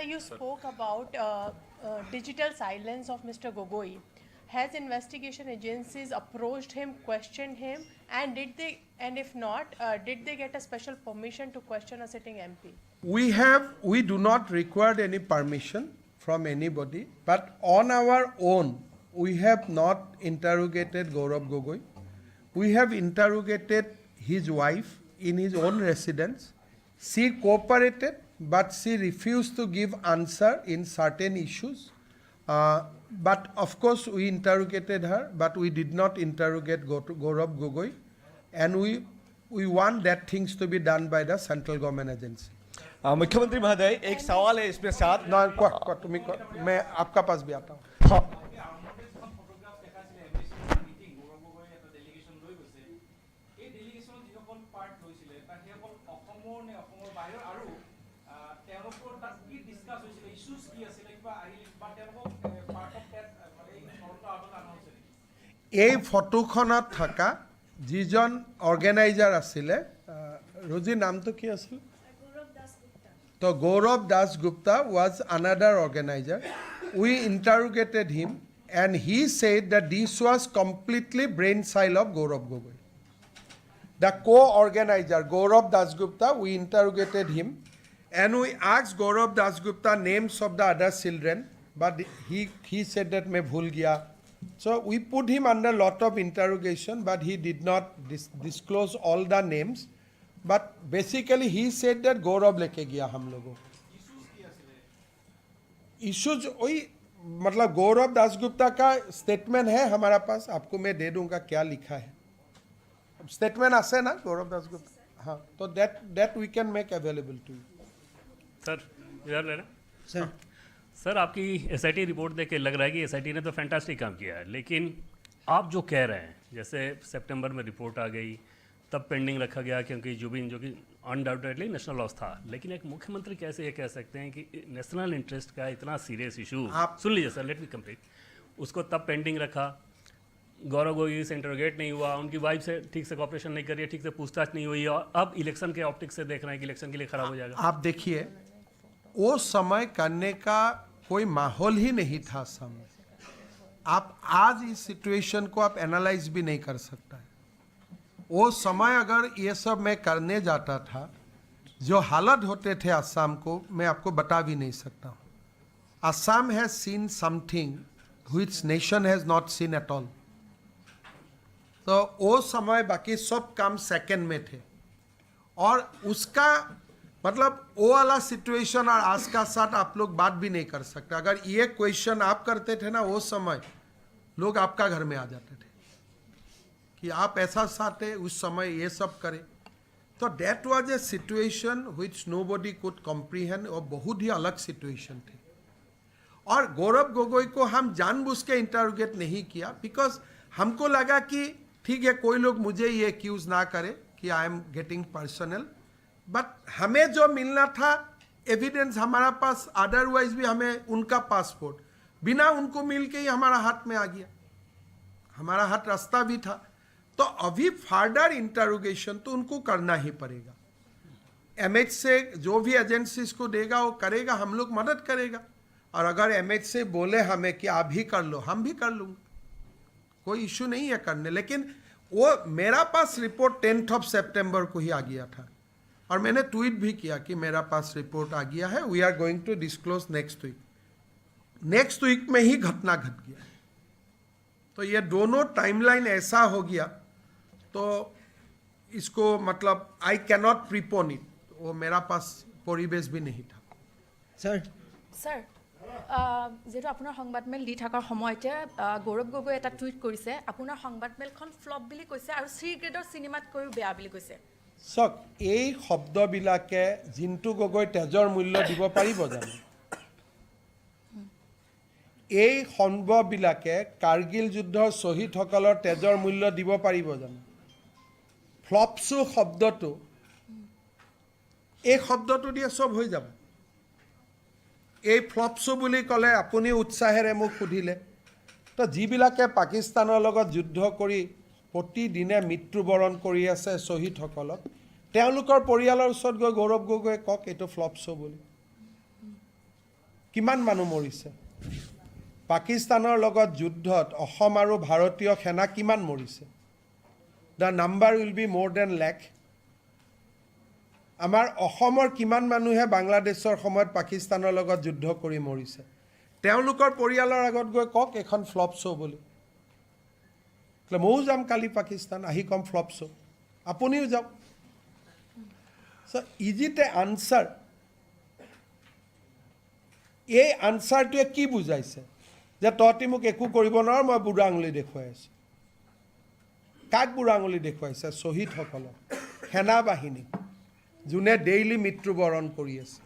You spoke about digital silence of Mr. Gogoi. Has investigation agencies approached him, questioned him, and if not, did they get a special permission to question a sitting MP? We do not require any permission from anybody, but on our own, we have not interrogated Gaurav Gogoi. We have interrogated his wife in his own residence. She cooperated, but she refused to give answer in certain issues. But of course, we interrogated her, but we did not interrogate Gaurav Gogoi, and we want that things to be done by the central government agency. मुख्यमंत्री महोदय, एक सवाल है इसमें साथ. मैं आपका पास भी आता हूँ. हाँ. এই ফটোখনত থকা যিজন অৰ্গেনাইজাৰ আছিলে, ৰজি নামটো কি আছিল? তো Gaurav Das Gupta was another organizer. We interrogated him, and he said that this was completely brainchild of Gaurav Gogoi. The co-organizer, Gaurav Das Gupta, we interrogated him, and we asked Gaurav Das Gupta names of the other children, but he said that मैं भूल गया. So we put him under lot of interrogation, but he did not disclose all the names. But basically he said that Gaurav लेके गया हम लोगों. Issues वही, मतलब गौरव दासगुप्ता का स्टेटमेंट है हमारा पास, आपको मैं दे दूंगा क्या लिखा है. स्टेटमेंट आसे ना गौरव दासगुप्ता. हाँ, तो that we can make available to you. Sir इधर लेना. सर आपकी एसआईटी रिपोर्ट देख के लग रहा है कि एसआईटी ने तो फैंटास्टिक काम किया है, लेकिन आप जो कह रहे हैं, जैसे सितंबर में रिपोर्ट आ गई, तब पेंडिंग रखा गया क्योंकि जुबिन जो कि अनडाउटेडली नेशनल लॉस था, लेकिन एक मुख्यमंत्री कैसे ये कह सकते हैं कि नेशनल इंटरेस्ट का इतना सीरियस इशू, आप सुन लीजिए सर, लेट मी कंप्लीट, उसको तब पेंडिंग रखा, गौरव गोगोई से इंटरोगेट नहीं हुआ, उनकी वाइफ से ठीक से कॉपरेशन नहीं करी, ठीक से पूछताछ नहीं हुई, और अब इलेक्शन के ऑप्टिक्स से देख रहे हैं कि इलेक्शन के लिए खराब हो जाएगा. आप देखिए, वो समय करने का कोई माहौल ही नहीं था सामने. आप आज इस सिचुएशन को आप एनालाइज भी नहीं कर सकता है. वो समय अगर ये सब मैं करने जाता था, जो हालत होते थे असम को, मैं आपको बता भी नहीं सकता हूँ. Assam has seen something which nation has not seen at all. तो वो समय बाकी सब काम सेकंड में थे, और उसका मतलब वो वाला सिचुएशन और आज का साथ आप लोग बात भी नहीं कर सकते. अगर ये क्वेश्चन आप करते थे ना, वो समय लोग आपका घर में आ जाते थे कि आप ऐसा चाहते उस समय ये सब करें. तो that was a situation which nobody could comprehend, और बहुत ही अलग सिचुएशन थे. और गौरव गोगोई को हम जानबूझ के इंटरोगेट नहीं किया, बिकॉज हमको लगा कि ठीक है, कोई लोग मुझे ये एक्यूज ना करे कि I am getting personal, but हमें जो मिलना था एविडेंस हमारा पास, अदरवाइज भी हमें उनका पासपोर्ट बिना उनको मिल के ही हमारा हाथ में आ गया. हमारा हाथ रास्ता भी था. तो अभी फर्दर इंटरोगेशन तो उनको करना ही पड़ेगा. MHA जो भी एजेंसीज को देगा वो करेगा, हम लोग मदद करेगा. और अगर MHA बोले हमें कि आप भी कर लो, हम भी कर लूँगा, कोई इशू नहीं है करने. लेकिन वो मेरा पास रिपोर्ट 10 सितंबर को ही आ गया था और मैंने ट्वीट भी किया कि मेरा पास रिपोर्ट आ गया है, we are going to disclose next week. Next week में ही घटना घट गया. तो ये दोनों टाइमलाइन ऐसा हो गया, तो इसको मतलब आई कैनॉट प्रीपोन इट. वो मेरा पास परिवेश भी नहीं था. सर স্যাৰ যেহেতু আপোনাৰ সংবাদমেল দি থকাৰ সময়তে গৌৰৱ গগৈ এটা টুইট কৰিছে, আপোনাৰ সংবাদমেলখন ফ্লপ বুলি কৈছে আৰু চি গ্ৰেডৰ চিনেমাতকৈও বেয়া বুলি কৈছে. চাওক, এই শব্দবিলাকে জিন্তু গগৈ তেজৰ মূল্য দিব পাৰিব জানো? এই শব্দবিলাকে কাৰ্গিল যুদ্ধৰ শ্বহীদসকলৰ তেজৰ মূল্য দিব পাৰিব জানো? ফ্লপছু শব্দটো, এই শব্দটো দিয়ে চব হৈ যাব. এই ফ্লপছু বুলি ক'লে আপুনি উৎসাহেৰে মোক সুধিলে, তো যিবিলাকে পাকিস্তানৰ লগত যুদ্ধ কৰি প্ৰতিদিনে মৃত্যুবৰণ কৰি আছে শ্বহীদসকলক, তেওঁলোকৰ পৰিয়ালৰ ওচৰত গৈ গৌৰৱ গগৈয়ে কওক এইটো ফ্লপছু বুলি. কিমান মানুহ মৰিছে পাকিস্তানৰ লগত যুদ্ধত? অসম আৰু ভাৰতীয় সেনা কিমান মৰিছে? দ্য নাম্বাৰ উইল বি মোৰ দেন লাখ. আমাৰ অসমৰ কিমান মানুহে বাংলাদেশৰ সময়ত পাকিস্তানৰ লগত যুদ্ধ কৰি মৰিছে? তেওঁলোকৰ পৰিয়ালৰ আগত গৈ কওক এখন ফ্লপ শ্ব' বুলি. ময়ো যাম কালি পাকিস্তান, আহি কম ফ্লপ শ্ব', আপুনিও যাওক. চ' ইজ ইট এ আনচাৰ? এই আনচাৰটোৱে কি বুজাইছে? যে তহঁতি মোক একো কৰিব নোৱাৰ, মই বুঢ়া আঙুলি দেখুৱাই আছোঁ. কাক বুঢ়া আঙুলি দেখুৱাইছে? শ্বহীদসকলক, সেনা বাহিনীক, যোনে ডেইলি মৃত্যুবৰণ কৰি আছে.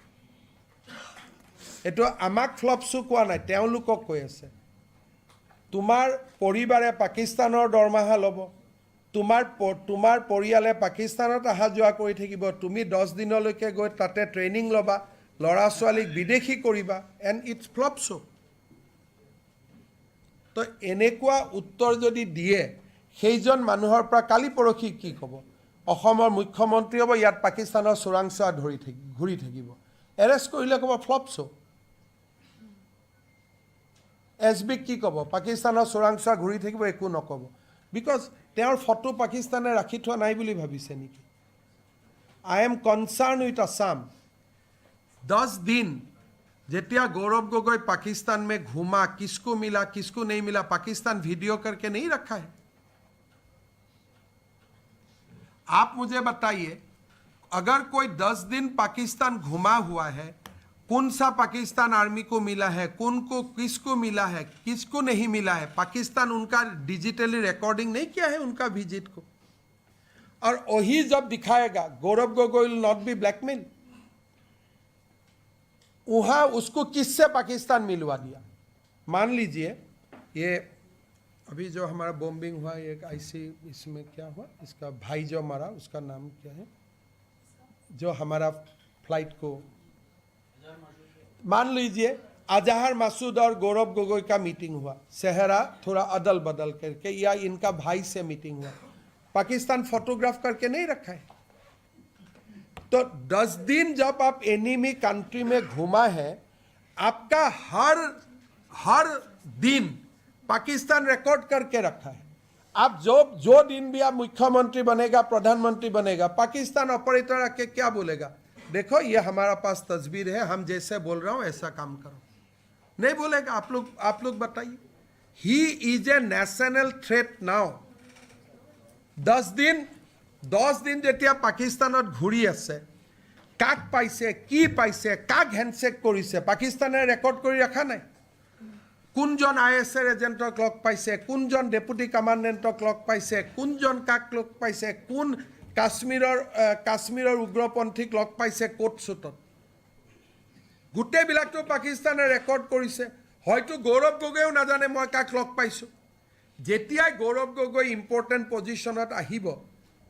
এইটো আমাক ফ্লপছু কোৱা নাই, তেওঁলোকক কৈ আছে. তোমাৰ পৰিবাৰে পাকিস্তানৰ দৰমহা ল'ব, তোমাৰ পৰিয়ালে পাকিস্তানত অহা যোৱা কৰি থাকিব, তুমি 10 দিনলৈকে গৈ তাতে ট্ৰেইনিং ল'বা, ল'ৰা ছোৱালীক বিদেশী কৰিবা, এণ্ড ইটছ ফ্লপছু. তো এনেকুৱা উত্তৰ যদি দিয়ে, সেইজন মানুহৰ পৰা কালি পৰহি কি ক'ব? অসমৰ মুখ্যমন্ত্ৰী হ'ব, ইয়াত পাকিস্তানৰ চোৰাংচোৱা ঘূৰি থাকিব, এৰেষ্ট কৰিলে ক'ব ফ্লপছু. SBক কি ক'ব? পাকিস্তানৰ চোৰাংচোৱা ঘূৰি থাকিব, একো নক'ব. বিকজ তেওঁৰ ফটো পাকিস্তানে ৰাখি থোৱা নাই বুলি ভাবিছে নেকি? I am concerned with Assam. 10 दिन जेतिया गौरव गोगोई पाकिस्तान में घूमा, किसको मिला किसको नहीं मिला, पाकिस्तान वीडियो करके नहीं रखा है. आप मुझे बताइए, अगर कोई 10 दिन पाकिस्तान घुमा हुआ है, कौन सा पाकिस्तान आर्मी को मिला है, कौन को किसको मिला है, किसको नहीं मिला है? पाकिस्तान उनका डिजिटली रिकॉर्डिंग नहीं किया है उनका विजिट को. और वही जब दिखाएगा, Gaurav Gogoi will not be blackmail. वहाँ उसको किससे पाकिस्तान मिलवा दिया? मान लीजिए ये अभी जो हमारा बॉम्बिंग हुआ, एक ऐसी इसमें क्या हुआ, इसका भाई जो मरा उसका नाम क्या है, जो हमारा फ्लाइट को, मान लीजिए अजहर मसूद और गौरव गोगोई का मीटिंग हुआ, सेहरा थोड़ा अदल बदल करके, या इनका भाई से मीटिंग हुआ, पाकिस्तान फोटोग्राफ करके नहीं रखा है. तो 10 दिन जब आप एनिमी कंट्री में घुमा है, आपका हर दिन पाकिस्तान रिकॉर्ड करके रखा है. आप जो दिन भी आप मुख्यमंत्री बनेगा, प्रधानमंत्री बनेगा, पाकिस्तान ऑपरेटर आके क्या बोलेगा? देखो ये हमारा पास तस्वीर है, हम जैसे बोल रहा हूँ ऐसा काम करो. नहीं बोलेगा. आप लोग बताइए. He is a national threat now. 10 दिन যেতিয়া পাকিস্তানত ঘূৰি আছে, কাক পাইছে, কি পাইছে, কাক হেণ্ডশেক কৰিছে, পাকিস্তানে ৰেকৰ্ড কৰি ৰখা নাই. কোনজন ISৰ এজেণ্টক লগ পাইছে, কোনজন ডেপুটি কমাণ্ডেণ্টক লগ পাইছে, কোনজন কাক লগ পাইছে, কোন কাশ্মীৰৰ উগ্ৰপন্থীক লগ পাইছে কোট চুটত, গোটেইবিলাকতো পাকিস্তানে ৰেকৰ্ড কৰিছে. হয়তো গৌৰৱ গগৈও নাজানে মই কাক লগ পাইছোঁ. যেতিয়াই গৌৰৱ গগৈ ইম্পৰ্টেণ্ট পজিশ্যনত আহিব,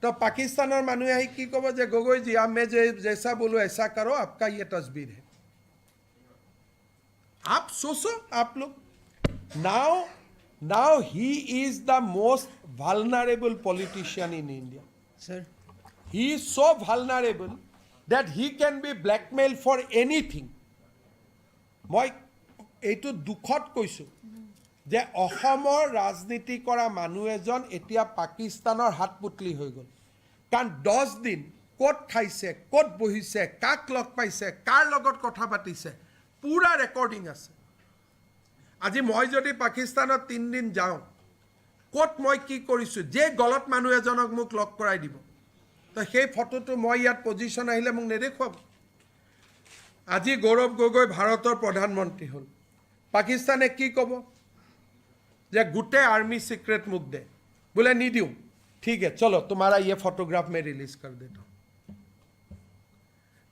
तो पाकिस्तान और मानुए ही की कहो जे गोगोई जी आप मैं जैसा बोलो ऐसा करो, आपका ये तस्वीर है. आप सोचो आप लोग. Now he is the most vulnerable politician in India. Sir, he is so vulnerable that he can be blackmailed for anything. মই এইটো দুখত কৈছো যে অসমৰ ৰাজনীতি কৰা মানুহ এজন এতিয়া পাকিস্তানৰ হাতপুতলি হৈ গ'ল কাৰণ 10 দিন ক'ত খাইছে ক'ত বহিছে কাক লগ পাইছে কাৰ লগত কথা পাতিছে পুৰা ৰেকৰ্ডিং আছে আজি মই যদি পাকিস্তানত 3 দিন যাওঁ ক'ত মই কি কৰিছো যে গলত মানুহ এজনক মোক লগ কৰাই দিব তো সেই ফটোটো মই ইয়াত পজিশন আহিলে মোক নেদেখুৱাব আজি গৌৰৱ গগৈ ভাৰতৰ প্ৰধানমন্ত্ৰী হল পাকিস্তানে কি ক'ব যে গুটে आर्मी सीक्रेट मुख दे बोले नहीं दूं ठीक है चलो तुम्हारा ये फोटोग्राफ मैं रिलीज कर देता हूं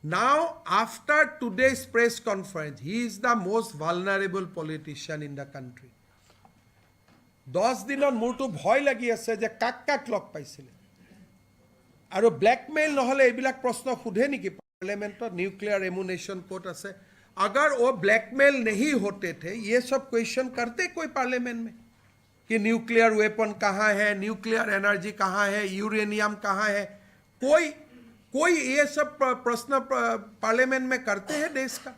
now after today's press conference he is the most vulnerable politician in the country 10 दिनत मोरटो भय লাগি আছে যে কাক কাক লগ পাইছিল আৰু ব্ল্যাকমেইল নহলে এইবিলাক প্ৰশ্ন খুধে নেকি पार्लियामेंट न्यूक्लियर एमुनेशन कोर्ट আছে अगर वो ब्लैकमेल नहीं होते थे ये सब क्वेश्चन करते कोई पार्लियामेंट में कि न्यूक्लियर वेपन कहाँ है न्यूक्लियर एनर्जी कहाँ है यूरेनियम कहाँ है कोई ये सब प्रश्न पार्लियामेंट में करते हैं देश का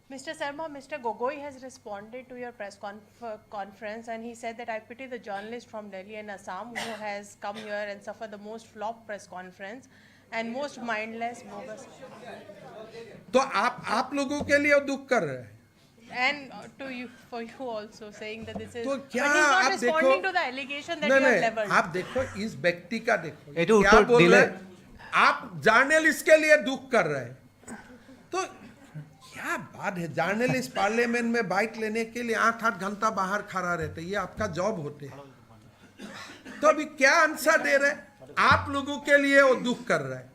Mr. Sarma, Mr. Gogoi has responded to your press conference and he said that I pity the journalist from Delhi and Assam who has come here and suffered the most flop press conference and most mindless bogus. तो आप लोगों के लिए दुख कर रहे हैं And to you, for you also saying that this is. तो क्या but he's not आप responding देखो to the allegation that you have leveled. आप देखो इस व्यक्ति का देखो क्या बोल रहे हैं आप जर्नलिस्ट के लिए दुख कर रहे हैं तो क्या बात है जर्नलिस्ट पार्लियामेंट में बाइट लेने के लिए 8-8 घंटा बाहर खड़ा रहते ये आपका जॉब होते हैं तो अभी क्या आंसर दे रहे हैं आप लोगों के लिए वो दुख कर रहे हैं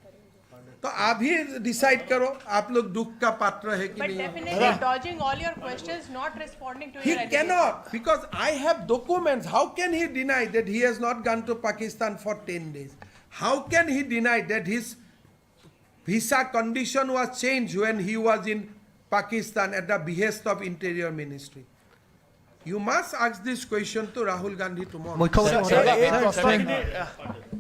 तो आप ही डिसाइड करो आप लोग दुख का पात्र है कि But नहीं definitely dodging all your questions, not responding to He your cannot because I have documents. How can he deny that he has not gone to Pakistan for 10 days? How can he deny that his visa condition was changed when he was in Pakistan at the behest of Interior Ministry? You must ask this question to Rahul Gandhi tomorrow.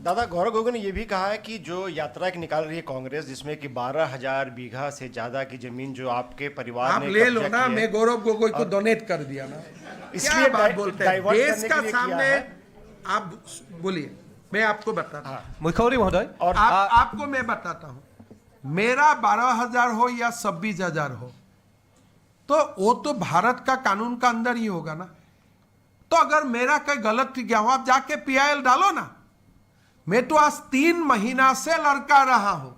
दादा गौरव गोगोई ने यह भी कहा है कि जो यात्रा की निकाल रही है कांग्रेस जिसमें कि 12,000 बीघा से ज्यादा की जमीन जो आपके परिवार आप ने ले लो ना मैं गौरव गोगोई को डोनेट कर दिया ना इसलिए बात बोलते हैं देश का सामने आप बोलिए मैं आपको बताता हूँ मुख्यमंत्री महोदय और आपको मैं बताता हूँ मेरा 12,000 हो या 26,000 हो तो वो तो भारत का कानून का अंदर ही होगा ना तो अगर मेरा कोई गलत गया हो आप जाके PIL डालो ना मैं तो आज 3 महीना से लड़का रहा हूं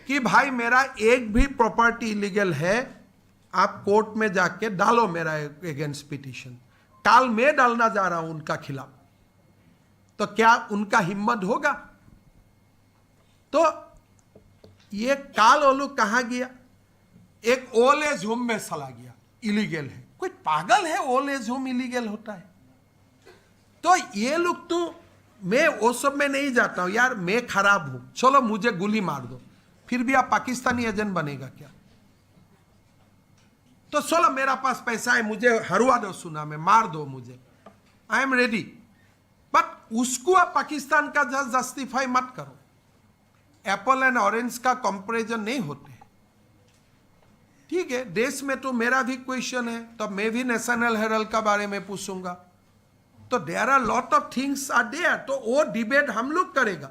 कि भाई मेरा एक भी प्रॉपर्टी इलीगल है आप कोर्ट में जाके डालो मेरा अगेंस्ट पिटीशन काल मैं डालना जा रहा हूं उनका खिलाफ तो क्या उनका हिम्मत होगा तो ये काल ओलू कहां गया एक ओल्ड एज होम में चला गया इलीगल है कोई पागल है ओल्ड एज होम इलीगल होता है तो ये लोग तो मैं वो सब में नहीं जाता हूं यार मैं खराब हूं चलो मुझे गोली मार दो फिर भी आप पाकिस्तानी एजेंट बनेगा क्या तो चलो मेरा पास पैसा है मुझे हरवा दो सुना में मार दो मुझे आई एम रेडी बट उसको आप पाकिस्तान का जस्टिफाई मत करो एप्पल एंड ऑरेंज का कंपैरिजन नहीं होते ठीक है देश में तो मेरा भी क्वेश्चन है तो मैं भी नेशनल हेरल्ड का बारे में पूछूंगा तो there are lot of things are there तो वो डिबेट हम लोग करेगा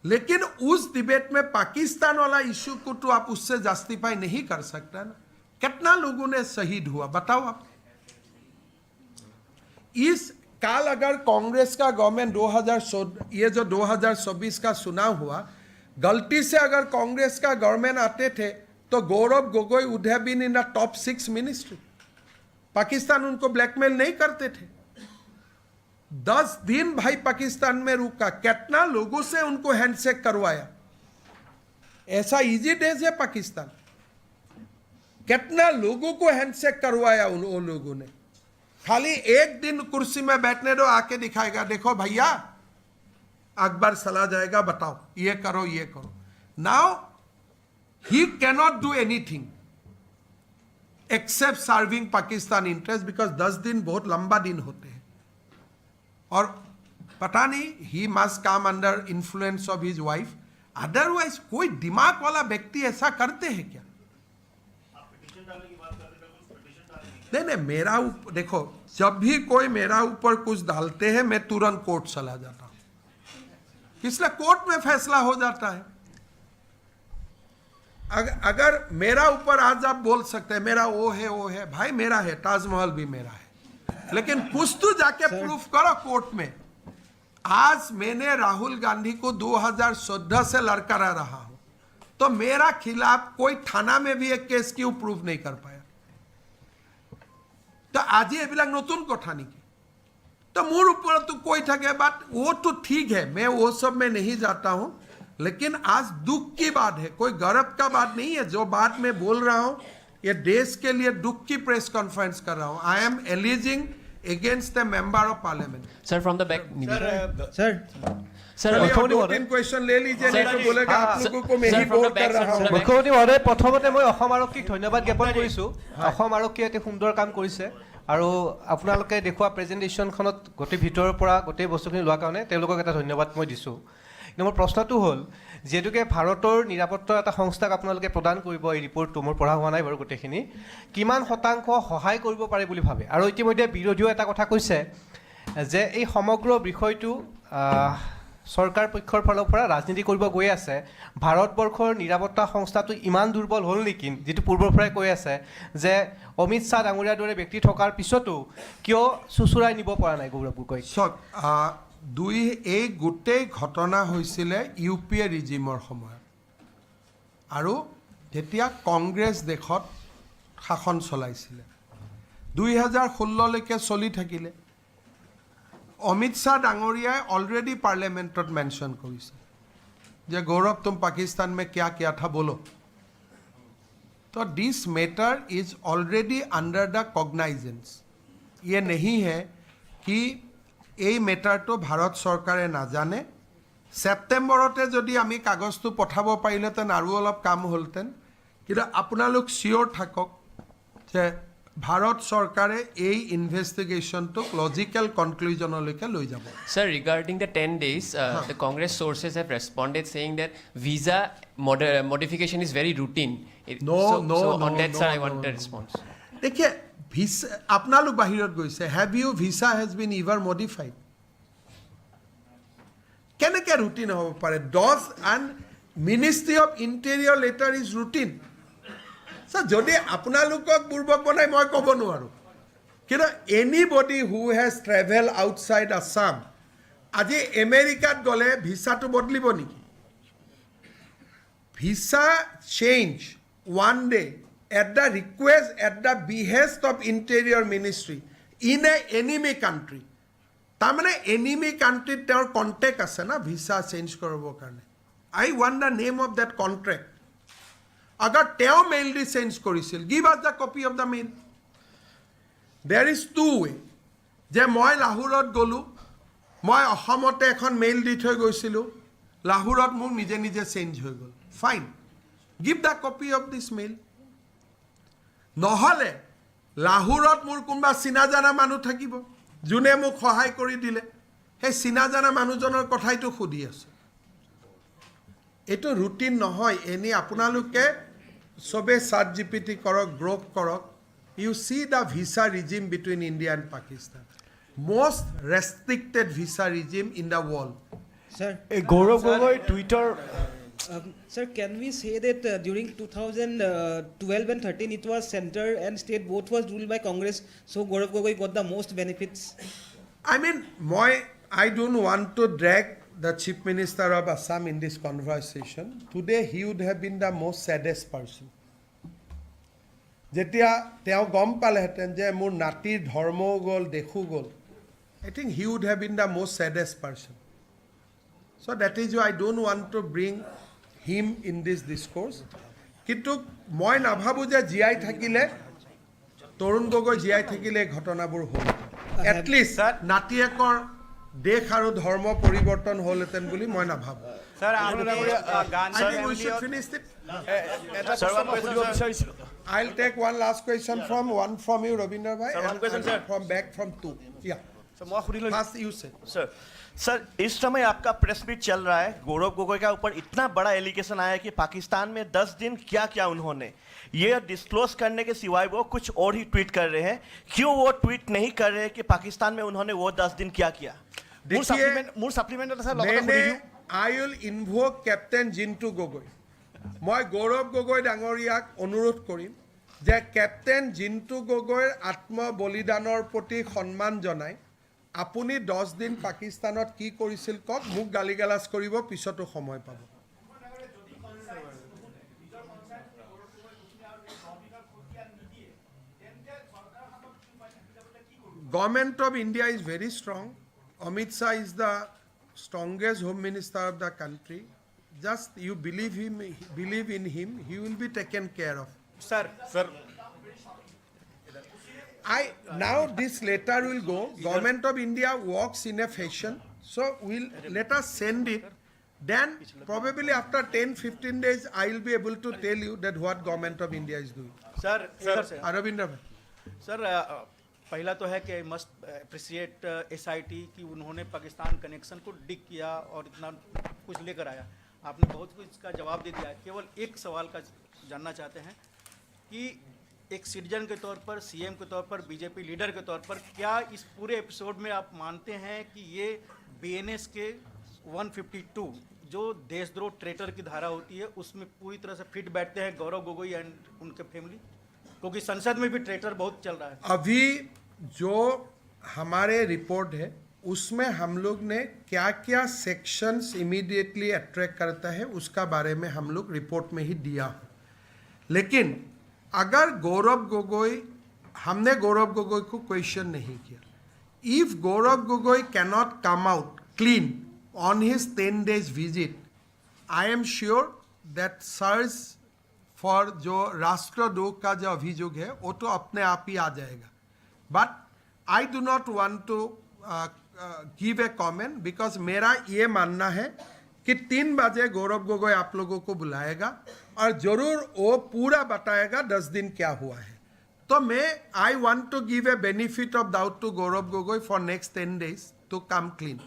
लेकिन उस डिबेट में पाकिस्तान वाला इश्यू को तो आप उससे जस्टिफाई नहीं कर सकते ना कितना लोगों ने शहीद हुआ बताओ आप इस काल अगर कांग्रेस का गवर्नमेंट 2000 ये जो 2024 का चुनाव हुआ गलती से अगर कांग्रेस का गवर्नमेंट आते थे तो Gaurav Gogoi would have been in the top 6 ministry Pakistan उनको ब्लैकमेल नहीं करते थे 10 दिन भाई पाकिस्तान में रुका कितना लोगों से उनको हैंडशेक करवाया ऐसा इजी डेज है पाकिस्तान कितना लोगों को हैंडशेक करवाया उन लोगों ने खाली एक दिन कुर्सी में बैठने दो आके दिखाएगा देखो भैया अकबर चला जाएगा बताओ ये करो now he cannot do anything except serving Pakistan interest because 10 दिन बहुत लंबा दिन होते हैं और पता नहीं he must come under influence of his wife otherwise कोई दिमाग वाला व्यक्ति ऐसा करते हैं क्या? नहीं, मेरा ऊपर देखो, जब भी कोई मेरा ऊपर कुछ डालते हैं मैं तुरंत कोर्ट चला जाता हूं, इसलिए कोर्ट में फैसला हो जाता है। अगर मेरा ऊपर आज आप बोल सकते हैं मेरा वो है, भाई मेरा है, ताजमहल भी मेरा है, लेकिन कुछ तो जाके प्रूफ करो कोर्ट में। आज मैंने राहुल गांधी को 2014 से लड़का रहा हूं, तो मेरा खिलाफ कोई थाना में भी एक केस क्यों प्रूफ नहीं कर पाया? तो आज ही एबिलाक नतुन कथा नेকি? तो मोर ऊपर तो कोई থাকে, बात वो तो ठीक है, मैं वो सब में नहीं जाता हूं, लेकिन आज दुख की बात है, कोई गर्व का बात नहीं है। जो बात मैं बोल रहा हूं ये देश के लिए दुख की प्रेस कॉन्फ्रेंस कर रहा हूं। I am aliasing against the member of parliament. Sir, from the back. Sir, दो-तीन क्वेश्चन ले लीजिए, नहीं तो बोलेगा आप लोगों को मैं ही बोल कर रहा हूं। মুখ্যমন্ত্ৰী মহোদয়, প্ৰথমতে মই অসম আৰক্ষীক ধন্যবাদ জ্ঞাপন কৰিছোঁ। অসম আৰক্ষীয়ে এটি সুন্দৰ কাম কৰিছে আৰু আপোনালোকে দেখুওৱা প্ৰেজেণ্টেশ্যনখনত গোটেই ভিতৰৰ পৰা গোটেই বস্তুখিনি লোৱাৰ কাৰণে তেওঁলোকক এটা ধন্যবাদ মই দিছোঁ। কিন্তু মোৰ প্ৰশ্নটো হ'ল, যেহেতুকে ভাৰতৰ নিৰাপত্তা এটা সংস্থাক আপোনালোকে প্ৰদান কৰিব এই ৰিপৰ্টটো, মোৰ পঢ়া হোৱা নাই বাৰু গোটেইখিনি, কিমান শতাংশ সহায় কৰিব পাৰে বুলি ভাবে? আৰু ইতিমধ্যে বিৰোধীও এটা কথা কৈছে যে এই সমগ্ৰ বিষয়টো চৰকাৰ পক্ষৰ ফালৰ পৰা ৰাজনীতি কৰিব গৈ আছে, ভাৰতবৰ্ষৰ নিৰাপত্তা সংস্থাটো ইমান দুৰ্বল হ'ল নেকি, যিটো পূৰ্বৰ পৰাই কৈ আছে যে অমিত শ্বাহ ডাঙৰীয়াৰ দৰে ব্যক্তি থকাৰ পিছতো কিয় চুচুৰাই নিব পৰা নাই গৌৰৱ গগৈ? এই গোটেই ঘটনা হৈছিলে ইউপিএ ৰিজিমৰ সময়ত, আৰু যেতিয়া কংগ্ৰেছ দেশত শাসন চলাইছিলে 2016লৈকে চলি থাকিলে। অমিত শ্বাহ ডাঙৰীয়াই অলৰেডি পাৰ্লিয়ামেণ্টত মেনশ্যন কৰিছে যে গৌৰৱ তুম পাকিস্তান में क्या किया था बोलो। तो this matter is already under the cognizance. ये नहीं है कि এই মেটাৰটো ভাৰত চৰকাৰে নাজানে। ছেপ্টেম্বৰতে যদি আমি কাগজটো পঠাব পাৰিলেহেঁতেন আৰু অলপ কাম হ'লহেঁতেন, কিন্তু আপোনালোক চিয়'ৰ থাকক যে ভাৰত চৰকাৰে এই ইনভেষ্টিগেশ্যনটোক লজিকেল কনক্লুজনলৈকে লৈ যাব। Sir, regarding the 10 days, the Congress sources have responded saying that visa modification is very routine. No, on that side, I want a response. देखिए, ভিসা আপোনালোক বাহিৰত গৈছে, have you visa has been ever modified? কেনেকৈ routine হ'ব পাৰে? Does and ministry of interior letter is routine. যদি আপোনালোকক বুৰ্বক বনাই মই ক'ব নোৱাৰোঁ, কিন্তু anybody who has travel outside Assam আজি আমেৰিকাত গ'লে ভিছাটো বদলিব নেকি? Visa change one day at the request, at the behest of Interior Ministry in a enemy country. তাৰমানে enemy country তেওঁৰ কণ্টেক্ট আছে না ভিছা চেঞ্জ কৰিবৰ কাৰণে। I want the name of that contract. अगर তেওঁ মেইল দি চেঞ্জ কৰিছিল, give us the copy of the mail. There is two way. যে মই লাহোৰত গ'লোঁ, মই অসমতে এখন মেইল দি থৈ গৈছিলোঁ, লাহোৰত মোক নিজে নিজে চেঞ্জ হৈ গ'ল, fine, give the copy of this mail. নহলে লাহোৰত মোৰ কোনোবা চিনা জানা মানুহ থাকিব যোনে মোক সহায় কৰি দিলে, সেই চিনা জানা মানুহজনৰ কথাইতো সুধি আছে। এইটো ৰুটিন নহয়। এনে আপোনালোকে সবে চাট জিপিটি কৰক, গ্ৰোক কৰক, you see the visa regime between India and Pakistan, most restricted visa regime in the world. Sir, Gaurav Gogoi Twitter. Sir, can we say that during 2012 and 13 it was center and state both was ruled by Congress, so Gaurav Gogoi got the most benefits? I mean, I don't want to drag the Chief Minister of Assam in this conversation. Today he would have been the most saddest person. যেতিয়া তেওঁ গম পালেহেঁতেন যে মোৰ নাতিৰ ধৰ্মও গ'ল, দেশো গ'ল, I think he would have been the most saddest person. So that is why I don't want to bring him in this discourse. কিন্তু মই নাভাবো যে জীয়াই থাকিলে, তৰুণ গগৈ জীয়াই থাকিলে ঘটনাবোৰ হ'ল, এটলিষ্ট নাতিয়েকৰ দেশ আৰু ধৰ্ম পৰিৱৰ্তন হ'লহেঁতেন বুলি মই নাভাবো। I'll take one last question from you, Ravinder bhai, and from back from two. Yeah. Sir इस समय आपका प्रेस मीट चल रहा है, गौरव गोगोई का ऊपर इतना बड़ा एलिगेशन आया कि पाकिस्तान में 10 दिन क्या क्या उन्होंने ये डिस्क्लोज करने के सिवाय वो कुछ और ही ट्वीट कर रहे हैं। क्यों वो ट्वीट नहीं कर रहे कि पाकिस्तान में उन्होंने वो 10 दिन क्या किया? I will invoke Captain Jintu Gogoi. মই গৌৰৱ গগৈ ডাঙৰীয়াক অনুৰোধ কৰিম যে কেপ্টেইন জিন্তু গগৈৰ আত্মবলিদানৰ প্ৰতি সন্মান জনাই আপুনি 10 দিন পাকিস্তানত কি কৰিছিল কওক, মোক গালিগালাজ কৰিব, পিছতো সময় পাব। Government of India is very strong. Amit Shah is the strongest Home Minister of the country. Just you believe in him, he will be taken care of. Sir. Now this letter will go. Government of India works in a fashion, so let us send it. Then probably after 10-15 days, I will be able to tell you that what Government of India is doing. Sir. Aravind Sir, पहला तो है कि must appreciate SIT कि उन्होंने Pakistan connection को डिग किया और इतना कुछ लेकर आया। आपने बहुत कुछ का जवाब दे दिया है। केवल एक सवाल का जानना चाहते हैं कि एक सिटीजन के तौर पर, सीएम के तौर पर, बीजेपी लीडर के तौर पर, क्या इस पूरे एपिसोड में आप मानते हैं कि ये बीएनएस के 152 जो देशद्रोह ट्रेटर की धारा होती है उसमें पूरी तरह से फिट बैठते हैं गौरव गोगोई एंड उनके फैमिली? क्योंकि संसद में भी ट्रेटर बहुत चल रहा है। अभी जो हमारे रिपोर्ट है उसमें हम लोग ने क्या क्या सेक्शंस इमीडिएटली अट्रैक्ट करता है उसका बारे में हम लोग रिपोर्ट में ही दिया। लेकिन अगर हमने गौरव गोगोई को क्वेश्चन नहीं किया, if Gaurav Gogoi cannot come out clean on his 10 days visit, I am sure that search for जो राष्ट्रद्रोह का जो अभियोग है वो तो अपने आप ही आ जाएगा। But I do not want to give a comment because मेरा ये मानना है कि 3 बजे गौरव गोगोई आप लोगों को बुलाएगा और जरूर वो पूरा बताएगा 10 दिन क्या हुआ है। तो मैं I want to give a benefit of doubt to Gaurav Gogoi for next 10 days to come clean,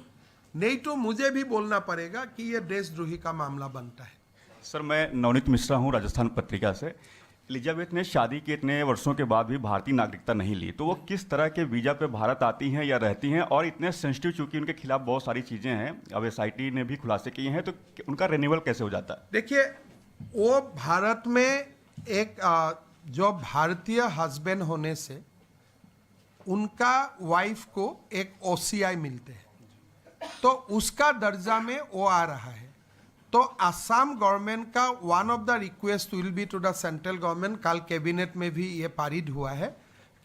नहीं तो मुझे भी बोलना पड़ेगा कि ये देशद्रोही का मामला बनता है। सर मैं नवनीत मिश्रा हूँ राजस्थान पत्रिका से। एलिजाबेथ ने शादी के इतने वर्षों के बाद भी भारतीय नागरिकता नहीं ली, तो वो किस तरह के वीज़ा पे भारत आती हैं या रहती हैं? और इतने सेंसिटिव चूँकि उनके खिलाफ बहुत सारी चीज़ें हैं, अब एसआईटी ने भी खुलासे किए हैं, तो उनका रिन्यूअल कैसे हो जाता है? देखिए वो भारत में एक जो भारतीय हस्बैंड होने से उनका वाइफ को एक OCI मिलते हैं, तो उसका दर्जा में वो आ रहा है। तो असम गवर्नमेंट का one of the request will be to the central government, कल कैबिनेट में भी ये पारित हुआ है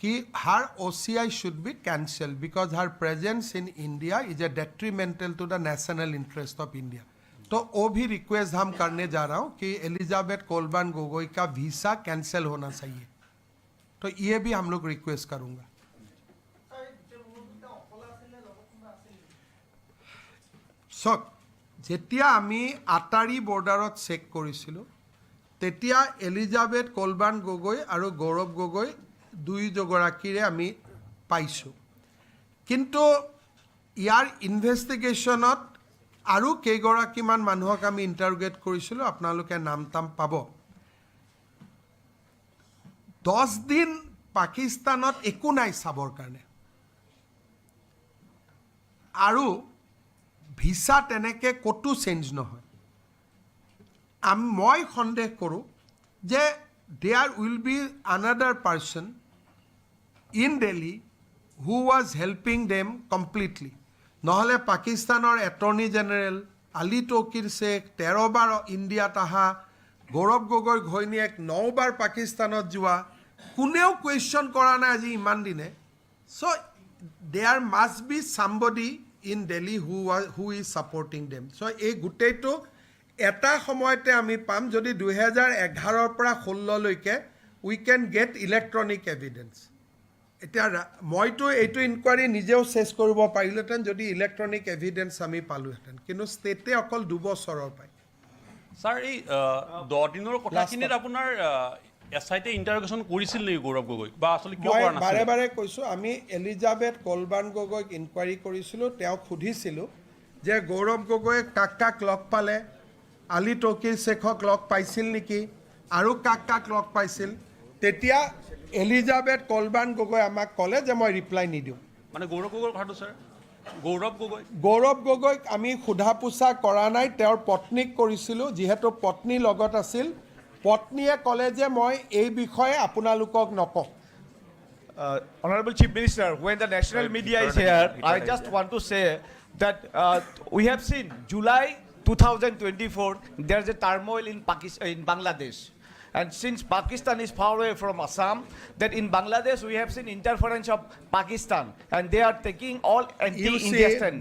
कि her OCI should be cancel because her presence in India is a detrimental to the national interest of India. तो वो भी रिक्वेस्ट हम करने जा रहा हूँ कि एलिजाबेथ कोलबर्न गोगोई का वीसा कैंसिल होना चाहिए, तो ये भी हम लोग रिक्वेस्ट करूँगा। যেতিয়া আমি আটাৰী বৰ্ডাৰত চেক কৰিছিলোঁ তেতিয়া এলিজাবেথ কোলবাৰ্ণ গগৈ আৰু গৌৰৱ গগৈ দুয়োগৰাকীৰে আমি পাইছোঁ, কিন্তু ইয়াৰ ইনভেষ্টিগেশ্যনত আৰু কেইগৰাকীমান মানুহক আমি ইণ্টাৰোগেট কৰিছিলোঁ, আপোনালোকে নাম তাম পাব। 10 দিন পাকিস্তানত একো নাই চাবৰ কাৰণে, আৰু ভিসা তেনেকে কতো চেঞ্জ নহয়। মই সন্দেহ কৰোঁ যে there will be another person in Delhi who was helping them completely, নহ'লে পাকিস্তানৰ এটৰ্নি জেনেৰেল আলি তৌকিৰ শ্বেখ 13 বাৰ ইণ্ডিয়াত অহা, গৌৰৱ গগৈৰ ঘৈণীয়েক 9 বাৰ পাকিস্তানত যোৱা, কোনেও কুৱেশ্যন কৰা নাই আজি ইমান দিনে। So' there must be somebody in Delhi who is supporting them. So এই গোটেইটো এটা সময়তে আমি পাম যদি 2011 পৰা 16 লৈকে we can get electronic evidence. এতিয়া মইতো এইটো ইনকুৱাৰী নিজেও চেছ কৰিব পাৰিলোহেঁতেন যদি ইলেক্ট্ৰনিক এভিডেন্স আমি পালোহেঁতেন, কিন্তু ষ্টেটে অকল 2 বছৰৰ পায়। ছাৰ এই 10 দিনৰ কথাখিনিত আপোনাৰ SIT ইণ্টাৰগেশ্যন কৰিছিল নেকি গৌৰৱ গগৈ বা আসলে কিয় মই কৰা নাছিল? বাৰে বাৰে কৈছোঁ আমি এলিজাবেথ কলবাৰ্ণ গগৈক ইনকুৱাৰী কৰিছিলোঁ, তেওঁক সুধিছিলোঁ যে গৌৰৱ গগৈয়ে কাক কাক লগ পালে, আলি তৌকিৰ শ্বেখক লগ পাইছিল নেকি, আৰু কাক কাক লগ পাইছিল। তেতিয়া এলিজাবেথ কলবাৰ্ণ গগৈ আমাক ক'লে যে মই ৰিপ্লাই নিদিওঁ। মানে গৌৰৱ গগৈৰ কথাটো ছাৰ, গৌৰৱ গগৈক আমি সোধা পোছা কৰা নাই, তেওঁৰ পত্নীক কৰিছিলোঁ। যিহেতু পত্নী লগত আছিল, পত্নীয়ে ক'লে যে মই এই বিষয়ে আপোনালোকক নকওঁ। Honorable Chief Minister, when the national media is here, I just want to say that we have seen July 2024, there's a turmoil in Bangladesh. And since Pakistan is far away from Assam, that in Bangladesh we have seen interference of Pakistan, and they are taking all anti-India stand.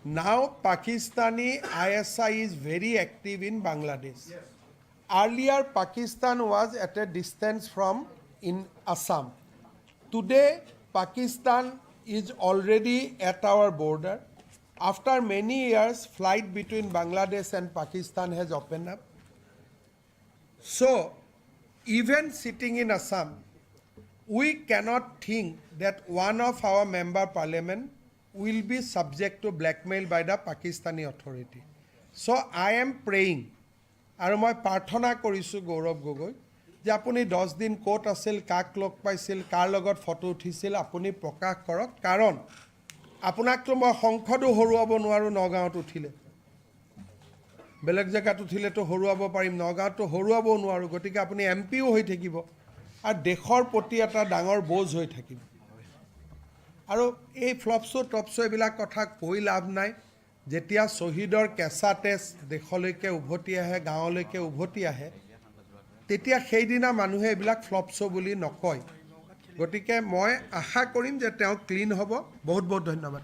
Now Pakistani ISI is very active in Bangladesh. Yes. Earlier Pakistan was at a distance from in Assam. Today Pakistan is already at our border. After many years, flight between Bangladesh and Pakistan has opened up. So, even sitting in Assam, we cannot think that one of our member parliament will be subject to blackmail by the Pakistani authority. So, I am praying, আৰু মই প্ৰাৰ্থনা কৰিছোঁ গৌৰৱ গগৈ যে আপুনি 10 দিন ক'ত আছিল, কাক লগ পাইছিল, কাৰ লগত ফটো উঠিছিল, আপুনি প্ৰকাশ কৰক। কাৰণ আপোনাকতো মই সংসদো হৰুৱাব নোৱাৰোঁ নগাঁৱত উঠিলে, বেলেগ জেগাত উঠিলেতো হৰুৱাব পাৰিম, নগাঁৱতো হৰুৱাব নোৱাৰোঁ। গতিকে আপুনি MPও হৈ থাকিব আৰু দেশৰ প্ৰতি এটা ডাঙৰ বোজ হৈ থাকিব। আৰু এই ফ্লপছো টপছো এইবিলাক কথা কৈ লাভ নাই। যেতিয়া শ্বহীদৰ কেঁচা তেজ দেশলৈকে উভতি আহে, গাঁৱলৈকে উভতি আহে, তেতিয়া সেইদিনা মানুহে এইবিলাক ফ্লপছো বুলি নকয়। গতিকে মই আশা কৰিম যে তেওঁ ক্লিন হ'ব। বহুত বহুত ধন্যবাদ।